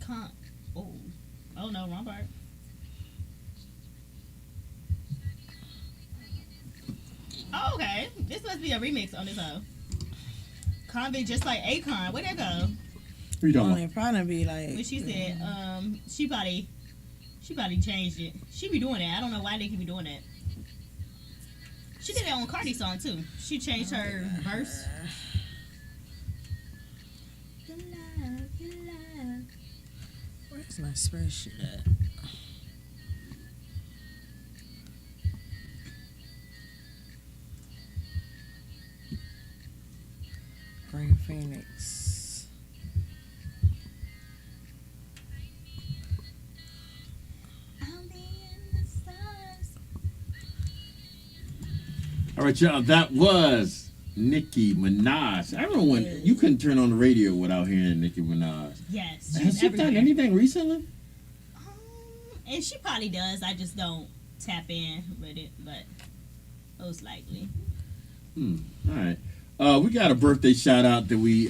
Can't. Oh no, wrong part. Oh, okay. This must be a remix on this hoe. Convict just like Akon. Where'd that go? Who you talking Only probably be like. When she said, she probably changed it. She be doing that. I don't know why they keep be doing that. She did that on Cardi's song too. She changed her verse. Where's my spreadsheet at? Green Phoenix. All right, y'all. That was Nicki Minaj. I remember when you couldn't turn on the radio without hearing Nicki Minaj. Yes. Has she done everywhere. anything recently? And she probably does. I just don't tap in with it, but most likely. All right. We got a birthday shout out that we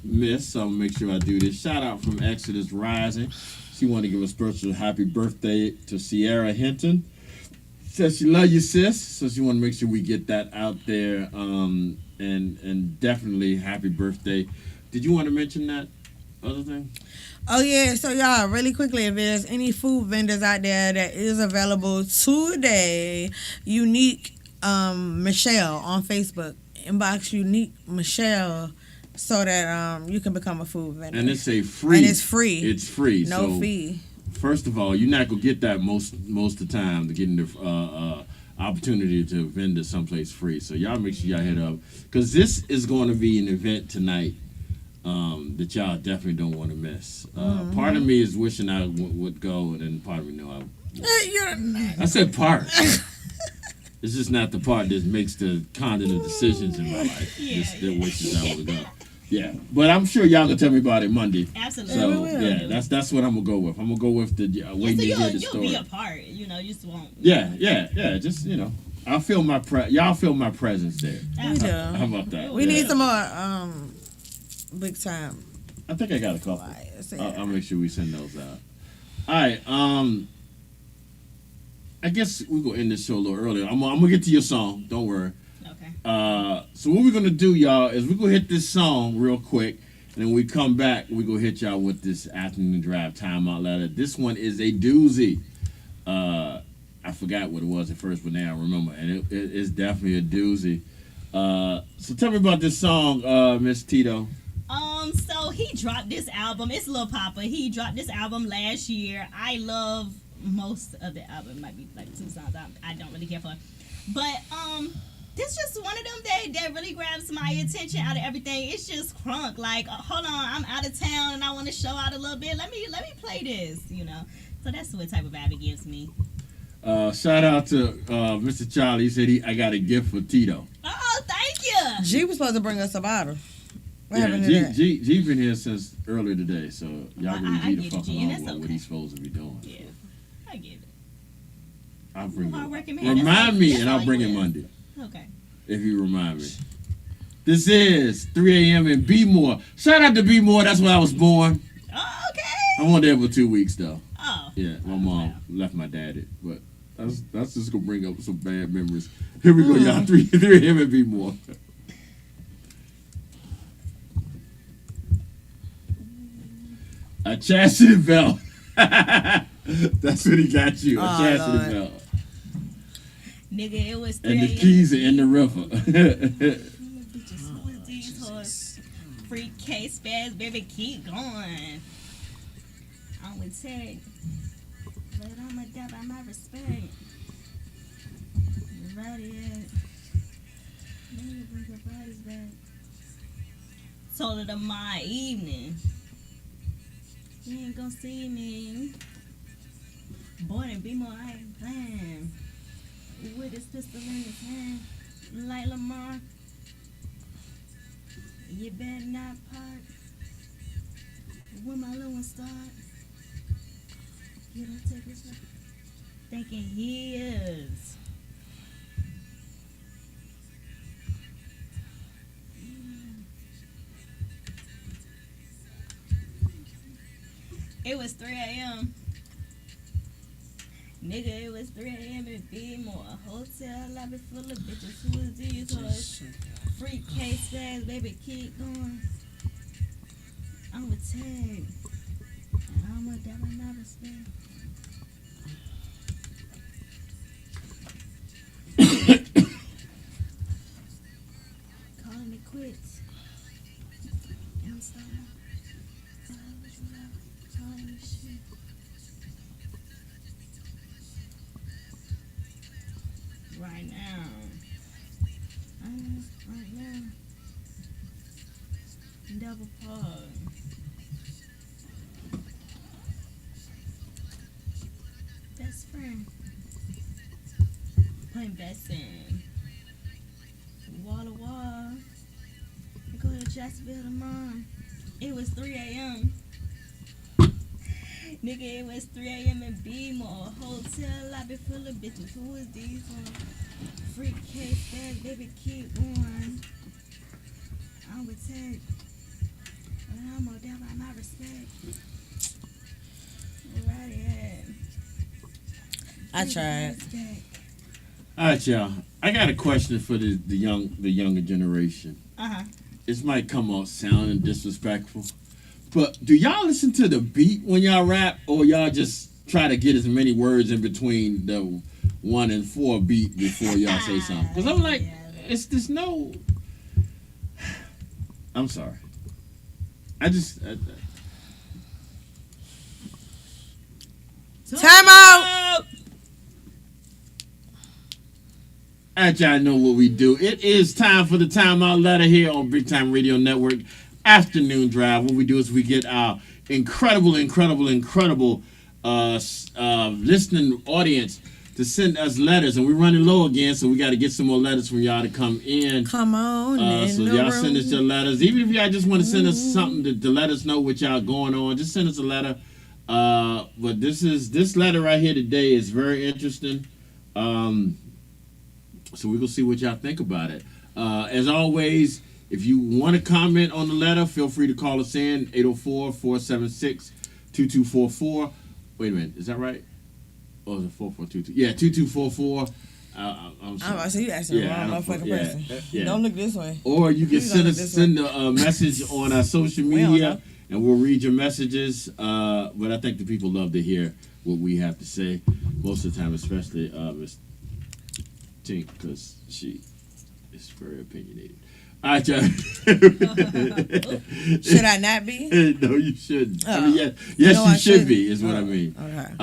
missed, so I'm gonna make sure I do this. Shout out from Exodus Rising. She wanted to give a special happy birthday to Sierra Hinton. Says she love you, sis. So she want to make sure we get that out there. And definitely happy birthday. Did you want to mention that other thing? Oh yeah, so y'all, really quickly, if there's any food vendors out there that is available today, Unique Michelle on Facebook. Inbox Unique Michelle so that you can become a food vendor. And it's a free. And it's free. It's free. No so fee. First of all, you're not gonna get that most of the time to getting the opportunity to vendor someplace free. So y'all make sure y'all hit up, because this is going to be an event tonight that y'all definitely don't want to miss. Part of me is wishing I would go, and then part of me know I said part. It's just not the part that makes the kind of the decisions in my life. Just the wishes I would go. Yeah, but I'm sure y'all can tell me about it Monday. Absolutely. So yeah, that's what I'm gonna go with. I'm gonna go with the waiting to hear the you'll story. be a part. You just won't. Yeah. Just I'll feel my y'all feel my presence there. We do. How about that? We need some more big time. I think I got a couple. flyers. I'll make sure we send those out. All right. I guess we're gonna end this show a little earlier. I'm gonna get to your song. Don't worry. Okay. So what we're gonna do, y'all, is we're gonna hit this song real quick, and then when we come back, we're gonna hit y'all with this afternoon drive timeout letter. This one is a doozy. I forgot what it was at first, but now I remember, and it is definitely a doozy. So tell me about this song, Miss Tito. So he dropped this album. It's Lil Papa. He dropped this album last year. I love most of the album. It might be like 2 songs I don't really care for, but this just one of them that really grabs my attention out of everything. It's just crunk. Like, hold on, I'm out of town and I want to show out a little bit. Let me play this. So that's what type of vibe it gives me. Shout out to Mr. Charlie. He said I got a gift for Tito. Oh, thank you. G was supposed to bring us a bottle. What Yeah, happened to that? G been here since earlier today, so y'all can I leave the get it, fuck G, and along that's with what okay. he's supposed to be doing. Yeah, I get it. I'll bring Hard-working it. man, that's Remind all- me, that's and all I'll you bring it is. Monday Okay. if you remind me. This is 3 a.m. in B-More. Shout out to B-More. That's where I was born. Oh, okay. I went there for 2 weeks though. Oh. Yeah, my mom left my daddy, but that's just gonna bring up some bad memories. Here we go, y'all. 3 a.m. in B-More. A chastity belt. That's what he got you. A Oh, chastity Lord. belt. Nigga, it was 3 And the keys are in the river. Freak case fast, baby, keep going. I'm with Tech, but I'ma die by my respect. Right yet. Maybe bring her bodies back. Told her to my evening. You ain't gonna see me. Boy, and be more, I ain't playing. With his pistol in his hand, like Lamar. You better not part. When my little one start, you don't take his shot. Thinking he is. It was 3 a.m. Nigga, it was 3 a.m. in Bmore. Hotel lobby full of bitches. Who is these hoes? Freak case fast, baby, keep going. I'm a tag. And I'm a die by my respect. Calling it quits. And I'm starting. Calling it shit. Right now. Right now. Double pause. Best friend. Putting best in. Wall to wall. I go to Jacksonville tomorrow. It was 3 a.m. Nigga, it was 3 a.m. in Bmore. Hotel lobby full of bitches. Who is these ones? Freak case fast, baby, keep going. I'm with Tech. And I'm gonna down by my respect. Right ahead. I tried. All right, y'all. I got a question for the younger generation. Uh-huh. This might come off sounding disrespectful, but do y'all listen to the beat when y'all rap, or y'all just try to get as many words in between the 1 and 4 beat before y'all say something? Because I'm like, it's just no. I'm sorry. Time out. Alright, y'all know what we do. It is time for the timeout letter here on Big Time Radio Network Afternoon Drive. What we do is we get our incredible listening audience to send us letters, and we're running low again, so we got to get some more letters from y'all to come in. Come on, so y'all send us your letters. Even if y'all just want to send us something to let us know what y'all going on, just send us a letter. But this letter right here today is very interesting. So we're going to see what y'all think about it. As always, if you want to comment on the letter, feel free to call us in, 804-476-2244. Wait a minute, is that right? Oh, is it 4422? Yeah, 2244. I'm sorry. I see you asking the wrong motherfucking person. Yeah. Don't look this way. Or you can send a message on our social media, and we'll read your messages. But I think the people love to hear what we have to say most of the time, especially Miss Tink, because she is very opinionated. All right, y'all. Should I not be? No, you shouldn't. I mean, yes, you should be. Is what I mean. Okay.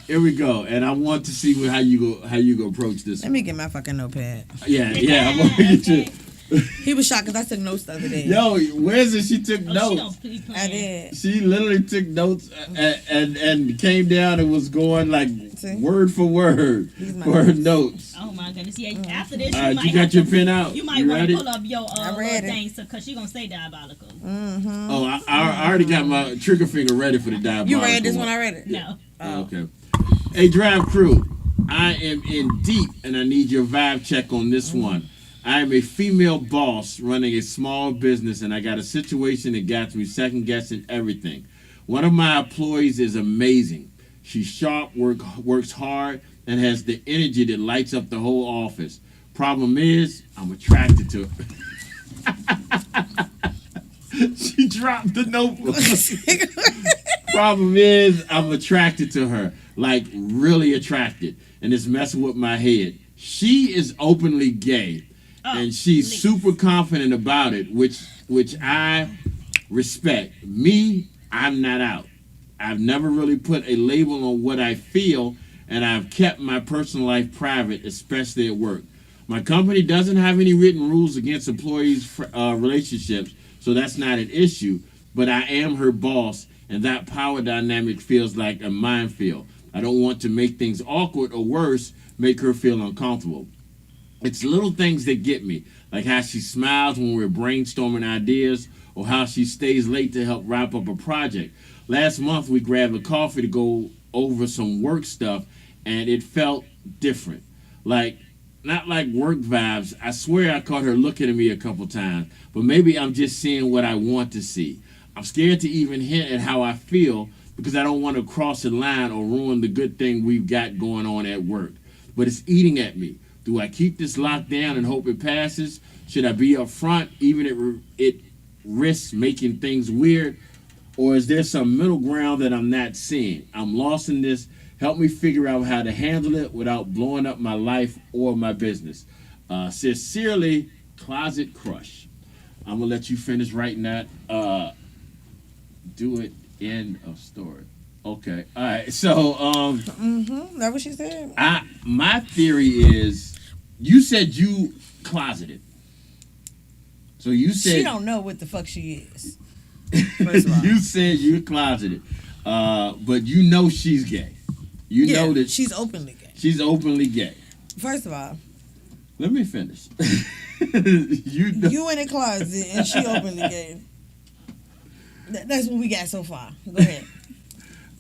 Here we go, and I want to see how you go approach this. Let me get my fucking notepad. Yeah. I'm gonna get you. He was shocked because I took notes the other day. Yo, where's it? She took notes. I did. She literally took notes and came down and was going like word for word for her notes. Oh my goodness! Yeah, after this, you got your pen out. You might want to pull up your things because she's gonna say diabolical. Mm-hmm. Oh, I already got my trigger finger ready for the diabolical. You read this one already? No. Oh, okay. Hey, Drive Crew, I am in deep, and I need your vibe check on this one. I am a female boss running a small business, and I got a situation that got me second guessing everything. One of my employees is amazing. She's sharp, works hard, and has the energy that lights up the whole office. Problem is, I'm attracted to her. She dropped the notebook. Problem is, I'm attracted to her, like really attracted, and it's messing with my head. She is openly gay. And she's super confident about it, which I respect. Me, I'm not out. I've never really put a label on what I feel, and I've kept my personal life private, especially at work. My company doesn't have any written rules against employees' relationships, so that's not an issue. But I am her boss, and that power dynamic feels like a minefield. I don't want to make things awkward or worse, make her feel uncomfortable. It's little things that get me, like how she smiles when we're brainstorming ideas or how she stays late to help wrap up a project. Last month, we grabbed a coffee to go over some work stuff, and it felt different. Like, not like work vibes. I swear I caught her looking at me a couple times, but maybe I'm just seeing what I want to see. I'm scared to even hint at how I feel because I don't want to cross the line or ruin the good thing we've got going on at work. But it's eating at me. Do I keep this locked down and hope it passes? Should I be up front even if it risks making things weird? Or is there some middle ground that I'm not seeing? I'm lost in this. Help me figure out how to handle it without blowing up my life or my business. Sincerely, Closet Crush. I'm going to let you finish writing that. Do it. End of story. Okay. All right. So, That what she said? my theory is, you said you closeted. So you said She don't know what the fuck she is. First of all. you said you're closeted, but you know she's gay. You know that she's openly gay. she's openly gay. First of all, Let me finish. you know. you in the closet and she openly gay. That's what we got so far. Go ahead.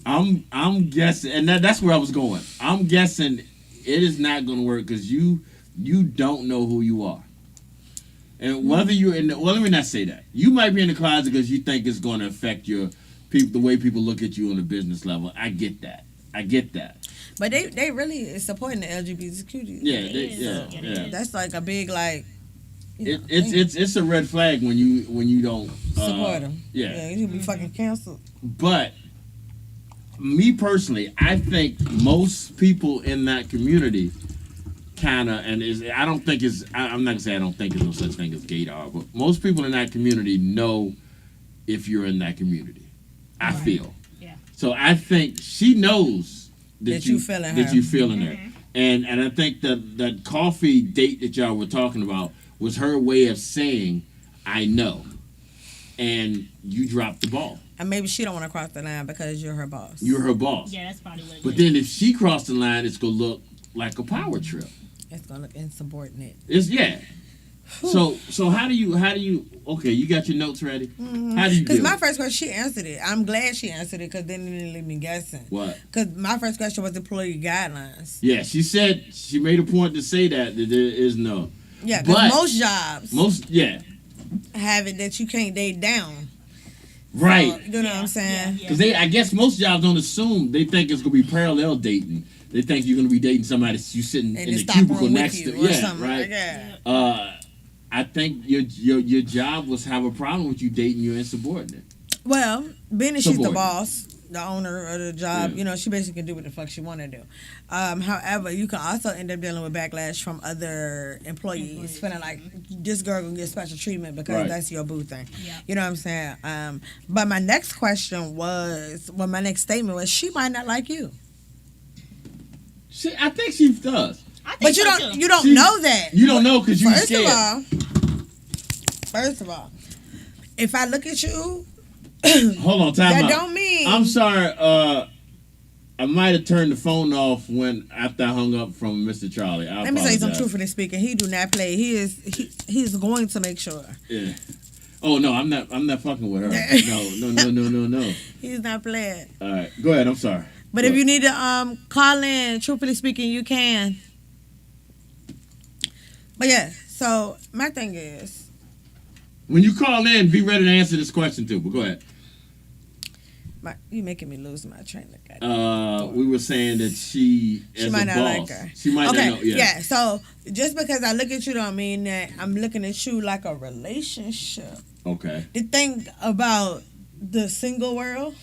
I'm guessing, and that's where I was going. I'm guessing it is not going to work because you don't know who you are, and whether you're in the, well, let me not say that. You might be in the closet because you think it's going to affect your people, the way people look at you on a business level. I get that. But they really is supporting the LGBTQ. Yeah. That's like a big like. You know, It's a red flag when you don't support them. Yeah, you should be fucking canceled. But me personally, I think most people in that community kind of, and I don't think it's, I'm not gonna say I don't think there's no such thing as gaydar, but most people in that community know if you're in that community. I feel. Yeah. So I think she knows That you feeling that her. you feeling her, and I think that coffee date that y'all were talking about was her way of saying, I know, and you dropped the ball. And maybe she don't want to cross the line because you're her boss. You're her boss. Yeah, that's probably what it But is. then if she crossed the line, it's gonna look like a power trip. It's gonna look insubordinate. It's So how do you? Okay, you got your notes ready. How do you? Because do my it? first question, she answered it. I'm glad she answered it because then it didn't leave me guessing. What? Because my first question was employee guidelines. Yeah, she said she made a point to say that there is no. Yeah, But- because most jobs have it that you can't date down. Right. So, you know what I'm saying? Because I guess most jobs don't assume, they think it's gonna be parallel dating. They think you're gonna be dating somebody that you sitting In in the the stock cubicle room with next you to. or Yeah, something right. like that. I think your job was have a problem with you dating your insubordinate. Well, being that she's the Subordinate. boss, the owner of the job, Yeah. you know, she basically can do what the fuck she want to do. However, you can also end up dealing with backlash from other employees feeling like this girl gonna get special treatment because Right. that's your boo thing. Yeah. You know what I'm saying? But my next question was, my next statement was, she might not like you. I think she does. I think But you so, don't too. you don't She- know that. You don't know because you First scared. of all, if I look at you, Hold on, time that out. don't mean I'm sorry. I might have turned the phone off after I hung up from Mr. Charlie. Let me say something truthfully speaking. He do not play. He's going to make sure. Yeah. Oh no, I'm not fucking with her. No. He's not playing. All right, go ahead. I'm sorry. But if you need to call in, truthfully speaking, you can. But yeah, so my thing is, When you call in, be ready to answer this question too. But go ahead. you making me lose my train of thought. We were saying that she as might a not boss, like her. she might Okay, not know. Yeah. So just because I look at you don't mean that I'm looking at you like a relationship. Okay. The thing about the single world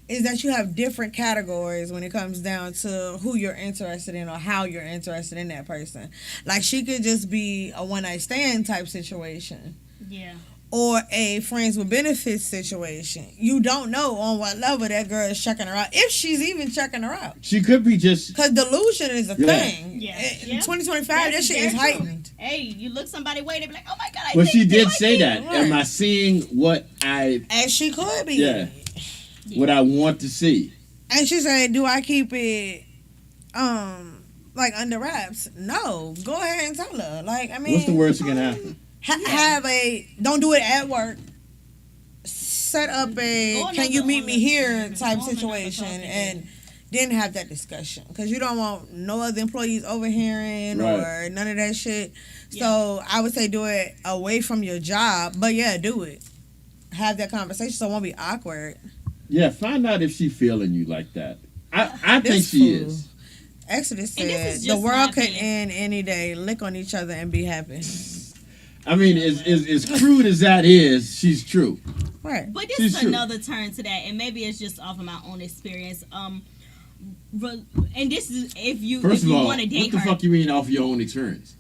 is that you have different categories when it comes down to who you're interested in or how you're interested in that person. Like she could just be a one night stand type situation. Yeah. or a friends with benefits situation. You don't know on what level that girl is checking her out, if she's even checking her out. She could be just. Because delusion is a Yeah. thing. Yeah. In Yeah. 2025, that That's shit very is true. heightened. Hey, you look somebody way, they be like, oh my God, I But think she they did like say me. that. Am I seeing what I And she could be. Yeah. what I want to see? And she said, do I keep it like under wraps? No. Go ahead and tell her. Like, I mean, What's the worst that can happen? have a don't do it at work. Set up a Go can you another- meet on me the- here go type on another situation topic, and then have that discussion because you don't want no other employees overhearing Right. or none of that shit. So I would say do it away from your job, but yeah, do it. Have that conversation so it won't be awkward. Yeah, find out if she feeling you like that. I think This she fool. is. Exodus And this said is the just my world could opinion. end any day. Lick on each other and be happy. I mean, as crude as that is, she's true. Right. But this She's is true. another turn to that, and maybe it's just off of my own experience. And this is if you First of all, want to what date the her. fuck you mean off your own experience?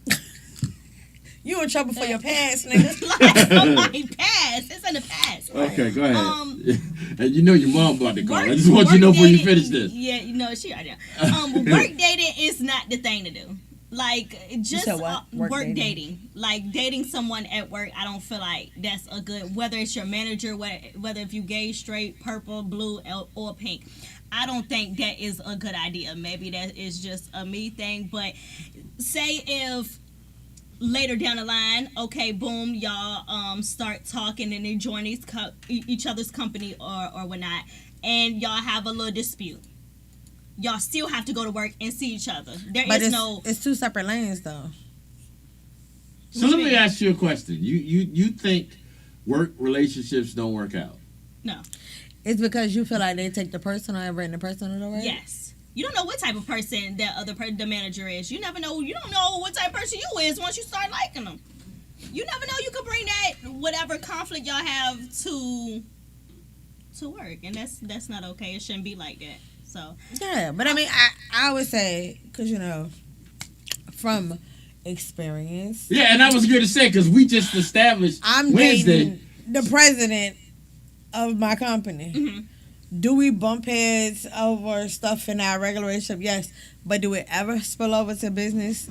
You in trouble for your past, nigga. Like, oh my past, it's in the past. Okay, go ahead. Um, And you know your mom about to call. Work- I just want you to know work before you dating- finish this. Yeah, you know she already. Work dating is not the thing to do. Like just said what? work, Work dating. Like dating someone at work, I don't feel like that's a good. Whether it's your manager, whether if you gay, straight, purple, blue, or pink, I don't think that is a good idea. Maybe that is just a me thing. But say if later down the line, okay, boom, y'all start talking and enjoying each other's company or whatnot, and y'all have a little dispute. Y'all still have to go to work and see each other. But it's two separate lanes though. So let me ask you a question. You think work relationships don't work out? No. It's because you feel like they take the personal and bring the personal to work? Yes. You don't know what type of person that the manager is. You never know. You don't know what type of person you is once you start liking them. You never know. You could bring that whatever conflict y'all have to work, and that's not okay. It shouldn't be like that. So Yeah, but I mean, I would say, because, you know, from experience, Yeah, and I was going to say, because we just established I'm Wednesday. dating the president of my company. Mm-hmm. Do we bump heads over stuff in our regular relationship? Yes. But do it ever spill over to business?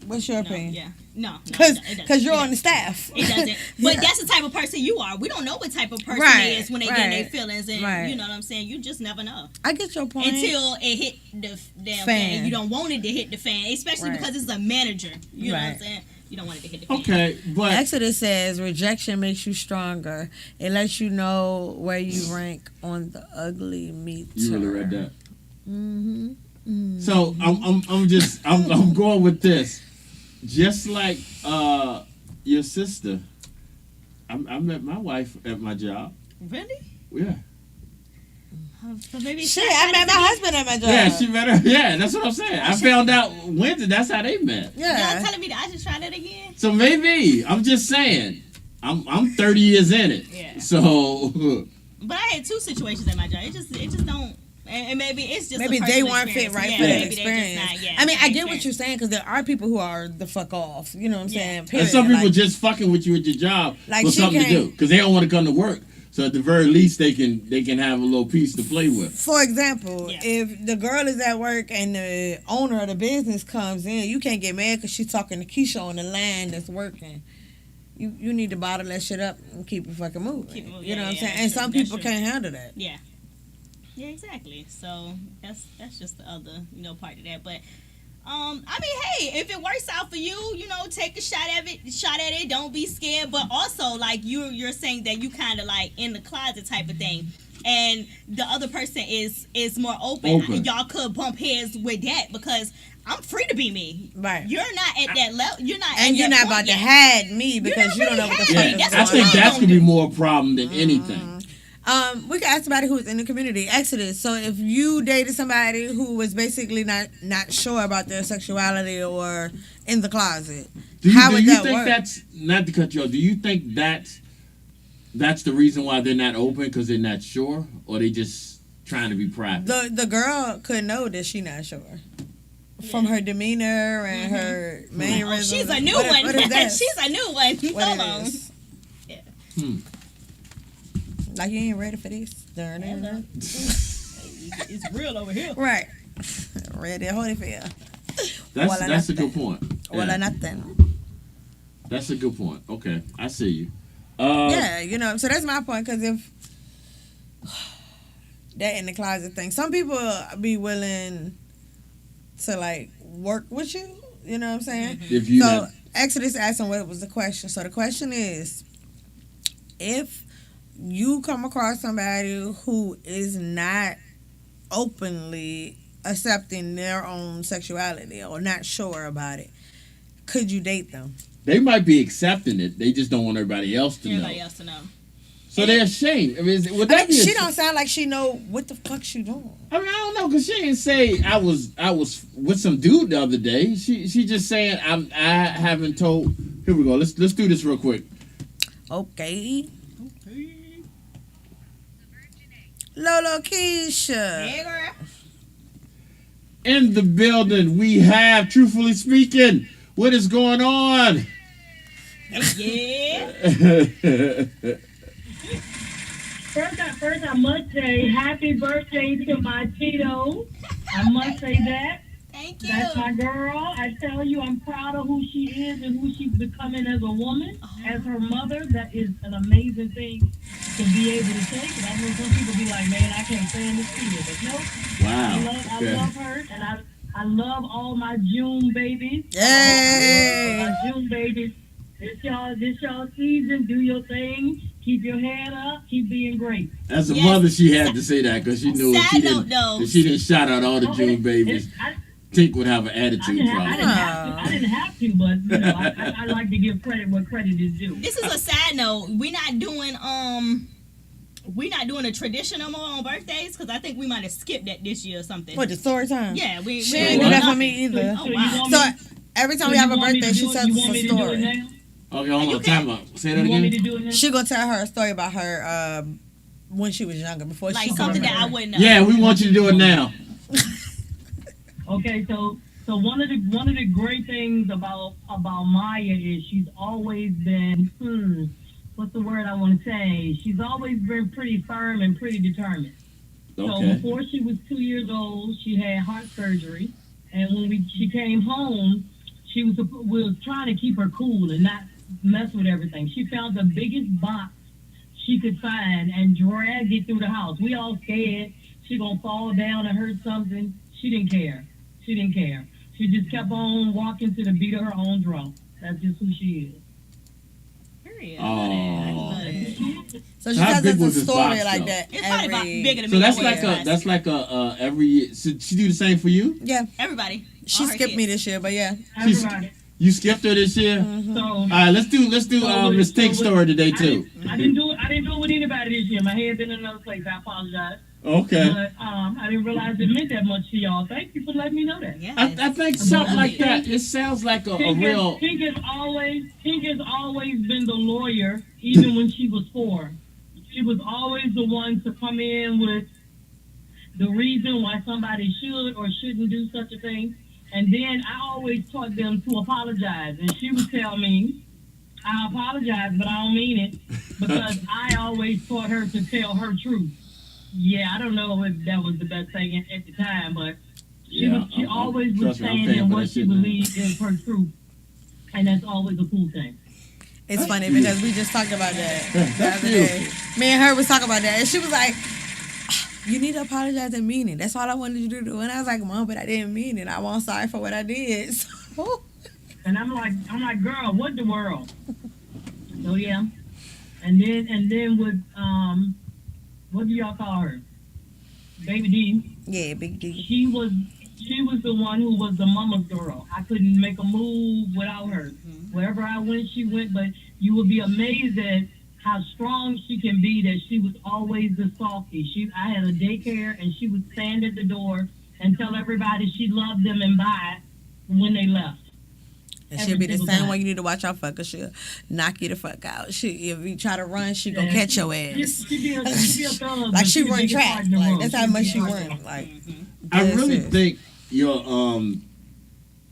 What's your no, opinion? yeah, no, Because it doesn't. you're on the staff. It doesn't. But Yeah. that's the type of person you are. We don't know what type of person Right, it is when they get in their right, feelings, and right. you know what I'm saying. You just never know I get your point. until it hit the damn Fan. fan. You don't want it to hit the fan, especially Right. because it's a manager. You know what I'm Right. saying. You don't want it to hit the fan. Okay, but Exodus says rejection makes you stronger. It lets you know where you rank on the ugly meter. you really read that. Mm-hmm. So I'm going with this. Just like your sister, I met my wife at my job. Really? Yeah. So maybe Shit, I met my husband at my job. Yeah, she met her. Yeah, that's what I'm saying. I found out Wednesday. That's how they met. Y'all Yeah. telling me that I should try that again? So maybe I'm just saying. I'm 30 years in it. Yeah. So But I had two situations at my job. It just don't. And maybe it's just Maybe a they personal weren't fit experience. right Yeah, for that maybe they just experience. not, yeah, I mean, I same get what experience. you're saying because there are people who are the fuck off. You know what I'm Yeah. saying? and Period. some people Like, just fucking with you at your job Like, for she something to can't- do because they don't want to come to work. So at the very least, they can have a little piece to play with. for example, Yeah. if the girl is at work and the owner of the business comes in, you can't get mad because she's talking to Keisha on the line that's working. You need to bottle that shit up and keep it fucking moving. Keep it moving. You know Yeah, what I'm yeah, saying? that's And true. some That's people true. can't handle that. Yeah. Yeah, exactly. So that's just the other part of that. But I mean, hey, if it works out for you, take a shot at it. Don't be scared. But also, like you're saying that you kind of like in the closet type of thing, and the other person is more open. Y'all could bump heads with that because I'm free to be me. Right. You're not at that level. You're not. And at you're that not point about to yet. hide me because you not don't know what the really fuck Yeah, is That's I what going think I'm on. that's gonna be more a problem than anything. We can ask somebody who's in the community. Exodus. So if you dated somebody who was basically not sure about their sexuality or in the closet, how would do you that think work? that's not to cut you off? Do you think that's the reason why they're not open because they're not sure, or they just trying to be private? The girl could know that she not sure from her demeanor and her mannerisms. Oh, she's a new What one. is that? She's a new one. What Hold it on. is. Like you ain't ready for this. It's real over here. Right. Ready, Holyfield. That's a good point. Well, Yeah. nothing. That's a good point. Okay, I see you. Yeah, so that's my point. Because if that in the closet thing, some people be willing to like work with you. You know what I'm saying? If you So not, Exodus asked him what was the question. So the question is, if you come across somebody who is not openly accepting their own sexuality or not sure about it, could you date them? they might be accepting it. They just don't want everybody else to Everybody know. else to know. So they're ashamed. I mean, would that be She don't sound like she know what the fuck she doing. I mean, I don't know, cause she didn't say I was with some dude the other day. She just saying I haven't told. Here we go. Let's do this real quick. Okay. Lolo Keisha. Hey, girl. In the building, we have, truthfully speaking, what is going on? Yeah. First, I must say happy birthday to my Tito. I must say that. Thank you. That's my girl. I tell you, I'm proud of who she is and who she's becoming as a woman, as her mother. That is an amazing thing to be able to say. Because I know some people be like, man, I can't stand this kid. But no, Wow. I love her, and I love all my June babies. Yay! My June babies. This y'all season. Do your thing. Keep your head up. Keep being great. As a Yes. mother, she had to say that because she knew if Side note, though. she didn't shout out all the Okay. June babies, Tink would have an attitude I problem. didn't have to, but I like to give credit where credit is due. This is a side note. We're not doing a tradition no more on birthdays because I think we might have skipped that this year or something. What, the story time? Yeah, we She ain't ain't do doing that for nothing. me either. Oh wow. So every time we have a birthday, she tells us a story. Okay, hold on, time out. Say that You want me again. to do it now? She gonna tell her a story about her when she was younger, before Like she something that I would. wouldn't know. Yeah, we want you to do it now. Okay, so one of the great things about Maya is she's always been what's the word I want to say? She's always been pretty firm and pretty determined. So Okay. before she was 2 years old, she had heart surgery, and when she came home, we was trying to keep her cool and not mess with everything. She found the biggest box she could find and dragged it through the house. We all scared she gonna fall down and hurt something. She didn't care. She just kept on walking to the beat of her own drum. That's just who she is. Period. Oh. I love it. So she How tells big us was a this story box, like though? that. It's probably about bigger than So me. that's I like wear. every year. So she do the same for you? Yeah, Everybody. she All her skipped me kids. this year, but yeah. Everybody. You skipped her this year. So All right, let's do Miss Tink's story today too. I didn't do it with anybody this year. My head been in another place. I apologize. Okay. But I didn't realize it meant that much to y'all. Thank you for letting me know that. Yeah. I think something like that. It sounds like a real. Tink has always been the lawyer, even when she was 4. She was always the one to come in with the reason why somebody should or shouldn't do such a thing. And then I always taught them to apologize. And she would tell me, I apologize, but I don't mean it. Because I always taught her to tell her truth. Yeah, I don't know if that was the best thing at the time, but she always was trust me, I'm saying paying that for what that she shit now. believed is her truth. And that's always a cool thing. It's funny because we just talked about that the other day. Me and her was talking about that, and she was like, "You need to apologize and mean it. That's all I wanted you to do." And I was like, "Mom, but I didn't mean it. I wasn't sorry for what I did." So, And I'm like, girl, what the world? So yeah. And then with what do y'all call her? Baby D. yeah, big D. She was the one who was the mama's girl. I couldn't make a move without her. Wherever I went, she went. But you would be amazed at how strong she can be. That she was always the softie. I had a daycare, and she would stand at the door and tell everybody she loved them and bye when they left. And she'll be the Every same single one time. you need to watch out for, 'cause she'll knock you the fuck out. If you try to run, she gonna catch your ass. She be a thug, Like but she the run biggest track. heart in the Like world. that's how She much be she a run. heart. Like I dead really serious. think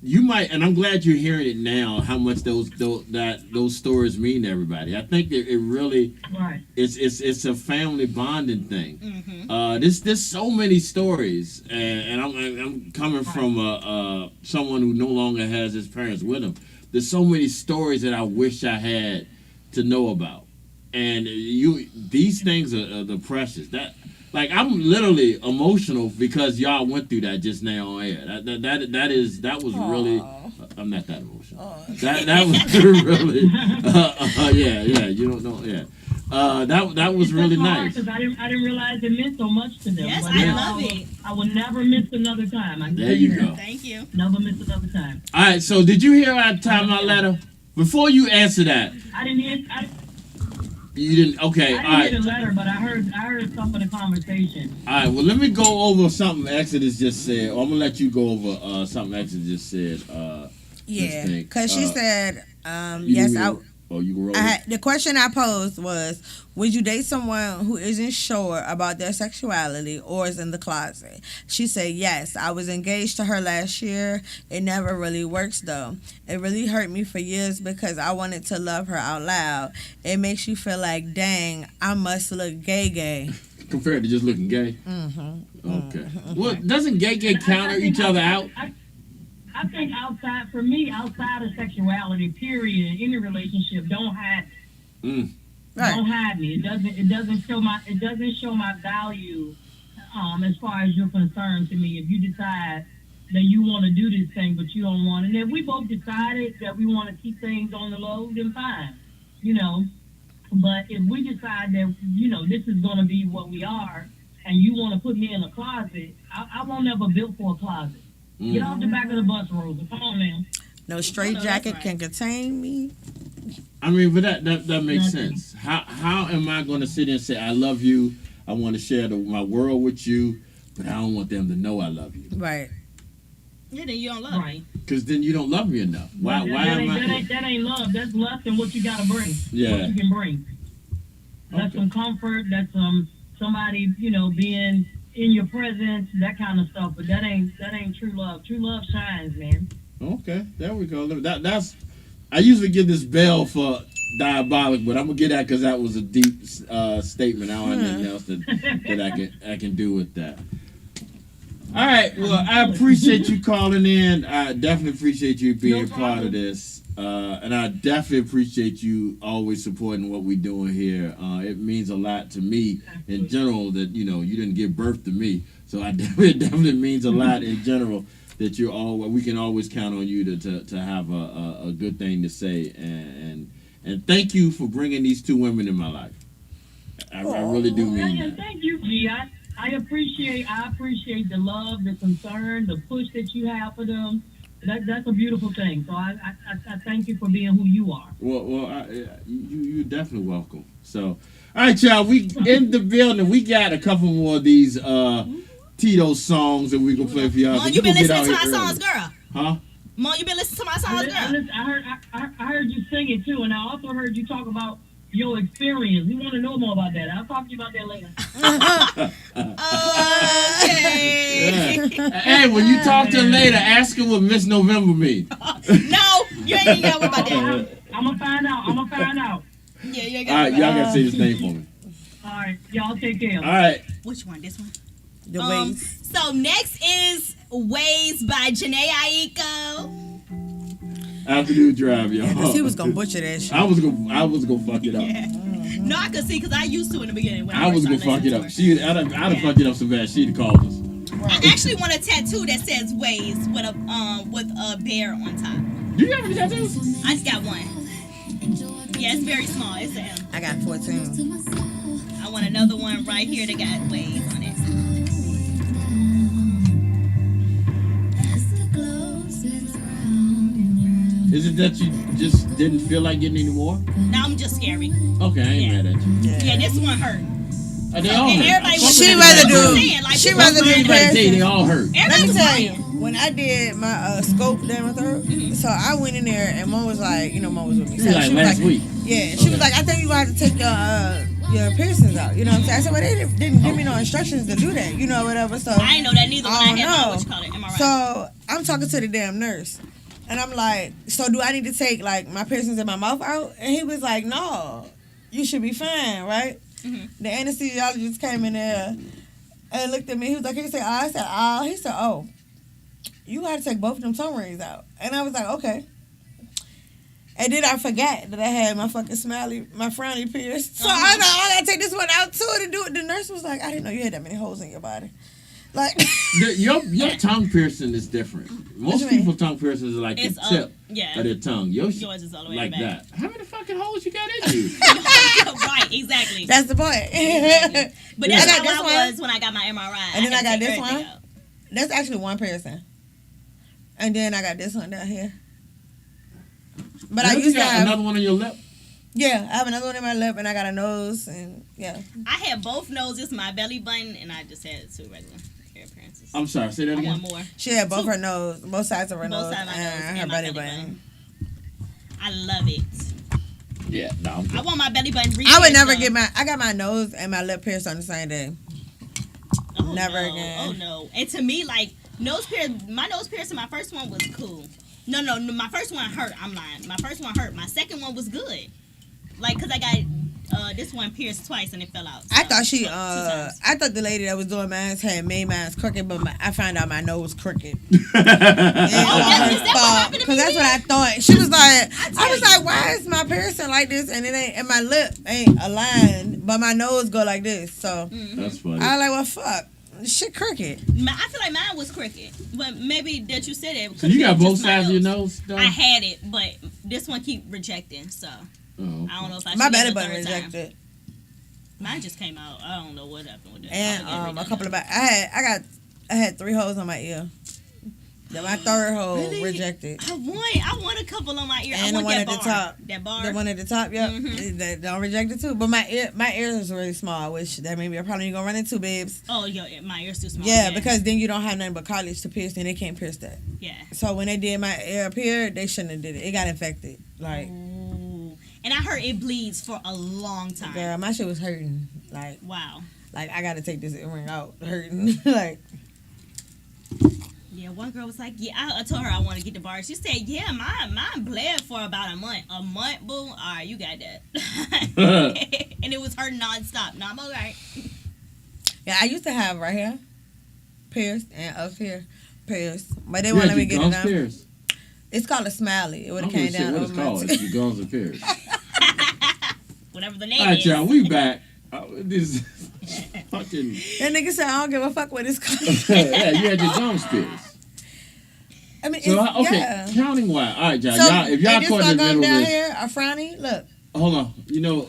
you might, and I'm glad you're hearing it now. How much those stories mean to everybody. I think that it really, Right. it's a family bonding thing. Mm-hmm. There's so many stories, and I'm coming from someone who no longer has his parents with him. There's so many stories that I wish I had to know about, and these things are the precious. Like I'm literally emotional because y'all went through that just now on air. That was really. I'm not that emotional. That was really. Yeah. You don't know. Yeah. That was really nice. Because I didn't realize it meant so much to them. Yes, but I love it. I will never miss another time. There you go. Thank you. Never miss another time. All right. So did you hear our time out letter? Before you answer that, I didn't hear. you didn't. Okay. I All right. didn't hear the letter, but I heard some of the conversation. All right. Well, let me go over something Exodus just said. Or I'm gonna let you go over something Exodus just said. Yeah, Thing. because she said, You yes, need I. me to- Oh, you can roll. The question I posed was, would you date someone who isn't sure about their sexuality or is in the closet? She said, yes. I was engaged to her last year. It never really works, though. It really hurt me for years because I wanted to love her out loud. It makes you feel like, dang, I must look gay. Compared to just looking gay. Mm-hmm. Okay. Well, doesn't gay counter each other out? I think outside of sexuality, period, any relationship, don't hide. Mm. Right. Don't hide me. It doesn't show my value as far as you're concerned to me. If you decide that you want to do this thing but you don't want it, and if we both decided that we want to keep things on the low, then fine. But if we decide that this is going to be what we are, and you want to put me in a closet, I won't ever build for a closet. Get off the back of the bus, Rosa. Come on now. No straight jacket can contain me. I mean, but that makes sense. How am I going to sit and say I love you? I want to share my world with you, but I don't want them to know I love you. Right. Yeah, then you don't love me. Because then you don't love me enough. Why am I? That ain't love. That's less than what you got to bring. Yeah. What you can bring. That's some comfort. That's somebody being in your presence, that kind of stuff. But that ain't true love. True love shines, man. Okay, there we go. That's. I usually give this bell for diabolic, but I'm gonna get that because that was a deep statement. I don't have anything else that I can do with that. All right. Well, I appreciate you calling in. I definitely appreciate you being part of this, and I definitely appreciate you always supporting what we're doing here. It means a lot to me in general that you didn't give birth to me, so it definitely means a lot in general that we can always count on you to have a good thing to say, and thank you for bringing these two women in my life. I really do mean that. Thank you, G. I appreciate the love, the concern, the push that you have for them. That's a beautiful thing. So I thank you for being who you are. Well, you're definitely welcome. So, all right, y'all, we in the building. We got a couple more of these Tito songs that we gonna play for y'all. Mom, you been listening to my songs, girl? Huh? Mom, you been listening to my songs, girl? I heard you sing it too, and I also heard you talk about your experience. We want to know more about that. I'll talk to you about that later. Okay. Yeah. Hey, when you talk to her later, ask her what Miss November means. No, you ain't got what about that. I'm gonna find out. Yeah, you ain't All got right, y'all gotta say this name for me. All right, y'all take care. All right. Which one? This one? The ways. So next is Ways by Janae Aiko. Afternoon Drive, y'all. Because he was gonna butcher that shit. I was gonna fuck it up. Yeah. No, I could see because I used to in the beginning. When I was gonna fuck it up. I'd have fucked it up so bad. She'd have called us. I actually want a tattoo that says Ways with a bear on top. Do you have any tattoos? I just got one. Yeah, it's very small. It's an M. I got 14. I want another one right here that got Ways on it. Is it that you just didn't feel like getting any more? Now I'm just scary. Okay, I ain't mad at you. Yeah, this one hurt. They all hurt. Everybody was She saying, rather do. like, She this rather one do hurt. I tell you, they all hurt. Everybody Let me was tell lying. you, when I did my scope down my throat, so I went in there and Mom was like, Mom was with me. So Like she was last week. Yeah, she was like, I think you gonna have to take your piercings out. You know what I'm saying? I said, well, they didn't give me no instructions to do that. Whatever. So I ain't know that neither when I had know. my, what you call it, MRI. So I'm talking to the damn nurse. And I'm like, so do I need to take like my piercings in my mouth out? And he was like, no, you should be fine, right? Mhm. The anesthesiologist came in there and looked at me. He was like, he said, I said, oh. He said, oh, you got to take both of them tongue rings out. And I was like, okay. And then I forgot that I had my fucking my frowny pierced. So I was like, I gotta take this one out too to do it. The nurse was like, I didn't know you had that many holes in your body. Like Your tongue piercing is different. Most you mean? people's tongue piercings are like It's the tip yeah. of their tongue. Yours is all the way like back. that. How many fucking holes you got in you? Right, exactly. that's the point. But that's I got how this I one. was when I got my MRI. And then I had to got take this everything one. out. That's actually one piercing. And then I got this one down here. But I You used to got have another one on your lip. yeah, I have another one in my lip and I got a nose and yeah. I had both noses, my belly button, and I just had 2 regular hair appearances. I'm sorry, say that I again. want more. She had both Two. her nose, both sides of her Both nose, sides of my nose and her and my belly belly button. I love it. Yeah, no. I'm good. I want my belly button I would re-pierced, never though. get I got my nose and my lip pierced on the same day. Oh, never no. again. Oh no! And to me, like my nose piercing, my first one was cool. No, my first one hurt. I'm lying. My first one hurt. My second one was good. Like, cause I got this one pierced twice and it fell out. I thought she, two times. I thought the lady that was doing mine had made mine crooked, but I found out my nose crooked. Is that what happened to Because me that's what I then? thought. She was like, I I was like, why is my piercing like this and it ain't, and my lip ain't aligned, but my nose go like this. So That's funny. I was like, well, fuck, shit crooked. I feel like mine was crooked, but maybe that you said it. So you got could've been both just my sides of your nose done? I had it, but this one keep rejecting. So Oh, okay. I don't know if I My should belly get button the third time. rejected, Mine just came out. I don't know what happened with that. and I'll get a redone. couple of I had 3 holes on my ear. Then my third hole Really? rejected. I want a couple on my ear. And I the want one that at the bar. top. That bar. The one at the top, yep. Mhm. That don't reject it too. But my ear is really small, which that may be a problem you're gonna run into, babes. Oh, yeah, my ear's too small. Yeah, because then you don't have nothing but cartilage to pierce, and they can't pierce that. Yeah. So when they did my ear up here, they shouldn't have did it. It got infected. Like, Ooh. And I heard it bleeds for a long time. girl, my shit was hurting. Wow. Like I gotta take this earring out, hurting. Like, Yeah, one girl was like, yeah, I told her I want to get the bar. She said, yeah, mine bled for about a month. A month, boo? All right, you got that. And it was hurting nonstop. No, I'm all right. yeah, I used to have right here pierced and up here pierced, but they You won't had let me your get it gums down. pierced? It's called a smiley. It would I'm have gonna came say down what over it's my called. It's your gums are pierced. Whatever the name All right, is. y'all, we back. This fucking That nigga said I don't give a fuck what it's called. yeah, you had your gums pierced. I mean, So it's, okay, yeah. counting wise. All right, y'all. So, If y'all and this caught one the going middle down of this, here, a frowny. Look, hold on. You know,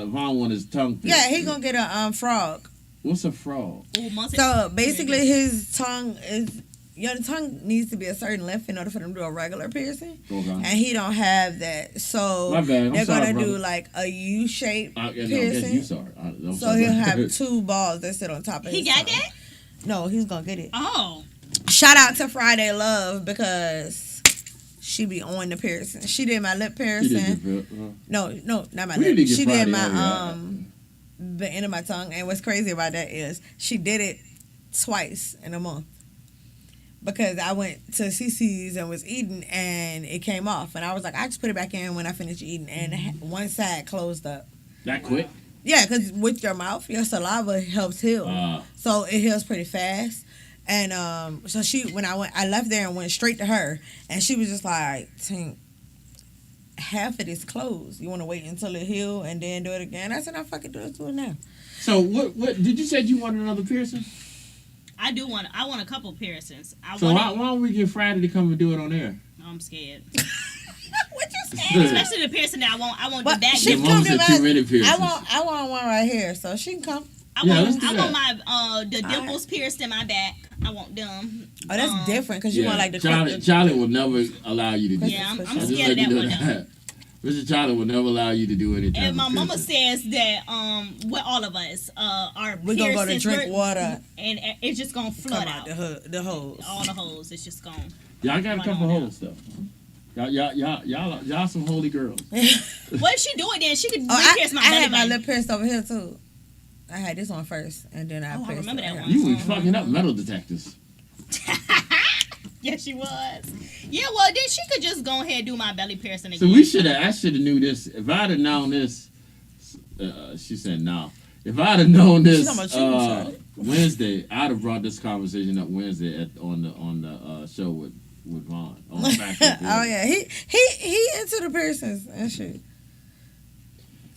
Vaughn want his tongue pierced. yeah, he gonna get a frog. What's a frog? Ooh, months- So basically, his tongue is your tongue needs to be a certain length in order for them to do a regular piercing, Okay. and he don't have that. So My bad. I'm they're sorry, gonna do brother. like a U shape Yeah, no, you piercing. sorry. I'm So sorry. he'll have 2 balls that sit on top of He his got tongue. that? No, he's gonna get it. Oh. Shout out to Friday Love because she be on the piercing. She did my lip He piercing. didn't get it, No, not my We lip. need to get She did Friday my on here. the end of my tongue. And what's crazy about that is she did it twice in a month. Because I went to CC's and was eating and it came off. And I was like, I just put it back in when I finished eating. And one side closed up. That quick? Yeah, because with your mouth, your saliva helps heal. So it heals pretty fast. And so I left there and went straight to her. And she was just like, Tink, half of this closed. You want to wait until it heal and then do it again? I said, no, fucking do it now. So what did you say you wanted another piercing? I want a couple piercings. So why don't we get Friday to come and do it on air? I'm scared. What you scared? Especially the piercing that I won't do But that. she The come mom's to a my, 2-minute piercing. I want one right here, so she can come. Yeah, let's do I that. want my the dimples pierced in my back. I want them. Oh, that's different because you want like the Charlie will never allow you to do Yeah, that. I'm I'll just scared of let you that know one, that. Mr. Charlie will never allow you to do anything. And my mama says that with all of us our We're gonna go to piercings, drink water and it's just gonna flood come out the hose. all the holes. It's just gone. Y'all got a Run couple on holes though. Y'all some holy girls. What if she do it then? She could I pierce my had belly my button. lip pierced over here too. I had this one first, and then I Oh, I pierced remember it that right one. here. You was fucking up metal detectors. Yeah, she was. Yeah, well, then she could just go ahead and do my belly piercing So again. I should have knew this. If I'd have known this, she said no. If I'd have known this Wednesday, I'd have brought this conversation up Wednesday on the show with Vaughn. On Oh yeah, he into the piercings and shit.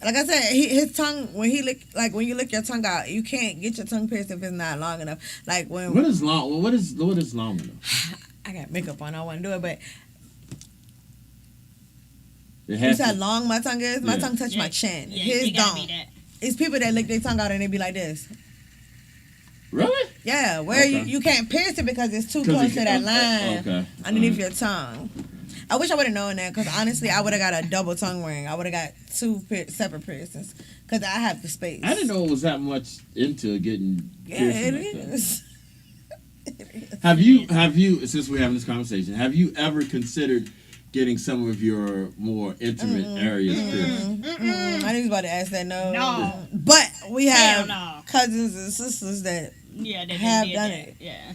Like I said, his tongue when you lick your tongue out, you can't get your tongue pierced if it's not long enough. Like when what is long enough? I got makeup on, I want to do it, but It you has said to, long my tongue is. My tongue touch my chin. Yeah, His it gotta don't. be that. It's people that lick their tongue out and they be like this. really? Yeah, where Okay. you can't pierce it because it's too close to that line underneath your tongue. I wish I would have known that because honestly, I would have got a double tongue ring. I would have got two separate piercings because I have the space. I didn't know it was that much into getting. Yeah, it piercing like that. is. Have you since we're having this conversation, have you ever considered getting some of your more intimate areas pierced? I was about to ask that. No. But we have Hell no. cousins and sisters that Yeah, they have did done that. it. Yeah.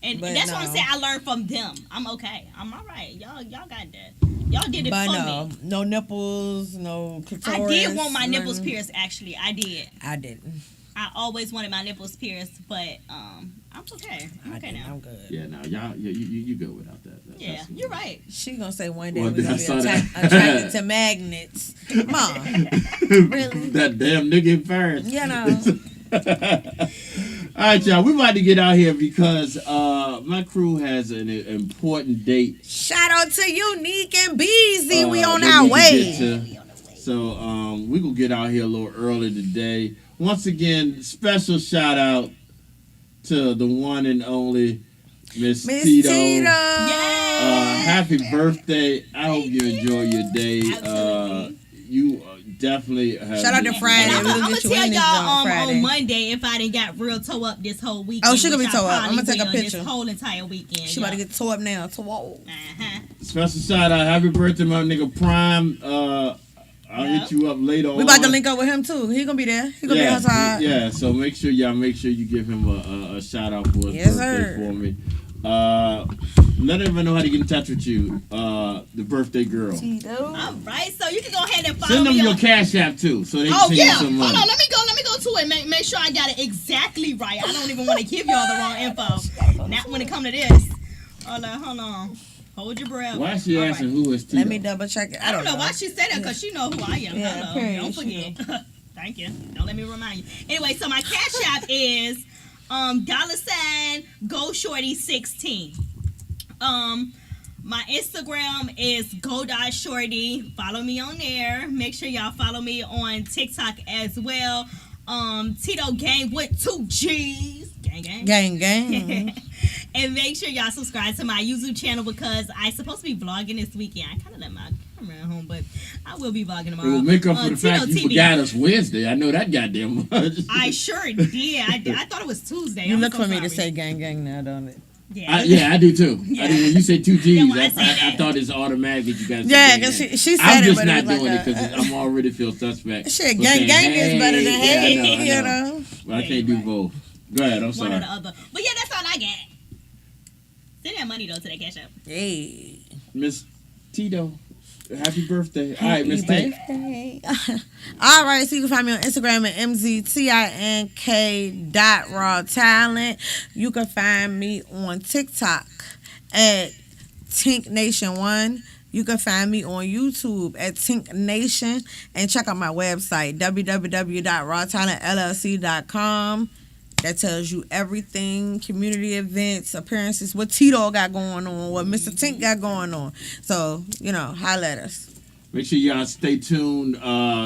And But that's what I'm no. saying. I learned from them. I'm okay. I'm all right. Y'all got that. Y'all did it But for no, me. no nipples, no clitoris. I did want my nipples nothing. pierced. Actually, I did. I didn't. I always wanted my nipples pierced, but I'm okay. I'm I okay didn't. now. I'm good. Yeah, no, y'all, you good without that. Yeah, you're right. She gonna say one day Well, we're I gonna be saw that. attracted to magnets. Mom, really? That damn nigga in Paris. You know. All right, y'all. We about to get out here because my crew has an important date. Shout out to Unique and Beezy. We on that our we can way. get to. So we gonna get out here a little early today. Once again, special shout out to the one and only Miss Tito. Tito. Happy birthday! I hope you enjoy your day. Absolutely. You definitely have. Shout out to Friday. And I'm We're gonna gonna get you tell in this y'all on Friday. on Monday if I didn't got real toe up this whole weekend. Oh, she gonna be which I toe up. I'm gonna probably take a will picture. This whole entire weekend. She about to get tore up now. Tore. Special shout out! Happy birthday, my nigga Prime. I'll hit you up later. We about to link up with him too. He gonna be there. He gonna be outside. Yeah, so make sure you give him a shout out for his Yes, birthday sir. for me. Let everyone know how to get in touch with you. The birthday girl. Tito. All right, so you can go ahead and follow Send them me your on. Cash App too, so they can Oh send yeah, you some hold money. on. Let me go to it. Make sure I got it exactly right. I don't even want to give y'all the wrong info. Not when it come to this. Hold on. Hold your breath. Why is she All asking right. who is Tito? Let me double check it. I don't know why she said that because she know who I am. Yeah, Hello. period, Don't she forget. Thank you. Don't let me remind you. Anyway, so my Cash App is $ Go Shorty 16. My Instagram is Go.Shorty. Follow me on there. Make sure y'all follow me on TikTok as well. Tito Gang with 2 G's. Gang. And make sure y'all subscribe to my YouTube channel because I'm supposed to be vlogging this weekend. I kind of let my camera at home, but I will be vlogging tomorrow. It will make up for the Tito fact you TV. forgot us Wednesday. I know that goddamn much. I sure did. I thought it was Tuesday. You I'm look so for me to sorry. say gang now, don't it? Yeah. Yeah, I do too. Yeah. I do. When you say 2 G's, Yeah, when I I say that. thought it's automatic that you guys. Yeah, say because gang. she said I'm it, just but not it was doing like it because I'm already feel suspect. Shit, for gang saying, is better than hey. hey, Yeah, I you know. know. Well, I Yeah, can't you're do both. Go ahead. I'm One sorry. or the other. But yeah, that's all I got. Send that money though to that Cash App. Hey. Miss Tito, happy birthday. All right, Miss Tito. Birthday. All right, so you can find me on Instagram at mztink.rawtalent. You can find me on TikTok at Tink Nation 1. You can find me on YouTube at Tink Nation and check out my website www.rawtalentllc.com. That tells you everything, community events, appearances, what Tito got going on, what Mr. Tink got going on. So, holla at us. Make sure y'all stay tuned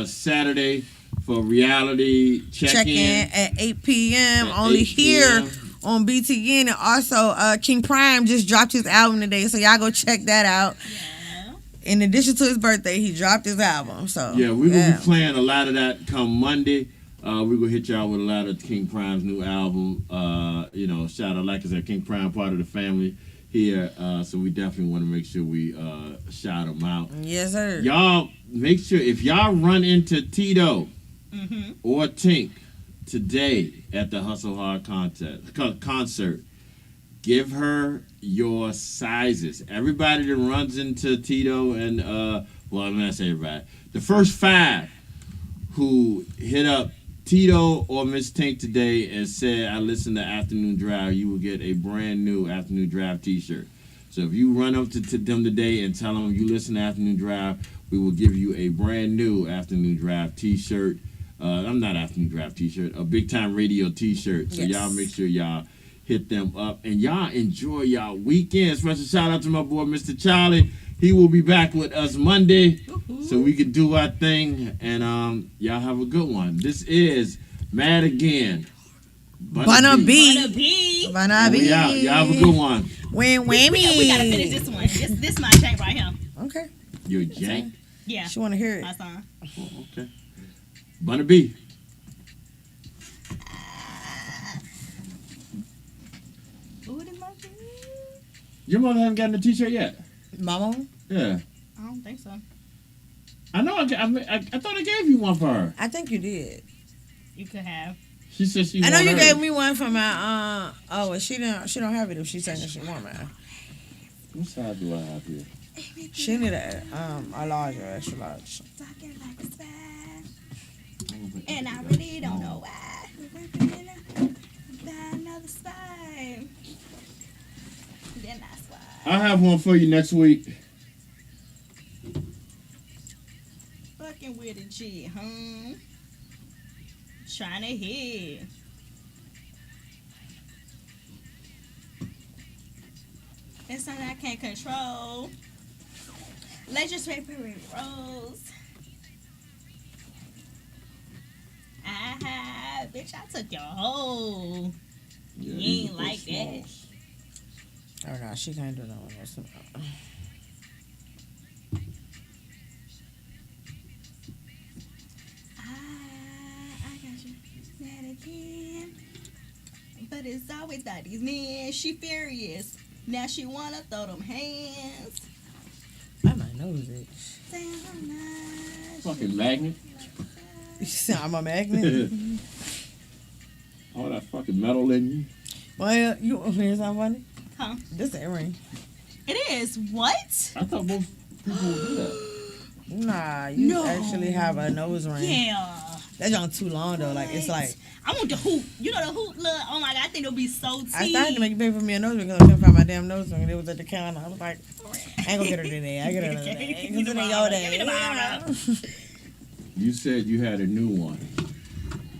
Saturday for reality check-in. At 8 p.m. At only 8 here p.m. on BTN. And also, King Prime just dropped his album today, so y'all go check that out. Yeah. In addition to his birthday, he dropped his album. So Yeah, we're going to be playing a lot of that come Monday. We're going to hit y'all with a lot of King Prime's new album. Shout out, like I said, King Prime, part of the family here. So we definitely want to make sure we shout him out. Yes, sir. Y'all, make sure, if y'all run into Tito Mm-hmm. or Tink today at the Hustle Hard concert, give her your sizes. Everybody that runs into Tito and well, I'm not saying everybody. The first 5 who hit up Tito or Miss Tank today and said, I listened to Afternoon Drive, you will get a brand new Afternoon Drive t-shirt. So if you run up to them today and tell them you listen to Afternoon Drive, we will give you a brand new Afternoon Drive t-shirt. I'm not Afternoon Drive t-shirt, a Big Time Radio t-shirt. So y'all make sure y'all hit them up. And y'all enjoy y'all weekend. Special shout out to my boy, Mr. Charlie. He will be back with us Monday so we can do our thing. And y'all have a good one. This is Mad Again. Bana B. Y'all have a good one. We gotta finish this one. This my jank right here. Okay. Your jank? Yeah. She want to hear it. My song. Oh, okay. Bana B. Your mother hasn't gotten a t-shirt yet? Mama? Yeah. I don't think so. I know. I thought I gave you one for her. I think you did. You could have. She said she. I know you hers. gave me one for my. Oh, well, she don't have it if she's saying that she want mine. What size do I have here? She need a large or extra large. And I really don't know why. Another side. Then that's why. I'll have one for you next week. Fucking with a G, huh? Trying to hit. It's something I can't control. Legislative rules. Bitch, I took your whole. Yeah, You ain't like that. Oh no, she can't do that one. I got you mad again. But it's always about these men. She furious. Now she wanna throw them hands. I might know it. Fucking magnet. I'm a magnet. All that fucking metal in you. Well, you hear something funny? Huh? This an earring. It is. What? I thought most people would do that. Nah, you actually have a nose ring. Yeah. That's not too long though. Like it's like I want the hoop. You know the hoop look. Oh my god, I think it'll be so tea. I started to make a baby for me a nose ring because I couldn't find my damn nose ring. It was at the counter. I was like, I ain't gonna get her today. I get her another day. Because it ain't your day. You said you had a new one.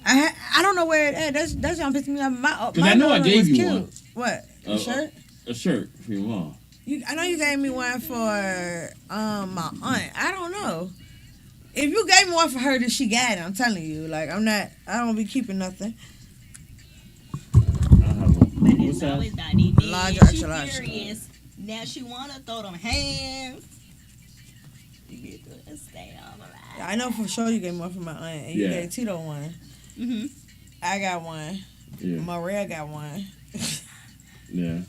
I don't know where it at. That's y'all pissing me off. My I know I nose gave was you cute. one. What? A shirt? A shirt for your mom. I know you gave me one for my aunt. I don't know. If you gave me one for her, then she got it. I'm telling you. Like, I don't be keeping nothing. I have one. But it's always about these men. Large, She extra large. furious. Now she wanna throw them hands. You get to stay on the ride. I know for sure you gave me one for my aunt. And you gave Tito one. Mm-hmm. I got one. Yeah. Maria got one. Yeah.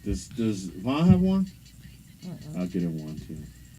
Does Vaughn have one? I'll get her one too.